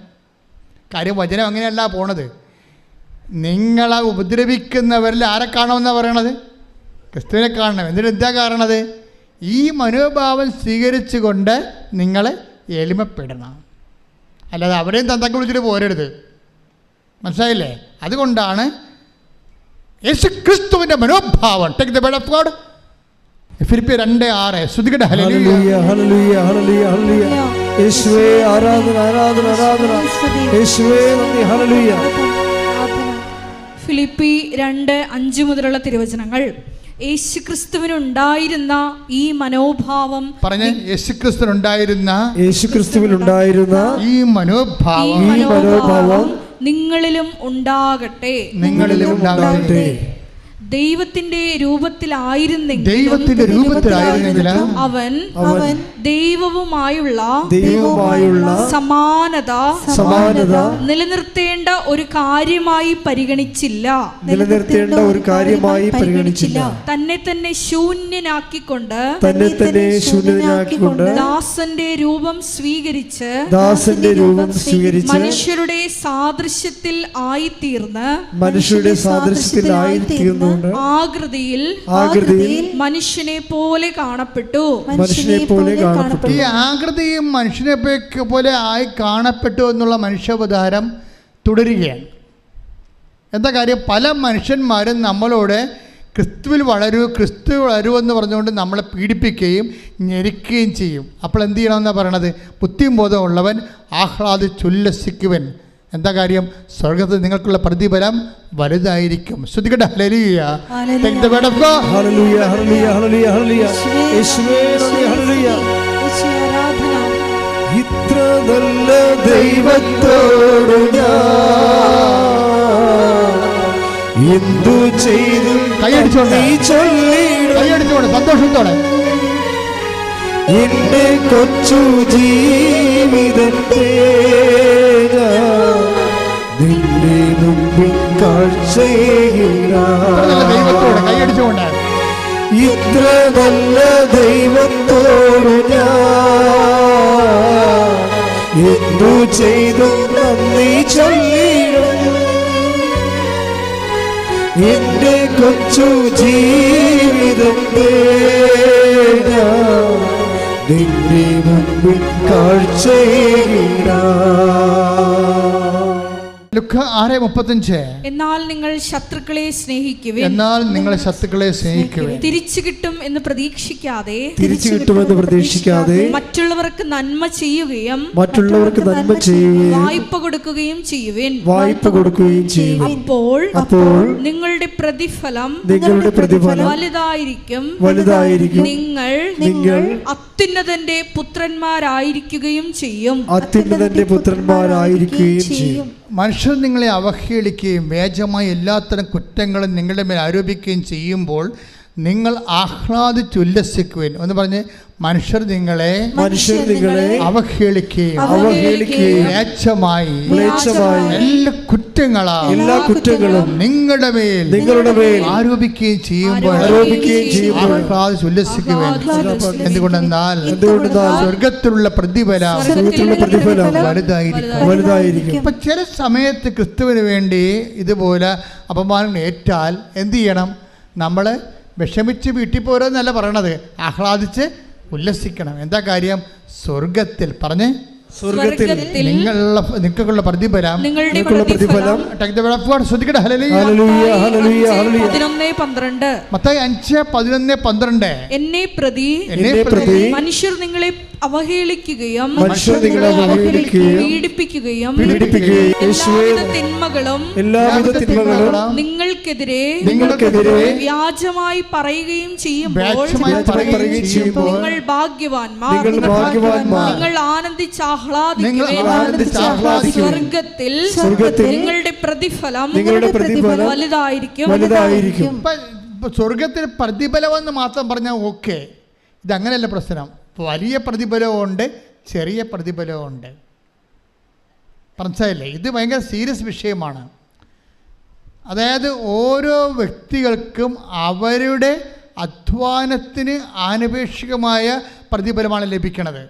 കാര്യം വചനം അങ്ങനെയല്ല പോണത്. നിങ്ങളെ ഉപദ്രവിക്കുന്നവരിൽ ആരെ കാണുമെന്നാണ് പറയണത്? ക്രിസ്തുവിനെ കാണണം. എന്നിട്ട് എന്താ കാണണത്? ഈ മനോഭാവം സ്വീകരിച്ചു കൊണ്ട് നിങ്ങൾ എളിമപ്പെടണം. അല്ലാതെ അവരെയും തന്തക്ക് വിളിച്ചിട്ട് പോരരുത്. മനസ്സിലായില്ലേ? അതുകൊണ്ടാണ് യേശു ക്രിസ്തുവിൻ്റെ മനോഭാവം. Take the word of God. ഫിലിപ്പിയർ 2:6 ശ്രുതികട. ഹല്ലേലൂയ ഹല്ലേലൂയ ഹല്ലേലൂയ ഹല്ലേലൂയ. യേശുവേ ആരാധന ആരാധന ആരാധന. യേശുവേ നന്ദി. ഹല്ലേലൂയ. ഫിലിപ്പി 2:5 മുതലുള്ള തിരുവചനങ്ങൾ. യേശുക്രിസ്തുവിനുണ്ടായിരുന്ന ഈ മനോഭാവം, പറഞ്ഞ യേശുക്രിസ്തുവിനുണ്ടായിരുന്ന ഈ മനോഭാവം നിങ്ങളിലും ഉണ്ടാകട്ടെ. ദൈവത്തിന്റെ രൂപത്തിലായിരുന്നെങ്കിലും അവൻ ദൈവവുമായുള്ള സമാനത നിലനിർത്തേണ്ട ഒരു കാര്യമായി പരിഗണിച്ചില്ല. തന്നെ തന്നെ ശൂന്യനാക്കിക്കൊണ്ട് ദാസന്റെ രൂപം സ്വീകരിച്ച് മനുഷ്യരുടെ സാദൃശ്യത്തിൽ ആയിത്തീർന്ന് ആകൃതിയിൽ മനുഷ്യനെ പോലെ കാണപ്പെട്ടു. ഈ ആകൃതിയും മനുഷ്യനെ പോലെ ആയി കാണപ്പെട്ടു എന്നുള്ള മനുഷ്യാവതാരം തുടരുകയാണ്. എന്താ കാര്യം? പല മനുഷ്യന്മാരും നമ്മളോട് ക്രിസ്തുവിൽ വളരൂ എന്ന് പറഞ്ഞുകൊണ്ട് നമ്മളെ പീഡിപ്പിക്കുകയും ഞെരുക്കുകയും ചെയ്യും. അപ്പോൾ എന്ത് ചെയ്യണമെന്നാണ് പറയണത്? ബുദ്ധിയും ബോധമുള്ളവൻ ആഹ്ലാദിച്ചുല്ലസിക്കുവൻ. എന്താ കാര്യം? സ്വർഗ്ഗത്തിൽ നിങ്ങൾക്കുള്ള പ്രതിഫലം വലുതായിരിക്കും. ശ്രദ്ധിക്കട്ടെ. ഹല്ലേലൂയ. Take the word of God. ഹല്ലേലൂയ ഹല്ലേലൂയ ഹല്ലേലൂയ ഹല്ലേലൂയ. യേശുവേ നന്ദി. ഹല്ലേലൂയ. ഇത്ര നല്ല ദൈവത്തോട് ഞാൻ എന്തു ചെയ്തു? കൈയടിച്ചോണ്ട് സന്തോഷത്തോടെ എന്റെ കൊച്ചു ജീവിതത്തെ നിന്റെ മുമ്പിൽ ദൈവത്തോടെ കൈയടിച്ചുകൊണ്ട് ഇത്ര നല്ല ദൈവത്തോട് ഞാൻ എന്തു ചെയ്തു നന്ദി ചൊല്ലിടും. എന്റെ കൊച്ചു ജീവിതത്തെ നിന്റെ മുമ്പിൽ ലുക്ക 6:35. എന്നാൽ നിങ്ങൾ ശത്രുക്കളെ സ്നേഹിക്കുവിൻ. തിരിച്ചു കിട്ടുമെന്ന് പ്രതീക്ഷിക്കാതെ മറ്റുള്ളവർക്ക് നന്മ ചെയ്യുകയും വായ്പ കൊടുക്കുകയും ചെയ്യുവിൻ. അപ്പോൾ നിങ്ങളുടെ പ്രതിഫലം വലുതായിരിക്കും. നിങ്ങൾ അത്യുന്നതന്റെ പുത്രന്മാരായിരിക്കുകയും ചെയ്യും. മനുഷ്യർ നിങ്ങളെ അവഹേളിക്കുകയും വ്യാജമായ എല്ലാത്തരം കുറ്റങ്ങളും നിങ്ങളുടെ മേൽ ആരോപിക്കുകയും ചെയ്യുമ്പോൾ നിങ്ങൾ ആഹ്ലാദിച്ചുല്ലസിക്കുവിൻ എന്ന് പറഞ്ഞ് മനുഷ്യർ നിങ്ങളെ അവഹേളിക്കുകയും എല്ലാ കുറ്റങ്ങളും നിങ്ങളുടെ മേൽ ആരോപിക്കുകയും ചെയ്യുമ്പോൾ ആഹ്ലാദിച്ചുല്ലസിക്കുവിൻ. എന്തുകൊണ്ടെന്നാൽ സ്വർഗത്തിലുള്ള പ്രതിഫലം വലുതായിരിക്കും. ഇപ്പൊ ചില സമയത്ത് ക്രിസ്തുവിന് വേണ്ടി ഇതുപോലെ അപമാനം ഏറ്റാൽ എന്ത് ചെയ്യണം? നമ്മൾ വിഷമിച്ച് വീട്ടിൽ പോരെന്നല്ല പറയണത്, ആഹ്ലാദിച്ച് ഉല്ലസിക്കണം. എന്താ കാര്യം? സ്വർഗത്തിൽ പറഞ്ഞ് നിങ്ങൾക്കുള്ള പ്രതിഫലം ശ്രദ്ധിക്കട്ടെ. മത്തായി 5:11-12 എന്നെ പ്രതി മനുഷ്യർ നിങ്ങളെ അവഹേളിക്കുകയും പീഡിപ്പിക്കുകയും എല്ലാവിധ തിന്മകളും നിങ്ങൾക്കെതിരെ വ്യാജമായി പറയുകയും ചെയ്യുമ്പോൾ നിങ്ങൾ ഭാഗ്യവാന്മാർ, നിങ്ങൾ ആനന്ദിച്ച് സ്വർഗത്തിൽ നിങ്ങളുടെ പ്രതിഫലം വലുതായിരിക്കും. സ്വർഗത്തിൽ പ്രതിഫലമെന്ന് മാത്രം പറഞ്ഞാൽ ഓക്കെ, ഇതങ്ങനെയല്ല പ്രശ്നം. വലിയ പ്രതിഫലമുണ്ട്, ചെറിയ പ്രതിഫലമുണ്ട്. മനസ്സിലായില്ലേ? ഇത് ഭയങ്കര സീരിയസ് വിഷയമാണ്. അതായത് ഓരോ വ്യക്തികൾക്കും അവരുടെ അധ്വാനത്തിന് ആനുപേക്ഷികമായ പ്രതിഫലമാണ് ലഭിക്കുന്നത്.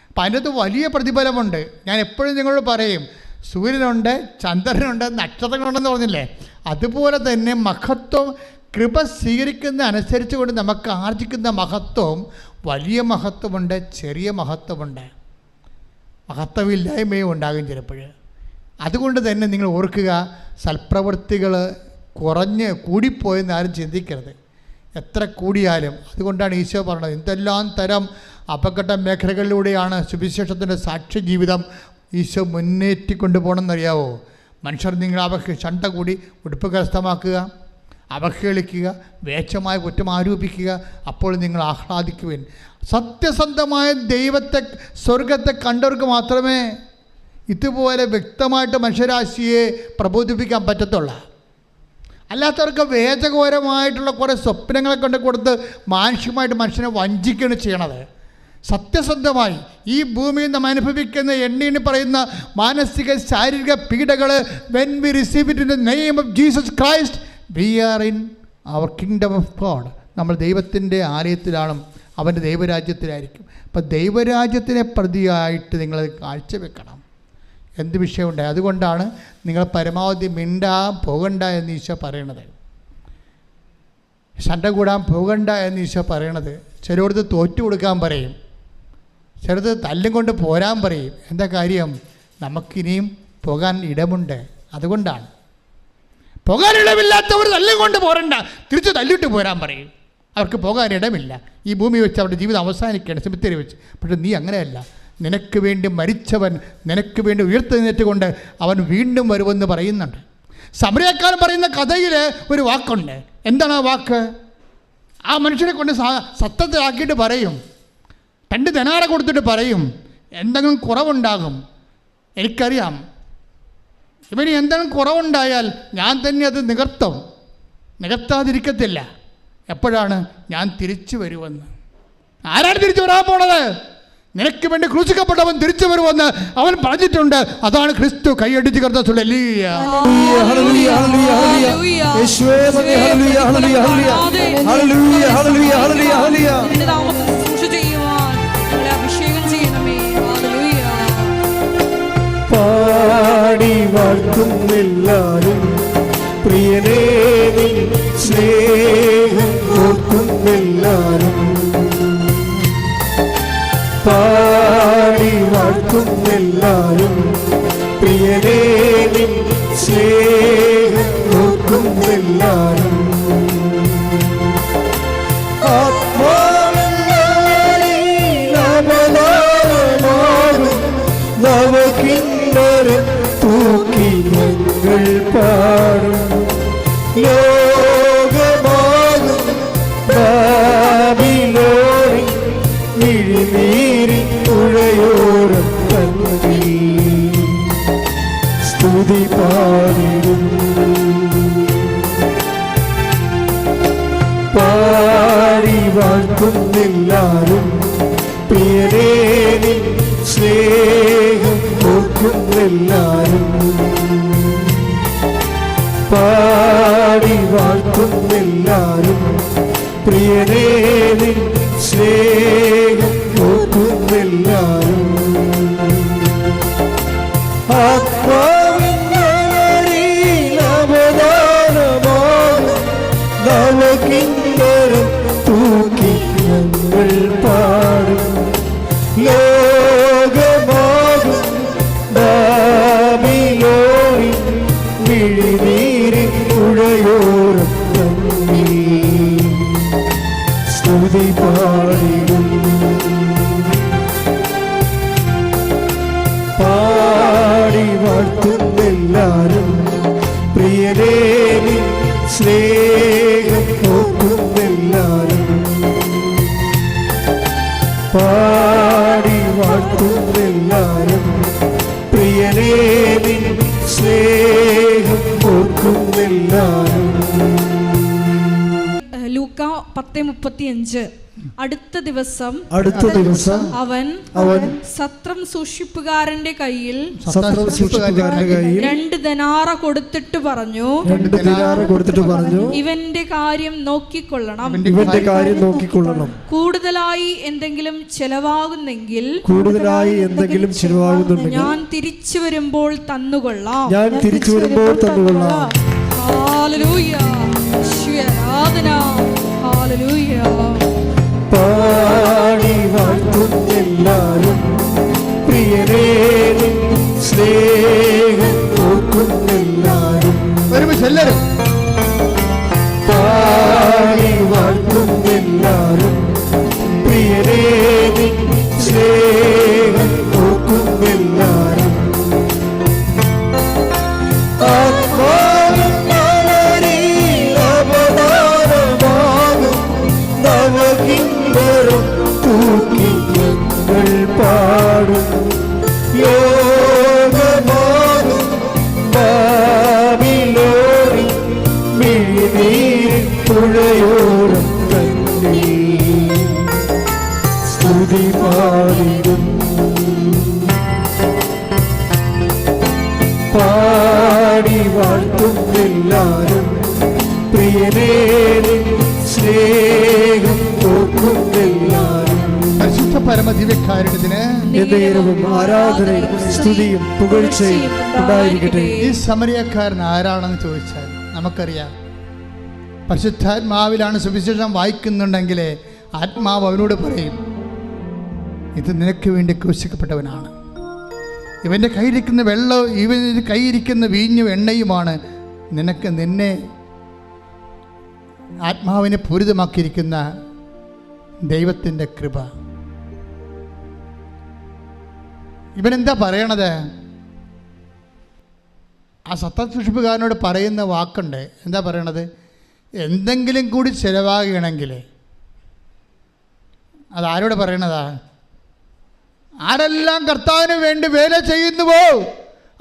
അപ്പം അതിനകത്ത് വലിയ പ്രതിഫലമുണ്ട്. ഞാൻ എപ്പോഴും നിങ്ങളോട് പറയും, സൂര്യനുണ്ട്, ചന്ദ്രനുണ്ട്, നക്ഷത്രങ്ങളുണ്ടെന്ന് പറഞ്ഞില്ലേ, അതുപോലെ തന്നെ മഹത്വം കൃപ സ്വീകരിക്കുന്ന അനുസരിച്ച് കൊണ്ട് നമുക്ക് ആർജിക്കുന്ന മഹത്വം വലിയ മഹത്വമുണ്ട്, ചെറിയ മഹത്വമുണ്ട്, മഹത്വമില്ലായ്മയും ഉണ്ടാകും ചിലപ്പോൾ. അതുകൊണ്ട് തന്നെ നിങ്ങൾ ഓർക്കുക, സൽപ്രവൃത്തികൾ കൂടിപ്പോയെന്ന് ആരും ചിന്തിക്കരുത്. എത്ര കൂടിയാലും. അതുകൊണ്ടാണ് ഈശോ പറഞ്ഞത്, എന്തെല്ലാം തരം അപകട മേഖലകളിലൂടെയാണ് സുവിശേഷത്തിൻ്റെ സാക്ഷ്യ ജീവിതം ഈശോ മുന്നേറ്റിക്കൊണ്ടു പോകണമെന്നറിയാവോ? മനുഷ്യർ നിങ്ങൾ ചണ്ട കൂടി ഉടുപ്പ് കരസ്ഥമാക്കുക, അവഹേളിക്കുക, വേച്ചമായ കുറ്റം ആരോപിക്കുക, അപ്പോൾ നിങ്ങൾ ആഹ്ലാദിക്കുവിൻ. സത്യസന്ധമായ ദൈവത്തെ, സ്വർഗത്തെ കണ്ടവർക്ക് മാത്രമേ ഇതുപോലെ വ്യക്തമായിട്ട് മനുഷ്യരാശിയെ പ്രബോധിപ്പിക്കാൻ പറ്റത്തുള്ളൂ. അല്ലാത്തവർക്ക് വേദഘോരമായിട്ടുള്ള കുറേ സ്വപ്നങ്ങളെ കൊണ്ട് കൊടുത്ത് മാനുഷികമായിട്ട് മനുഷ്യനെ വഞ്ചിക്കുകയാണ് ചെയ്യണത്. സത്യസന്ധമായി ഈ ഭൂമിയിൽ നാം അനുഭവിക്കുന്ന എണ്ണീണി പറയുന്ന മാനസിക ശാരീരിക പീഡകൾ, when we receive it in the name of Jesus Christ, we are in our kingdom of God. നമ്മൾ ദൈവത്തിൻ്റെ ആലയത്തിലാണ്, അവൻ്റെ ദൈവരാജ്യത്തിലായിരിക്കും. അപ്പം ദൈവരാജ്യത്തിനെ പ്രതിയായിട്ട് നിങ്ങൾ കാഴ്ചവെക്കണം. എന്ത് വിഷയമുണ്ടായി? അതുകൊണ്ടാണ് നിങ്ങൾ പരമാവധി പോകണ്ട എന്ന് ഈശോ പറയണത്, ശണ്ട കൂടാൻ പോകണ്ട എന്ന് ഈശോ പറയണത്. ചിലടത്ത് തോറ്റു കൊടുക്കാൻ പറയും, ചിലത് തല്ലും കൊണ്ട് പോരാൻ പറയും. എന്താ കാര്യം? നമുക്കിനിയും പോകാൻ ഇടമുണ്ട്. അതുകൊണ്ടാണ്. പോകാനിടമില്ലാത്തവർ തല്ലും കൊണ്ട് പോരണ്ട, തിരിച്ച് തല്ലിട്ട് പോരാൻ പറയും. അവർക്ക് പോകാൻ ഇടമില്ല. ഈ ഭൂമി വെച്ച് അവരുടെ ജീവിതം അവസാനിക്കുകയാണ്, സെമിത്തേരി വെച്ച്. പക്ഷെ നീ അങ്ങനെയല്ല. നിനക്ക് വേണ്ടി മരിച്ചവൻ നിനക്ക് വേണ്ടി ഉയർത്തെഴുന്നേറ്റുകൊണ്ട് അവൻ വീണ്ടും വരുമെന്ന് പറയുന്നുണ്ട്. സമരക്കാരൻ പറയുന്ന കഥയിൽ ഒരു വാക്കുണ്ട്. എന്താണ് ആ വാക്ക്? ആ മനുഷ്യനെ കൊണ്ട് സത്യത്തിലാക്കിയിട്ട് പറയും, 2 ദിനാറ കൊടുത്തിട്ട് പറയും, എന്തെങ്കിലും കുറവുണ്ടാകും, എനിക്കറിയാം, ഇവന് എന്തെങ്കിലും കുറവുണ്ടായാൽ ഞാൻ തന്നെ അത് നികത്താതിരിക്കത്തില്ല. എപ്പോഴാണ്? ഞാൻ തിരിച്ചു വരുമെന്ന്. ആരാണ് തിരിച്ചു വരാൻ പോണത്? നിനക്ക് വേണ്ടി ക്രൂശിക്കപ്പെട്ടവൻ തിരിച്ചു വരുമെന്ന് അവൻ പറഞ്ഞിട്ടുണ്ട്. അതാണ് ക്രിസ്തു. കൈയടിച്ച് കർത്താവ് പാടി വാഴ്ത്തുന്നെല്ലാരും പ്രിയനേ നിൻ സ്നേഹം ഓർക്കുന്നെല്ലാരും, പാടി വാഴ്ത്തുന്നെല്ലാരും പ്രിയനേ നിൻ സ്നേഹം ഓർക്കുന്നെല്ലാരും. നവകിന്നരം തൂക്കി ഞങ്ങൾ പാടും, ലോകമാകും ബാബിലോണിൽ മിഴിനീരി പുഴയോരം തങ്ങി സ്തുതി പാടിടും. വാഴ്ത്തുന്നെല്ലാരും പ്രിയനേ നിൻ സ്നേഹം ഓർക്കുന്നെല്ലാരും പാടി വാഴ്ത്തുന്നെല്ലാരും പ്രിയനേ നിൻ സ്നേഹം ഓർക്കുന്നെല്ലാരും നവകിന്നരം തൂക്കി ഞങ്ങൾ പാടും ലോകമാകും ബാബിലോണിൻ മിഴിനീരിൻ പുഴയോരം തങ്ങി സ്തുതി പാടിടും പാടി വാഴ്ത്തുന്നെല്ലാരും പ്രിയനേ നിൻ സ്നേഹം ഓർക്കുന്നെല്ലാരും പാടി വാഴ്ത്തുന്നെല്ലാരും പ്രിയനേ നിൻ സ്നേഹം ഓർക്കുന്നെല്ലാരും. ലൂക്ക 10:35. അടുത്ത ദിവസം അവൻ സത്രം സൂക്ഷിപ്പുകാരന്റെ കയ്യിൽ 2 ദനാറ കൊടുത്തിട്ട് പറഞ്ഞു, ഇവന്റെ കാര്യം നോക്കിക്കൊള്ളണം. കൂടുതലായി എന്തെങ്കിലും ചെലവാകുന്നെങ്കിൽ ഞാൻ തിരിച്ചു വരുമ്പോൾ തന്നുകൊള്ളാം. ഹല്ലേലൂയ, ആരാധന. ഹല്ലേലൂയ. പാടി വാഴ്ത്തുന്നെല്ലാരും പ്രിയനേ നിൻ സ്നേഹം ഓർക്കുന്നെല്ലാരും. എല്ലാവരും പാടി വാഴ്ത്തുന്നെല്ലാരും പ്രിയനേ നിൻ സ്നേഹം ഓർക്കുന്നെല്ലാരും. തൂക്കി ഞങ്ങൾ പാടും ലോകമാകും ബാബിലോണിൻ മിഴിനീരിൻ പുഴയോരം തങ്ങി സ്തുതി പാടിടും പാടി വാഴ്ത്തുന്നെല്ലാരും പ്രിയനേ നിൻ സ്നേഹം ഓർക്കുന്നെല്ലാരും. പരിശുദ്ധ പരമദിവ്യകാരുണ്യത്തിന് ആരാധനയും സ്തുതിയും പുകഴ്ചയും ഉണ്ടായിരിക്കട്ടെ. ഈ സമരിയക്കാരൻ ആരാണെന്ന് ചോദിച്ചാൽ നമുക്കറിയാം, പരിശുദ്ധാത്മാവിലാണ് സുവിശേഷം വായിക്കുന്നുണ്ടെങ്കിൽ ആത്മാവ് അവനോട് പറയും, ഇത് നിനക്ക് വേണ്ടി ക്രൂശിക്കപ്പെട്ടവനാണ്. ഇവൻ്റെ കയ്യിരിക്കുന്ന വെള്ളവും ഇവൻ്റെ കയ്യിരിക്കുന്ന വീഞ്ഞും എണ്ണയുമാണ് നിന്നെ ആത്മാവിനെ പൂരിതമാക്കിയിരിക്കുന്ന ദൈവത്തിൻ്റെ കൃപ. ഇവനെന്താ പറയണത്? ആ സത്യസൂക്ഷിപ്പുകാരനോട് പറയുന്ന വാക്കുണ്ട്. എന്താ പറയണത്? എന്തെങ്കിലും കൂടി ചിലവാകണമെങ്കിൽ അതാരോട് പറയണതാ? ആരെല്ലാം കർത്താവിന് വേണ്ടി വേല ചെയ്യുന്നുവോ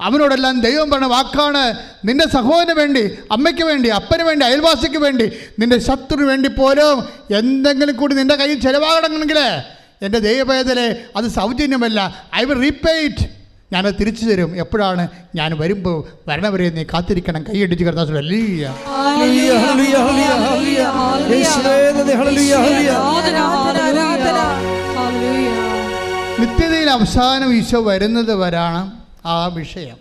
അവനോടെല്ലാം ദൈവം പറഞ്ഞ വാക്കാണ്, നിന്റെ സഹോദരന് വേണ്ടി, അമ്മയ്ക്ക് വേണ്ടി, അപ്പന് വേണ്ടി, അയൽവാസിക്ക് വേണ്ടി, നിന്റെ ശത്രുവിന് വേണ്ടി പോലും എന്തെങ്കിലും കൂടി നിന്റെ കയ്യിൽ ചിലവാകണമെങ്കിൽ എൻ്റെ ദൈവവേദനെ അത് സൗജന്യമല്ല, ഐ വിൽ റീപേ ഇറ്റ്, ഞാനത് തിരിച്ചു തരും. എപ്പോഴാണ്? ഞാൻ വരുമ്പോൾ വരണവരെ നീ കാത്തിരിക്കണം. കൈയടിച്ച് കർത്താവ് നിത്യതയിൽ അവസാനം ഈശോ വരുന്നത് വരാണ് ആ വിഷയം.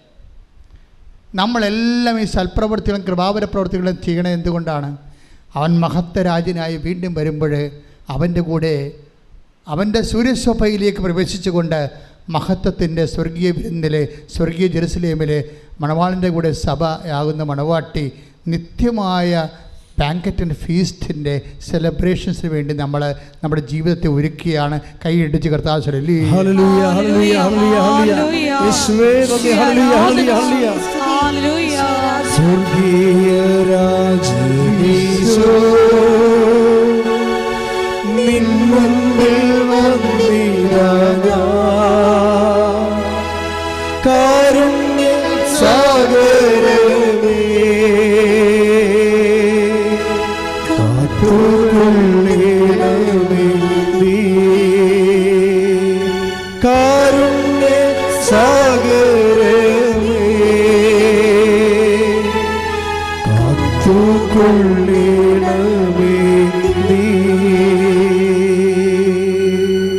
നമ്മളെല്ലാം ഈ സൽപ്രവൃത്തികളും കൃപാവര പ്രവൃത്തികളും ചെയ്യണത് എന്തുകൊണ്ടാണ്? അവൻ മഹത്വരാജനായി വീണ്ടും വരുമ്പോൾ അവൻ്റെ കൂടെ അവൻ്റെ സൂര്യശോഭയിലേക്ക് പ്രവേശിച്ചുകൊണ്ട് മഹത്വത്തിൻ്റെ സ്വർഗീയ വിരുന്നിലെ സ്വർഗീയ ജെറുസലേമിലെ മണവാളിൻ്റെ കൂടെ സഭയാകുന്ന മണവാട്ടി നിത്യമായ ബാങ്കറ്റ് ആൻഡ് ഫീസ്റ്റിൻ്റെ സെലിബ്രേഷൻസിന് വേണ്ടി നമ്മൾ നമ്മുടെ ജീവിതത്തെ ഒരുക്കുകയാണ്. കൈയിടിച്ച് കർത്താവ് കാരുണ്യ സാഗരമേ കാത്തുകൊള്ളേണമേ നീ.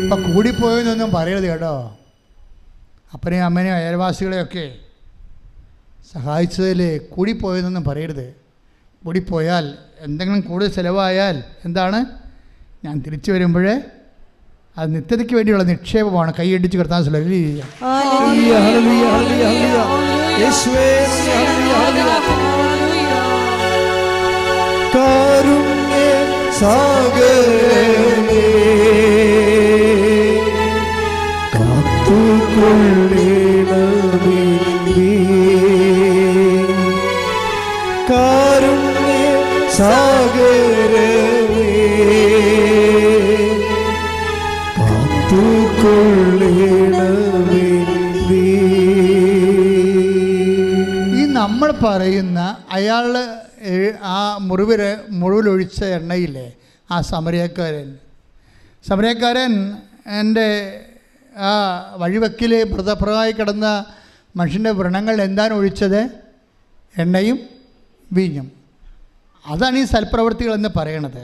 അപ്പം കൂടിപ്പോയെന്നൊന്നും പറയരുത് കേട്ടോ. അപ്പനെയും അമ്മനെയും അയൽവാസികളെയൊക്കെ സഹായിച്ചതിൽ കൂടിപ്പോയെന്നൊന്നും പറയരുത്. കൂടിപ്പോയാൽ എന്തെങ്കിലും കൂടുതൽ ചിലവായാൽ എന്താണ്, ഞാൻ തിരിച്ചു വരുമ്പോഴേ അത് നിത്യതയ്ക്ക് വേണ്ടിയുള്ള നിക്ഷേപമാണ്. കൈയടിച്ച് കിടത്താൻ ഹല്ലേലൂയ, ഹല്ലേലൂയ, ഹല്ലേലൂയ, ഹല്ലേലൂയ. യേശുവേ, ഹല്ലേലൂയ, ഹല്ലേലൂയ. കാരുണ്യ സാഗരമേ, കാത്തുകൊള്ളണമേ നീ. കാരുണ്യ സാഗരമേ, കാത്തുകൊള്ളണമേ നീ. ഈ നമ്മൾ പറയുന്ന അയാൾ ആ മുറിവിലൊഴിച്ച എണ്ണയില്ലേ, ആ സമരക്കാരൻ എൻ്റെ ആ വഴിവെക്കിൽ മൃതപ്രമായി കിടന്ന മനുഷ്യൻ്റെ വ്രണങ്ങൾ എന്താണ് ഒഴിച്ചത്? എണ്ണയും വീഞ്ഞും. അതാണ് ഈ സൽപ്രവൃത്തികളെന്ന് പറയണത്.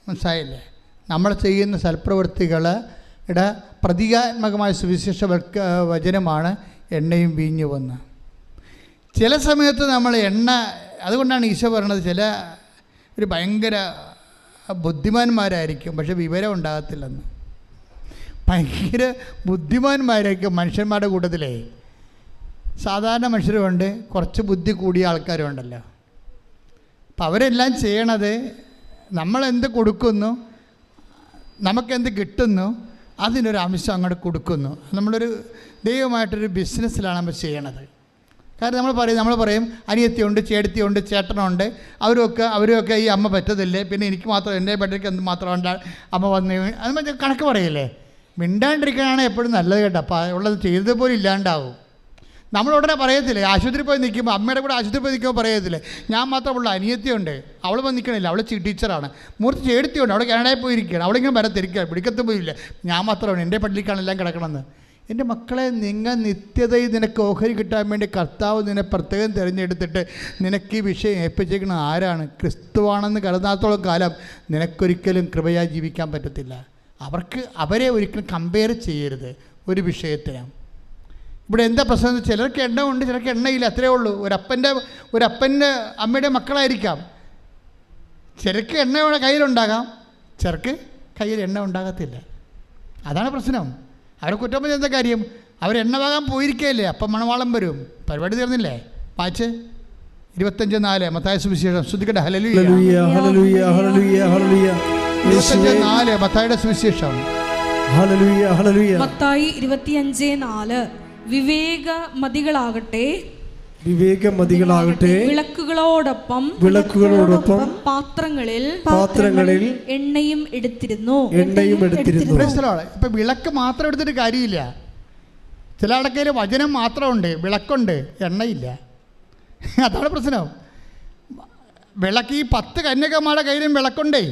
മനസ്സിലായില്ലേ? നമ്മൾ ചെയ്യുന്ന സൽപ്രവൃത്തികളുടെ പ്രതീകാത്മകമായ സുവിശേഷ വചനമാണ് എണ്ണയും വീഞ്ഞുമെന്ന്. ചില സമയത്ത് നമ്മൾ അതുകൊണ്ടാണ് ഈശോ പറയണത്, ഒരു ഭയങ്കര ബുദ്ധിമാന്മാരായിരിക്കും പക്ഷെ വിവരം ഉണ്ടാകത്തില്ലെന്ന്. ഭയങ്കര ബുദ്ധിമാന്മാരായിരിക്കും മനുഷ്യന്മാരുടെ കൂട്ടത്തിലേ. സാധാരണ മനുഷ്യരുമുണ്ട്, കുറച്ച് ബുദ്ധി കൂടിയ ആൾക്കാരുണ്ടല്ലോ. അപ്പം അവരെല്ലാം ചെയ്യണത് നമ്മളെന്ത് കൊടുക്കുന്നു, നമുക്കെന്ത് കിട്ടുന്നു, അതിനൊരു അംശം അങ്ങോട്ട് കൊടുക്കുന്നു. നമ്മളൊരു ദൈവമായിട്ടൊരു ബിസിനസ്സിലാണ് നമ്മൾ ചെയ്യണത്. കാരണം നമ്മൾ പറയും അനിയത്തിയുണ്ട്, ചേട്ടത്തിയുണ്ട്, ചേട്ടനുണ്ട്, അവരൊക്കെ ഈ അമ്മ പറ്റത്തില്ലേ, പിന്നെ എനിക്ക് മാത്രം എൻ്റെ ബെറ്റർക്ക് എന്ത് മാത്രം അമ്മ വന്ന് അത് കണക്ക് പറയില്ലേ. മിണ്ടാണ്ടിരിക്കാനാണ് എപ്പോഴും നല്ലത് കേട്ടോ. അപ്പോൾ ഉള്ളത് ചെയ്തതുപോലെ ഇല്ലാണ്ടാവും. നമ്മളുടനെ പറയത്തില്ലേ, ആശുപത്രി പോയി നിൽക്കുമ്പോൾ, അമ്മയുടെ കൂടെ ആശുപത്രി പോയി നിൽക്കുമ്പോൾ പറയത്തില്ലേ, ഞാൻ മാത്രമുള്ള അനിയത്തിയുണ്ട്, അവൾ വന്ന് നിൽക്കണില്ല, അവൾ ടീച്ചറാണ്, മൂർത്തി ചേടത്തിയുണ്ട്, അവിടെ കാനഡയിൽ പോയിരിക്കുകയാണ്, അവളിങ്ങനെ വരത്തിരിക്കുക, പിടിക്കത്ത് പോയില്ല, ഞാൻ മാത്രമാണ് എൻ്റെ പള്ളിക്കാണ് എല്ലാം കിടക്കണമെന്ന്. എൻ്റെ മക്കളെ, നിങ്ങൾ നിത്യതയിൽ നിനക്ക് ഓഹരി കിട്ടാൻ വേണ്ടി കർത്താവ് നിന്നെ പ്രത്യേകം തിരഞ്ഞെടുത്തിട്ട് നിനക്ക് ഈ വിഷയം ഏൽപ്പിച്ചേക്കുന്ന ആരാണ്? ക്രിസ്തുവാണെന്ന് കരുതാത്തോളം കാലം നിനക്കൊരിക്കലും കൃപയായി ജീവിക്കാൻ പറ്റത്തില്ല. അവരെ ഒരിക്കലും കമ്പയർ ചെയ്യരുത് ഒരു വിഷയത്തിന്. ഇവിടെ എന്താ പ്രശ്നം? ചിലർക്ക് എണ്ണ ഉണ്ട്, ചിലർക്ക് എണ്ണയില്ല, അത്രയേ ഉള്ളൂ. ഒരപ്പൻ്റെ അമ്മയുടെ മക്കളായിരിക്കാം. ചിലർക്ക് എണ്ണ കയ്യിലുണ്ടാകാം, ചിലർക്ക് കയ്യിൽ എണ്ണ ഉണ്ടാകത്തില്ല. അതാണ് പ്രശ്നം. അവരെ കുറ്റം പറഞ്ഞ എന്താ കാര്യം? അവരെണ്ണ വാങ്ങാൻ പോയിരിക്കുകയല്ലേ, അപ്പം മണവാളം വരും. പരിപാടി തീർന്നില്ലേ? വായിച്ച് 25:4 മത്തായി സുവിശേഷം. ശ്രദ്ധിക്കട്ടെ. ഹല്ലേലൂയ, ഹല്ലേലൂയ, ഹല്ലേലൂയ, ഹല്ലേലൂയ. 25:4 മത്തായിയുടെ സുവിശേഷം. ഹല്ലേലൂയ, ഹല്ലേലൂയ. മത്തായി 25:4 വിവേകമതികളാകട്ടെ വിളക്കുകളോടൊപ്പം പാത്രങ്ങളിൽ എണ്ണയും എടുത്തിരുന്നു. ഇപ്പം വിളക്ക് മാത്രം എടുത്തിട്ട് കാര്യമില്ല. ചില ആൾക്കാർ വചനം മാത്രമുണ്ട്, വിളക്കുണ്ട്, എണ്ണയില്ല. അതാണ് പ്രശ്നം. വിളക്ക് ഈ 10 കന്യകമാരുടെ കയ്യിലും വിളക്കുണ്ടേ.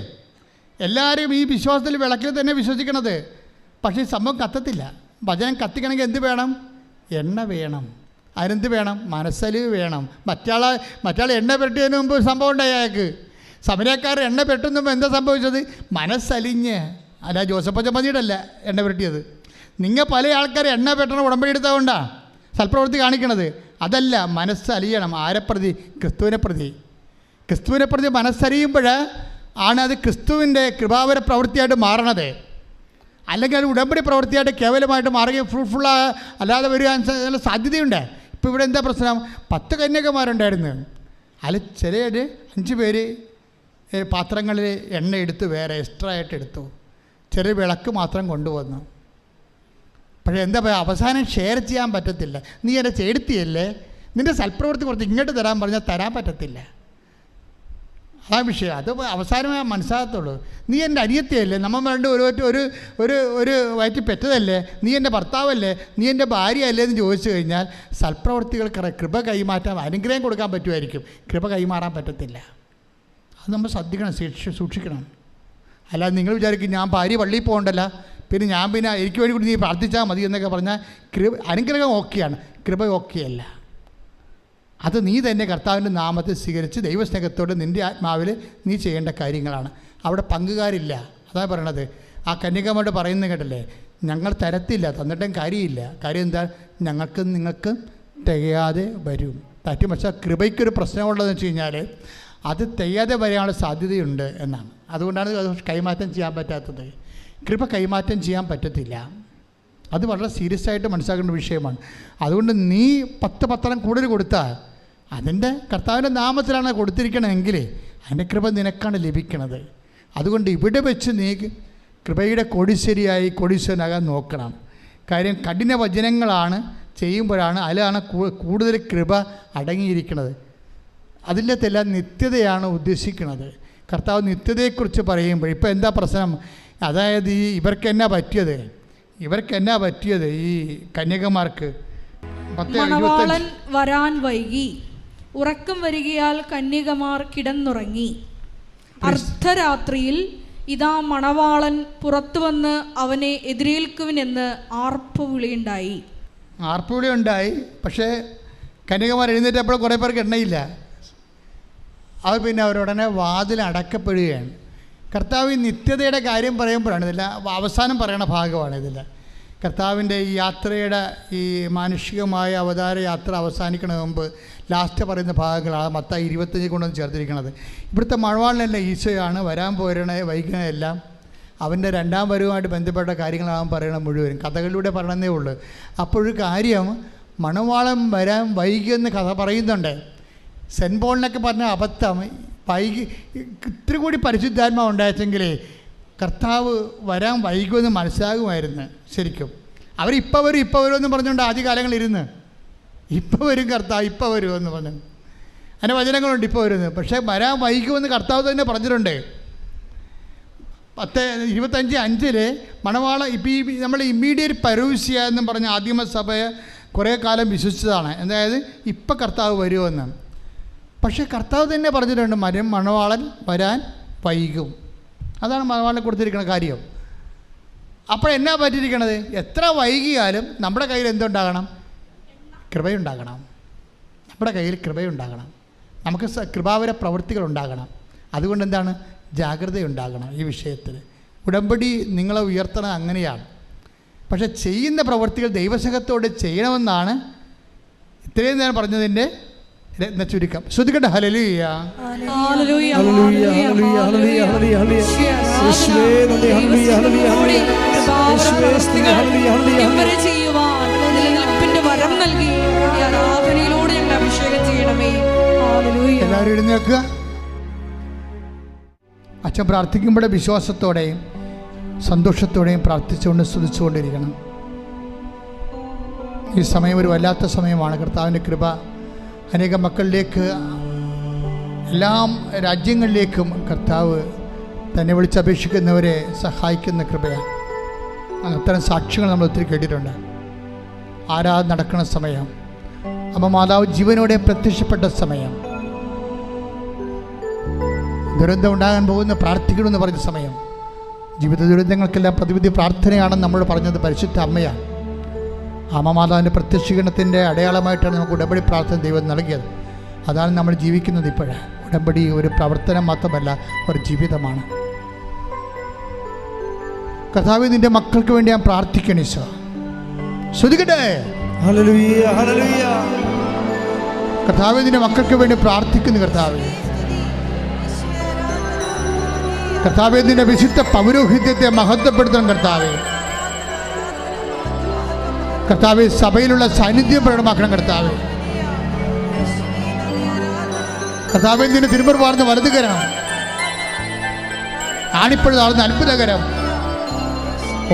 എല്ലാവരും ഈ വിശ്വാസത്തിൽ വിളക്കിൽ തന്നെ വിശ്വസിക്കണത്. പക്ഷേ ഈ സംഭവം കത്തത്തില്ല. വചനം കത്തിക്കണമെങ്കിൽ എന്ത് വേണം? എണ്ണ വേണം. അതിനെന്ത് വേണം? മനസ്സലിവ് വേണം. മറ്റാൾ എണ്ണ പെരട്ടിയതിന് മുമ്പ് ഒരു സംഭവം ഉണ്ടായി. അയാൾക്ക് സമരക്കാർ എണ്ണ പെട്ടുമ്പോൾ എന്താ സംഭവിച്ചത്? മനസ്സലിഞ്ഞ്. അല്ല, ജോസഫ് ചമ്മതിയിടല്ല എണ്ണ പെരട്ടിയത്. നിങ്ങൾ പല ആൾക്കാർ എണ്ണ പെട്ടണ ഉടമ്പടി എടുത്തതുകൊണ്ടാണ് സൽപ്രവൃത്തി കാണിക്കണത്. അതല്ല, മനസ്സലിയണം. ആരെ പ്രതി? ക്രിസ്തുവിനെ പ്രതി മനസ്സലിയുമ്പോൾ ആണ് അത് ക്രിസ്തുവിൻ്റെ കൃപാവര പ്രവൃത്തിയായിട്ട് മാറണത്. അല്ലെങ്കിൽ അത് ഉടമ്പടി പ്രവൃത്തിയായിട്ട് കേവലമായിട്ട് മാറുകയും ഫ്രൂട്ട്ഫുൾ അല്ലാതെ വരിക സാധ്യതയുണ്ട്. ഇപ്പോൾ ഇവിടെ എന്താ പ്രശ്നം? 10 കന്യകമാരുണ്ടായിരുന്നു. അതിൽ ചില 5 പേര് പാത്രങ്ങളിൽ എണ്ണ എടുത്ത് വേറെ എക്സ്ട്രാ ആയിട്ട് എടുത്തു. ചെറിയ വിളക്ക് മാത്രം കൊണ്ടുവന്നു. പക്ഷേ എന്താ പറയുക, അവസാനം ഷെയർ ചെയ്യാൻ പറ്റത്തില്ല. നീ എൻ്റെ ചേർത്തിയല്ലേ, നിൻ്റെ സൽപ്രവൃത്തി കുറച്ച് ഇങ്ങോട്ട് തരാൻ പറഞ്ഞാൽ തരാൻ പറ്റത്തില്ല. അതാ വിഷയം. അത് അവസാനമേ മനസ്സിലാകത്തുള്ളൂ. നീ എൻ്റെ അനിയത്തിയല്ലേ, നമ്മൾ വേണ്ട ഒരു വയറ്റിൽ പെറ്റതല്ലേ, നീ എൻ്റെ ഭർത്താവല്ലേ, നീ എൻ്റെ ഭാര്യയല്ലേ എന്ന് ചോദിച്ചു കഴിഞ്ഞാൽ സൽപ്രവൃത്തികൾക്ക് കൃപ കൈമാറ്റാൻ, അനുഗ്രഹം കൊടുക്കാൻ പറ്റുമായിരിക്കും, കൃപ കൈമാറാൻ പറ്റത്തില്ല. അത് നമ്മൾ ശ്രദ്ധിക്കണം, സൂക്ഷിക്കണം. അല്ലാതെ നിങ്ങൾ വിചാരിക്കും ഞാൻ ഭാര്യ പള്ളിയിൽ പോകണ്ടല്ല, പിന്നെ എനിക്ക് വേണ്ടി കൂടി നീ പ്രാർത്ഥിച്ചാൽ മതി എന്നൊക്കെ പറഞ്ഞാൽ അനുഗ്രഹം ഓക്കെയാണ്, കൃപ ഓക്കെയല്ല. അത് നീ തന്നെ കർത്താവിൻ്റെ നാമത്തിൽ സ്വീകരിച്ച് ദൈവസ്നേഹത്തോടെ നിൻ്റെ ആത്മാവിൽ നീ ചെയ്യേണ്ട കാര്യങ്ങളാണ്. അവിടെ പങ്കുകാരില്ല. അതാ പറയണത്. ആ കന്യകമായിട്ട് പറയുന്നത് കേട്ടല്ലേ, ഞങ്ങൾ തരത്തില്ല, തന്നിട്ടും കാര്യമില്ല. കാര്യം എന്താ, ഞങ്ങൾക്ക് നിങ്ങൾക്ക് തികയാതെ വരും. പക്ഷേ കൃപയ്ക്കൊരു പ്രശ്നമുള്ളതെന്ന് വെച്ച് കഴിഞ്ഞാൽ അത് തികയാതെ വരാനുള്ള സാധ്യതയുണ്ട് എന്നാണ്. അതുകൊണ്ടാണ് അത് കൈമാറ്റം ചെയ്യാൻ പറ്റാത്തത്. കൃപ കൈമാറ്റം ചെയ്യാൻ പറ്റത്തില്ല. അത് വളരെ സീരിയസ് ആയിട്ട് മനസ്സിലാക്കേണ്ട വിഷയമാണ്. അതുകൊണ്ട് നീ 10 പത്രം കൂടുതൽ കൊടുത്താൽ അതിൻ്റെ കർത്താവിൻ്റെ നാമത്തിലാണ് കൊടുത്തിരിക്കണമെങ്കിൽ അതിൻ്റെ കൃപ നിനക്കാണ് ലഭിക്കണത്. അതുകൊണ്ട് ഇവിടെ വെച്ച് നീ കൃപയുടെ കോടീശ്വരിയായി കോടീശ്വരനാകാൻ നോക്കണം. കാര്യം കഠിന വചനങ്ങളാണ് ചെയ്യുമ്പോഴാണ് അതിലാണ് കൂടുതൽ കൃപ അടങ്ങിയിരിക്കുന്നത്. അതിൻ്റെ തെല്ലാം നിത്യതയാണ് ഉദ്ദേശിക്കുന്നത്. കർത്താവ് നിത്യതയെക്കുറിച്ച് പറയുമ്പോൾ ഇപ്പോൾ എന്താ പ്രശ്നം? അതായത് ഇവർക്ക് എന്നാ പറ്റിയത് ഈ കന്യകമാർക്ക്? മണവാളൻ വരാൻ വൈകി, ഉറക്കം വരികയാൽ കന്യകമാർ കിടന്നുറങ്ങി. അർദ്ധരാത്രിയിൽ ഇതാ മണവാളൻ പുറത്തു വന്ന് അവനെ എതിരേൽക്കുവിനെന്ന് ആർപ്പുവിളിയുണ്ടായി. പക്ഷേ കന്യകമാർ എഴുന്നേറ്റപ്പോൾ കുറേ പേർക്ക് എണ്ണയില്ല. അത് പിന്നെ അവരുടനെ വാതിൽ അടക്കപ്പെടുകയാണ്. കർത്താവ് നിത്യതയുടെ കാര്യം പറയുമ്പോഴാണ് ഇതില്ല, അവസാനം പറയുന്ന ഭാഗമാണ് ഇതില്ല. കർത്താവിൻ്റെ ഈ യാത്രയുടെ ഈ മാനുഷികമായ അവതാര യാത്ര അവസാനിക്കണ മുമ്പ് ലാസ്റ്റ് പറയുന്ന ഭാഗങ്ങളാണ് മത്തായി 25 കൊണ്ടൊന്ന് ചേർത്തിരിക്കുന്നത്. ഇവിടുത്തെ മണവാളനല്ല ഈശോയാണ്. വരാൻ പോരണേ വൈകണതെല്ലാം അവൻ്റെ രണ്ടാം വരവുമായിട്ട് ബന്ധപ്പെട്ട കാര്യങ്ങളാണ് പറയണം. മുഴുവനും കഥകളിലൂടെ പറയണമെന്നേ ഉള്ളൂ. അപ്പോഴൊരു കാര്യം, മണവാളൻ വരാൻ വൈകിയെന്ന് കഥ പറയുന്നുണ്ട്. സെൻറ്റ് പോളിനൊക്കെ പറഞ്ഞ അബദ്ധം, ഇത്തിരി കൂടി പരിശുദ്ധാത്മാവ് ഉണ്ടായെങ്കിലേ കർത്താവ് വരാൻ വൈകുമെന്ന് മനസ്സിലാകുമായിരുന്നു. ശരിക്കും അവരിപ്പോൾ വരുമെന്ന് പറഞ്ഞുകൊണ്ട് ആദ്യകാലങ്ങളിരുന്ന് ഇപ്പോൾ വരും കർത്താവ്, ഇപ്പോൾ വരുമെന്ന് പറഞ്ഞു. അതിൻ്റെ വചനങ്ങളുണ്ട് ഇപ്പോൾ വരുന്നത്. പക്ഷേ വരാൻ വൈകുമെന്ന് കർത്താവ് തന്നെ പറഞ്ഞിട്ടുണ്ട്. 10:25 മണവാള ഇപ്പോൾ ഈ നമ്മൾ ഇമ്മീഡിയറ്റ് പരൂസ്യ എന്നും പറഞ്ഞ ആദിമസഭയെ കുറേ കാലം വിശ്വസിച്ചതാണ്. അതായത് ഇപ്പം കർത്താവ് വരുമെന്ന്. പക്ഷേ കർത്താവ് തന്നെ പറഞ്ഞിട്ടുണ്ട് മണവാളൻ വരാൻ വൈകും. അതാണ് മണവാളനെ കൊടുത്തിരിക്കുന്ന കാര്യം. അപ്പോൾ എന്നാ പറ്റിയിരിക്കണത്? എത്ര വൈകിയാലും നമ്മുടെ കയ്യിൽ എന്തുണ്ടാകണം? കൃപയുണ്ടാകണം. നമ്മുടെ കയ്യിൽ കൃപയുണ്ടാകണം. നമുക്ക് കൃപാവര പ്രവൃത്തികളുണ്ടാകണം. അതുകൊണ്ട് എന്താണ്? ജാഗ്രതയുണ്ടാകണം ഈ വിഷയത്തിൽ. ഉടമ്പടി നിങ്ങളെ ഉയർത്തണം, അങ്ങനെയാണ്. പക്ഷെ ചെയ്യുന്ന പ്രവൃത്തികൾ ദൈവസ്നേഹത്തോടെ ചെയ്യണമെന്നാണ് ഇത്രയും നേരം പറഞ്ഞതിൻ്റെ ചുരുക്കം. ശ്രദ്ധിക്കട്ടെ. ഹല്ലേലൂയ, ഹല്ലേലൂയ, എല്ലാവരും എഴുന്നേൽക്കുക. അച്ഛൻ പ്രാർത്ഥിക്കുമ്പോൾ വിശ്വാസത്തോടെയും സന്തോഷത്തോടെയും പ്രാർത്ഥിച്ചുകൊണ്ട് സ്തുതിച്ചുകൊണ്ടിരിക്കണം. ഈ സമയം ഒരു വല്ലാത്ത സമയമാണ്. കർത്താവിൻ്റെ കൃപ അനേകം മക്കളിലേക്ക്, എല്ലാ രാജ്യങ്ങളിലേക്കും കർത്താവ് തന്നെ വിളിച്ചപേക്ഷിക്കുന്നവരെ സഹായിക്കുന്ന കൃപയാണ്. അത്തരം സാക്ഷ്യങ്ങൾ നമ്മൾ ഒത്തിരി കേട്ടിട്ടുണ്ട്. ആരാധന നടക്കുന്ന സമയം, അമ്മ മാതാവ് ജീവനോടെ പ്രത്യക്ഷപ്പെട്ട സമയം, ദുരന്തം ഉണ്ടാകാൻ പോകുന്ന പ്രാർത്ഥിക്കണമെന്ന് പറഞ്ഞ സമയം, ജീവിത ദുരന്തങ്ങൾക്കെല്ലാം പ്രതിവിധി പ്രാർത്ഥനയാണെന്ന് നമ്മൾ പറഞ്ഞത് പരിശുദ്ധ അമ്മയാണ്. അമ്മ മാതാവിൻ്റെ പ്രത്യക്ഷീകരണത്തിൻ്റെ അടയാളമായിട്ടാണ് നമുക്ക് ഉടമ്പടി പ്രാർത്ഥന ദൈവം നൽകിയത്. അതാണ് നമ്മൾ ജീവിക്കുന്നത് ഇപ്പോഴ്. ഉടമ്പടി ഒരു പ്രവർത്തനം മാത്രമല്ല, ഒരു ജീവിതമാണ്. കർത്താവേ, നിൻ്റെ മക്കൾക്ക് വേണ്ടി ഞാൻ പ്രാർത്ഥിക്കണം. ഈശോ ശ്രദ്ധിക്കട്ടെ. ഹല്ലേലൂയ, ഹല്ലേലൂയ. കർത്താവേ, നിൻ്റെ മക്കൾക്ക് വേണ്ടി പ്രാർത്ഥിക്കുന്നു. കർത്താവേ, നിൻ്റെ വിശുദ്ധ പൗരോഹിത്യത്തെ മഹത്വപ്പെടുത്തണം. കർത്താവേ, സഭയിലുള്ള സാന്നിധ്യം പ്രകടമാക്കണം. കർത്താവേ, നിന്റെ തിരുമുറുവാർന്ന വലതുകരം, ആണിപ്പഴുതാർന്ന അത്ഭുതകരം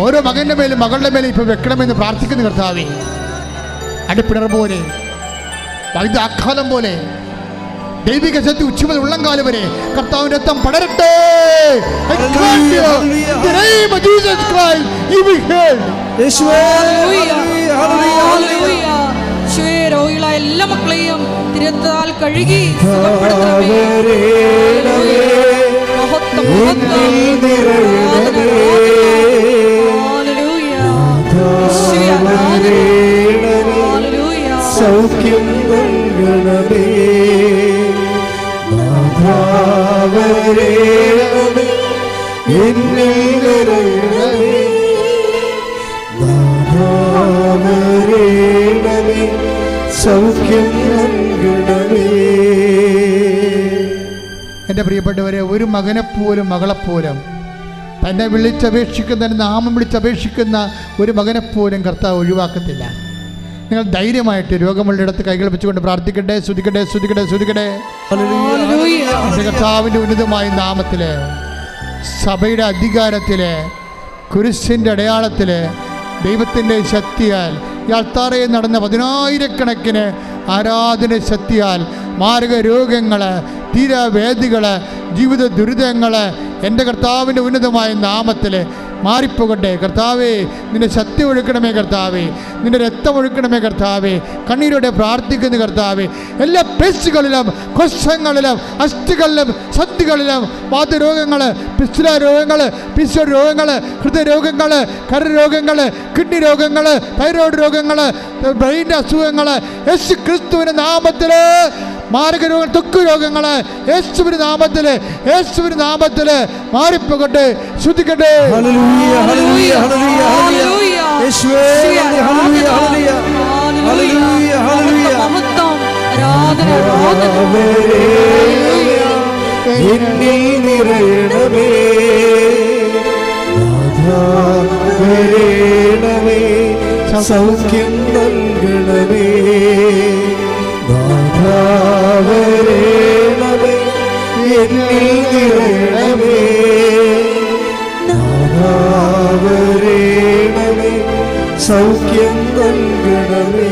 ഓരോ മകൻ്റെ മേലും മകളുടെ മേലും ഇപ്പോൾ വെക്കണമെന്ന് പ്രാർത്ഥിക്കുന്നു. കർത്താവേ, അടിപ്പിണർ പോലെ, വൈദ്യാഘാതം പോലെ, ദൈവിക ശക്തി ഉച്ചമുതൽ ഉള്ളംകാലം വരെ കർത്താവിന്റെ രക്തം പടരട്ടെ. രോഗികളായ എല്ലാ മക്കളെയും തിരുത്താൽ കഴുകി സൗഖ്യം നൽകണമേ. വരേണമേ, എന്നിൽ നിറയണമേ, നാഥാ വരേണമേ, സൗഖ്യം നൽകണമേ. എൻ്റെ പ്രിയപ്പെട്ടവരെ, ഒരു മകനെപ്പോലും മകളെപ്പോലും തന്നെ വിളിച്ചപേക്ഷിക്കുന്ന, നാമം വിളിച്ചപേക്ഷിക്കുന്ന ഒരു മകനെപ്പോലും കർത്താവ് ഒഴിവാക്കത്തില്ല. നിങ്ങൾ ധൈര്യമായിട്ട് രോഗമുള്ളിടത്ത് കൈകൾ വെച്ചുകൊണ്ട് പ്രാർത്ഥിക്കട്ടെ, സ്തുതിക്കട്ടെ, സ്തുതിക്കട്ടെ, സ്തുതിക്കട്ടെ. എൻ്റെ കർത്താവിൻ്റെ ഉന്നതമായ നാമത്തിൽ, സഭയുടെ അധികാരത്തിൽ, കുരിശിൻ്റെ അടയാളത്തിൽ, ദൈവത്തിൻ്റെ ശക്തിയാൽ, ഈ അൾത്താറയിൽ നടന്ന 10,000-കണക്കിന് ആരാധന ശക്തിയാൽ മാരക രോഗങ്ങൾ, തീരാവേദികൾ, ജീവിത ദുരിതങ്ങൾ എൻ്റെ കർത്താവിൻ്റെ ഉന്നതമായ നാമത്തിൽ മാറിപ്പോകട്ടെ. കർത്താവേ, നിന്റെ ശക്തി ഒഴുക്കണമേ കർത്താവേ, നിന്റെ രക്തം ഒഴുക്കണമേ കർത്താവേ. കണ്ണീരോടെ പ്രാർത്ഥിക്കുന്ന കർത്താവേ, എല്ലാ പേശികളിലും, കൊശങ്ങളിലും, അസ്ഥികളിലും, സന്ധികളിലും വാതരോഗങ്ങൾ, പിസ്തുല രോഗങ്ങൾ, പിസ്വ രോഗങ്ങൾ, ഹൃദയരോഗങ്ങൾ, കരരോഗങ്ങൾ, കിഡ്നി രോഗങ്ങൾ, തൈറോയ്ഡ് രോഗങ്ങൾ, ബ്രെയിൻ്റെ അസുഖങ്ങൾ യേശു ക്രിസ്തുവിൻ്റെ നാമത്തിൽ, മാരക രോഗങ്ങൾ, ത്വക്ക് രോഗങ്ങൾ യേശുവിന്റെ നാമത്തിൽ, യേശുവിന്റെ നാമത്തിൽ മാറിപ്പോകട്ടെ. ശ്രദ്ധിക്കട്ടെ. ഹല്ലേലൂയ, ഹല്ലേലൂയ, ഹല്ലേലൂയ, ഹല്ലേലൂയ. യേശുവേ, ഹല്ലേലൂയ, ഹല്ലേലൂയ, ഹല്ലേലൂയ, ഹല്ലേലൂയ. മഹത്വം, ആരാധന, എന്നിൽ നിറയണമേ, നാഥാ വരേണമേ, സൗഖ്യം നൽകണമേ, നാഥാ വരേണമേ, എന്നിൽ നിറയണമേ, നാഥാ വരേണമേ, സൗഖ്യം നൽകണമേ.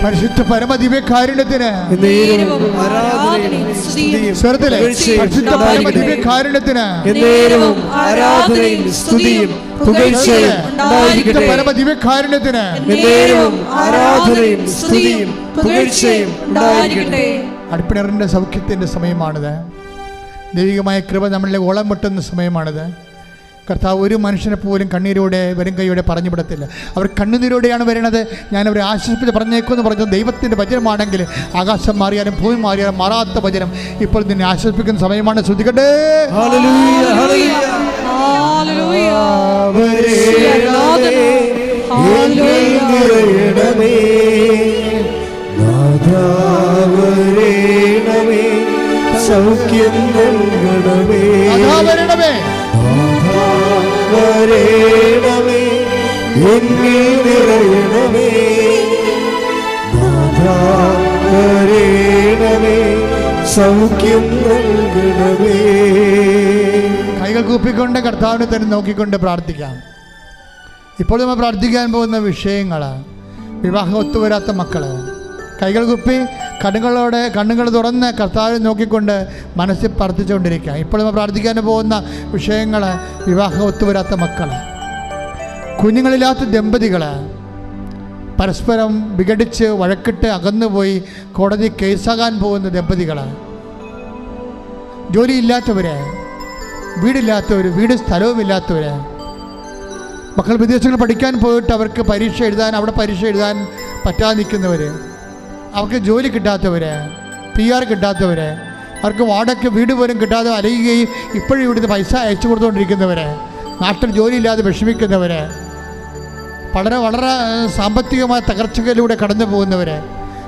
പരിശുദ്ധ പരമദിവ്യകാരുണ്യത്തിന് നേരവും ആരാധനയും സ്തുതിയും സ്വർഗ്ഗത്തിലെ പരിശുദ്ധ പരമദിവ്യകാരുണ്യത്തിന് നേരവും ആരാധനയും സ്തുതിയും പുകഴ്ചയും ഉണ്ടായിരിക്കട്ടെ. പരമദിവ്യകാരുണ്യത്തിന് നേരവും ആരാധനയും സ്തുതിയും പുകഴ്ചയും ഉണ്ടായിരിക്കട്ടെ. അടുപ്പിണറിൻ്റെ സൗഖ്യത്തിൻ്റെ സമയമാണിത്. ദൈവികമായ കൃപ നമ്മളിലെ ഓളം മുട്ടുന്ന സമയമാണിത്. കർത്താവ് ഒരു മനുഷ്യനെ പോലും കണ്ണീരോടെ വരും കൈയോടെ പറഞ്ഞു വിടത്തില്ല. അവർ കണ്ണുനീരോടെയാണ് വരുന്നത്. ഞാനവരെ ആശ്വസിപ്പിച്ച് പറഞ്ഞേക്കുമെന്ന് പറഞ്ഞത് ദൈവത്തിൻ്റെ വചനമാണെങ്കിൽ ആകാശം മാറിയാലും ഭൂമി മാറിയാലും മാറാത്ത വചനം ഇപ്പോൾ നിന്നെ ആശ്വസിപ്പിക്കുന്ന സമയമാണ്. ശ്രദ്ധിക്കട്ടെ. ഹല്ലേലൂയ, ഹല്ലേലൂയ, ഹല്ലേലൂയ, വരേണമേ, എന്നിൽ നിറയണമേ, നാഥാ വരേണമേ, സൗഖ്യം നൽകണമേ, അതാ വരണമേ, നാഥാ വരേണമേ, എന്നിൽ നിറയണമേ, നാഥാ വരേണമേ, സൗഖ്യം നൽകണമേ. കൈകൾ കൂപ്പിക്കൊണ്ട് കർത്താവിനെ തന്നെ നോക്കിക്കൊണ്ട് പ്രാർത്ഥിക്കാം. ഇപ്പോൾ നമ്മൾ പ്രാർത്ഥിക്കാൻ പോകുന്ന വിഷയങ്ങൾ, വിവാഹം ഒത്തുവരാത്ത മക്കൾ. കൈകൾ കുപ്പി കണ്ണുകൾ തുറന്ന് കർത്താവിനെ നോക്കിക്കൊണ്ട് മനസ്സിൽ പ്രാർത്ഥിച്ചുകൊണ്ടിരിക്കുക. ഇപ്പോൾ നമ്മൾ പ്രാർത്ഥിക്കാൻ പോകുന്ന വിഷയങ്ങൾ, വിവാഹം ഒത്തുവരാത്ത മക്കൾ, കുഞ്ഞുങ്ങളില്ലാത്ത ദമ്പതികൾ, പരസ്പരം വിഘടിച്ച് വഴക്കിട്ട് അകന്നുപോയി കോടതി കേസാകാൻ പോകുന്ന ദമ്പതികൾ, ജോലിയില്ലാത്തവർ, വീടില്ലാത്തവർ, വീട് സ്ഥലവുമില്ലാത്തവർ, മക്കൾ വിദേശങ്ങൾ പഠിക്കാൻ പോയിട്ട് അവർക്ക് പരീക്ഷ എഴുതാൻ പറ്റാതെ നിൽക്കുന്നവർ, അവർക്ക് ജോലി കിട്ടാത്തവർ, PR കിട്ടാത്തവർ, അവർക്ക് വാടക വീട് പോലും കിട്ടാതെ അലയുകയും ഇപ്പോഴും ഇവിടുന്ന് പൈസ അയച്ചു കൊടുത്തുകൊണ്ടിരിക്കുന്നവർ, നാട്ടിൽ ജോലിയില്ലാതെ വിഷമിക്കുന്നവർ, വളരെ സാമ്പത്തികമായ തകർച്ചകളിലൂടെ കടന്നു പോകുന്നവർ,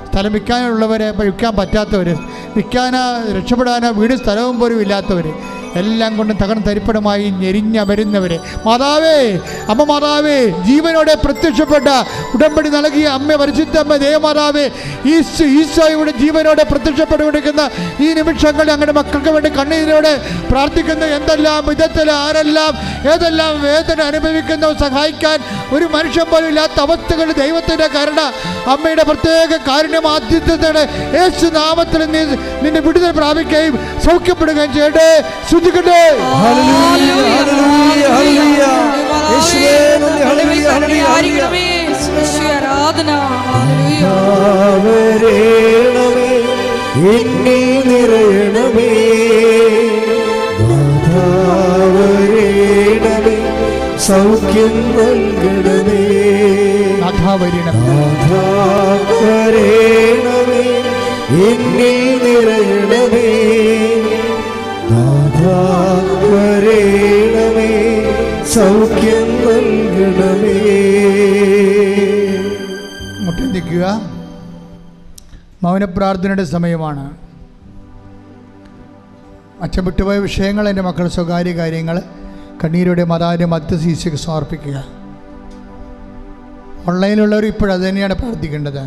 സ്ഥലം വിൽക്കാനുള്ളവർ, വിൽക്കാൻ പറ്റാത്തവർ, രക്ഷപ്പെടാനോ വീട് സ്ഥലവും പോലും ഇല്ലാത്തവർ, എല്ലാം കൊണ്ടും തരിപ്പണമായി ഞെരിഞ്ഞമരുന്നവർ, മാതാവേ, അമ്മ മാതാവേ, ജീവനോടെ പ്രത്യക്ഷപ്പെട്ട ഉടമ്പടി നൽകിയ അമ്മ, പരിശുദ്ധ അമ്മ ദേവമാതാവേ, ഈശോയുടെ ജീവനോടെ പ്രത്യക്ഷപ്പെട്ടുകൊണ്ടിരിക്കുന്ന ഈ നിമിഷങ്ങളിൽ ഞങ്ങളുടെ മക്കൾക്ക് വേണ്ടി കണ്ണീരോടെ പ്രാർത്ഥിക്കുന്ന എന്തെല്ലാം വിധത്തിൽ ആരെല്ലാം ഏതെല്ലാം വേദന അനുഭവിക്കുന്നവ സഹായിക്കാൻ ഒരു മനുഷ്യൻ പോലും ഇല്ലാത്ത അവസ്ഥകൾ ദൈവത്തിൻ്റെ കരുണ, അമ്മയുടെ പ്രത്യേക കാരുണ്യമാധ്യത്തോടെ യേശു നാമത്തിൽ നിന്നെ വിടുതൽ പ്രാപിക്കുകയും സൗഖ്യപ്പെടുകയും ചെയ്യട്ടെ. ശ്രദ്ധിക്കട്ടെ. ഹല്ലേലൂയ, ഹല്ലേലൂയ, ഹല്ലേലൂയ. യേശുവേ നന്ദി. ഹല്ലേലൂയ, ഹല്ലേലൂയ, ഹല്ലേലൂയ. ആരാധന, ഹല്ലേലൂയ. വരേണമേ, എന്നിൽ നിറയണമേ, നാഥാ വരേണമേ, സൗഖ്യം നൽകണമേ, നാഥാ വരണമേ, നാഥാ വരേണമേ, എന്നിൽ നിറയണമേ, നാഥാ വരേണമേ, സൗഖ്യം നൽകണമേ. മുട്ടി നിൽക്കുക. മൗനപ്രാർത്ഥനയുടെ സമയമാണ്. അച്ഛൻ വിട്ടുപോയ വിഷയങ്ങൾ, എൻ്റെ മക്കളുടെ സ്വകാര്യ കാര്യങ്ങൾ കണ്ണീരുടെ മതാന്റെ മധ്യശീശയ്ക്ക് സമർപ്പിക്കുക. ഓൺലൈനിലുള്ളവർ ഇപ്പോഴത് തന്നെയാണ് പ്രാർത്ഥിക്കേണ്ടത്.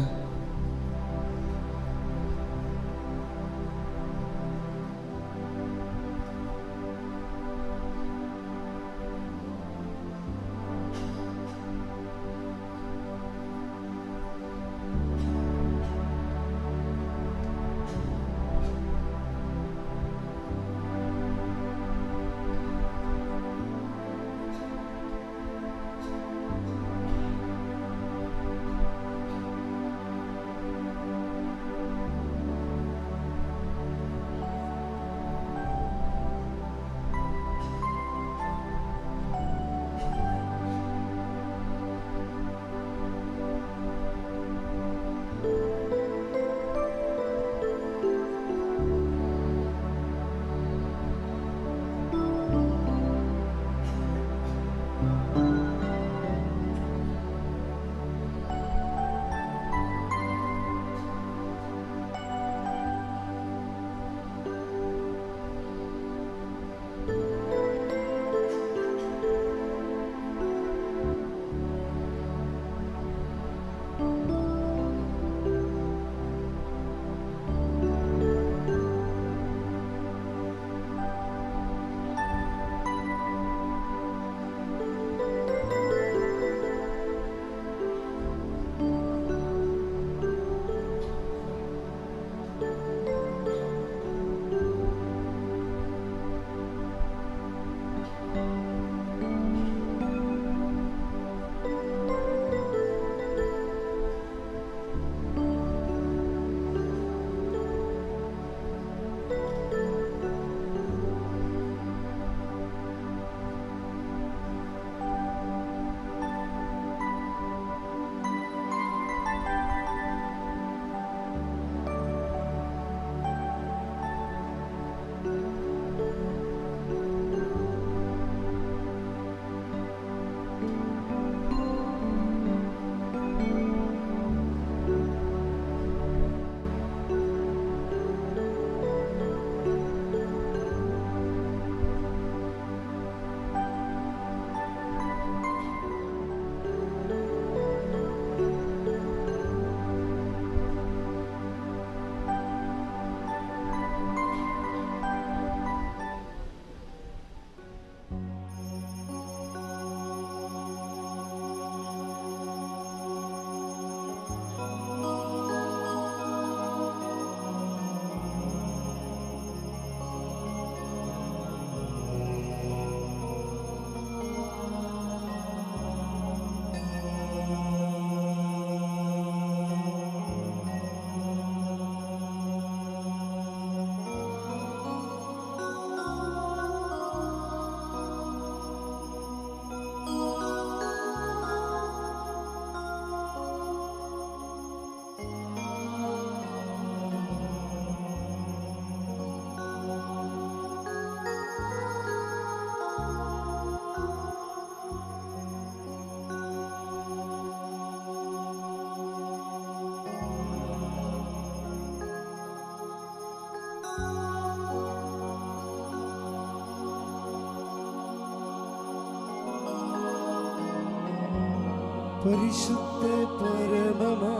പരിശുദ്ധ പരമമാ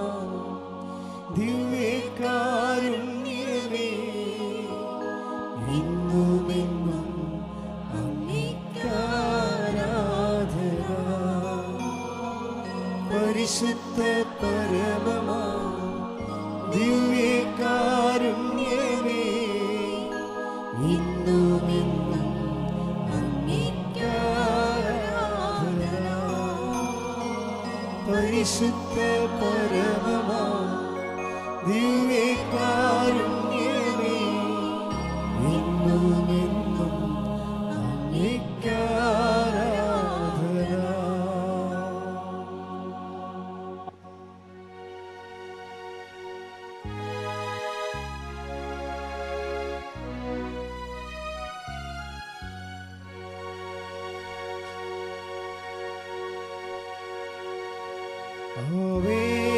ദിവ്യകാരുണ്യമേ, ഇന്നുമെന്നും അങ്ങേക്കാരാധന. പരിശുദ്ധ പരമമാ ദിവ്യകാരുണ്യമേ, ഇന്നുമെന്നും പരിശുദ്ധ പരമമാ ദിവ്യകാരുണ്യമേ, ഇന്നുമെന്നും അങ്ങേക്കാരാധന. ആവേ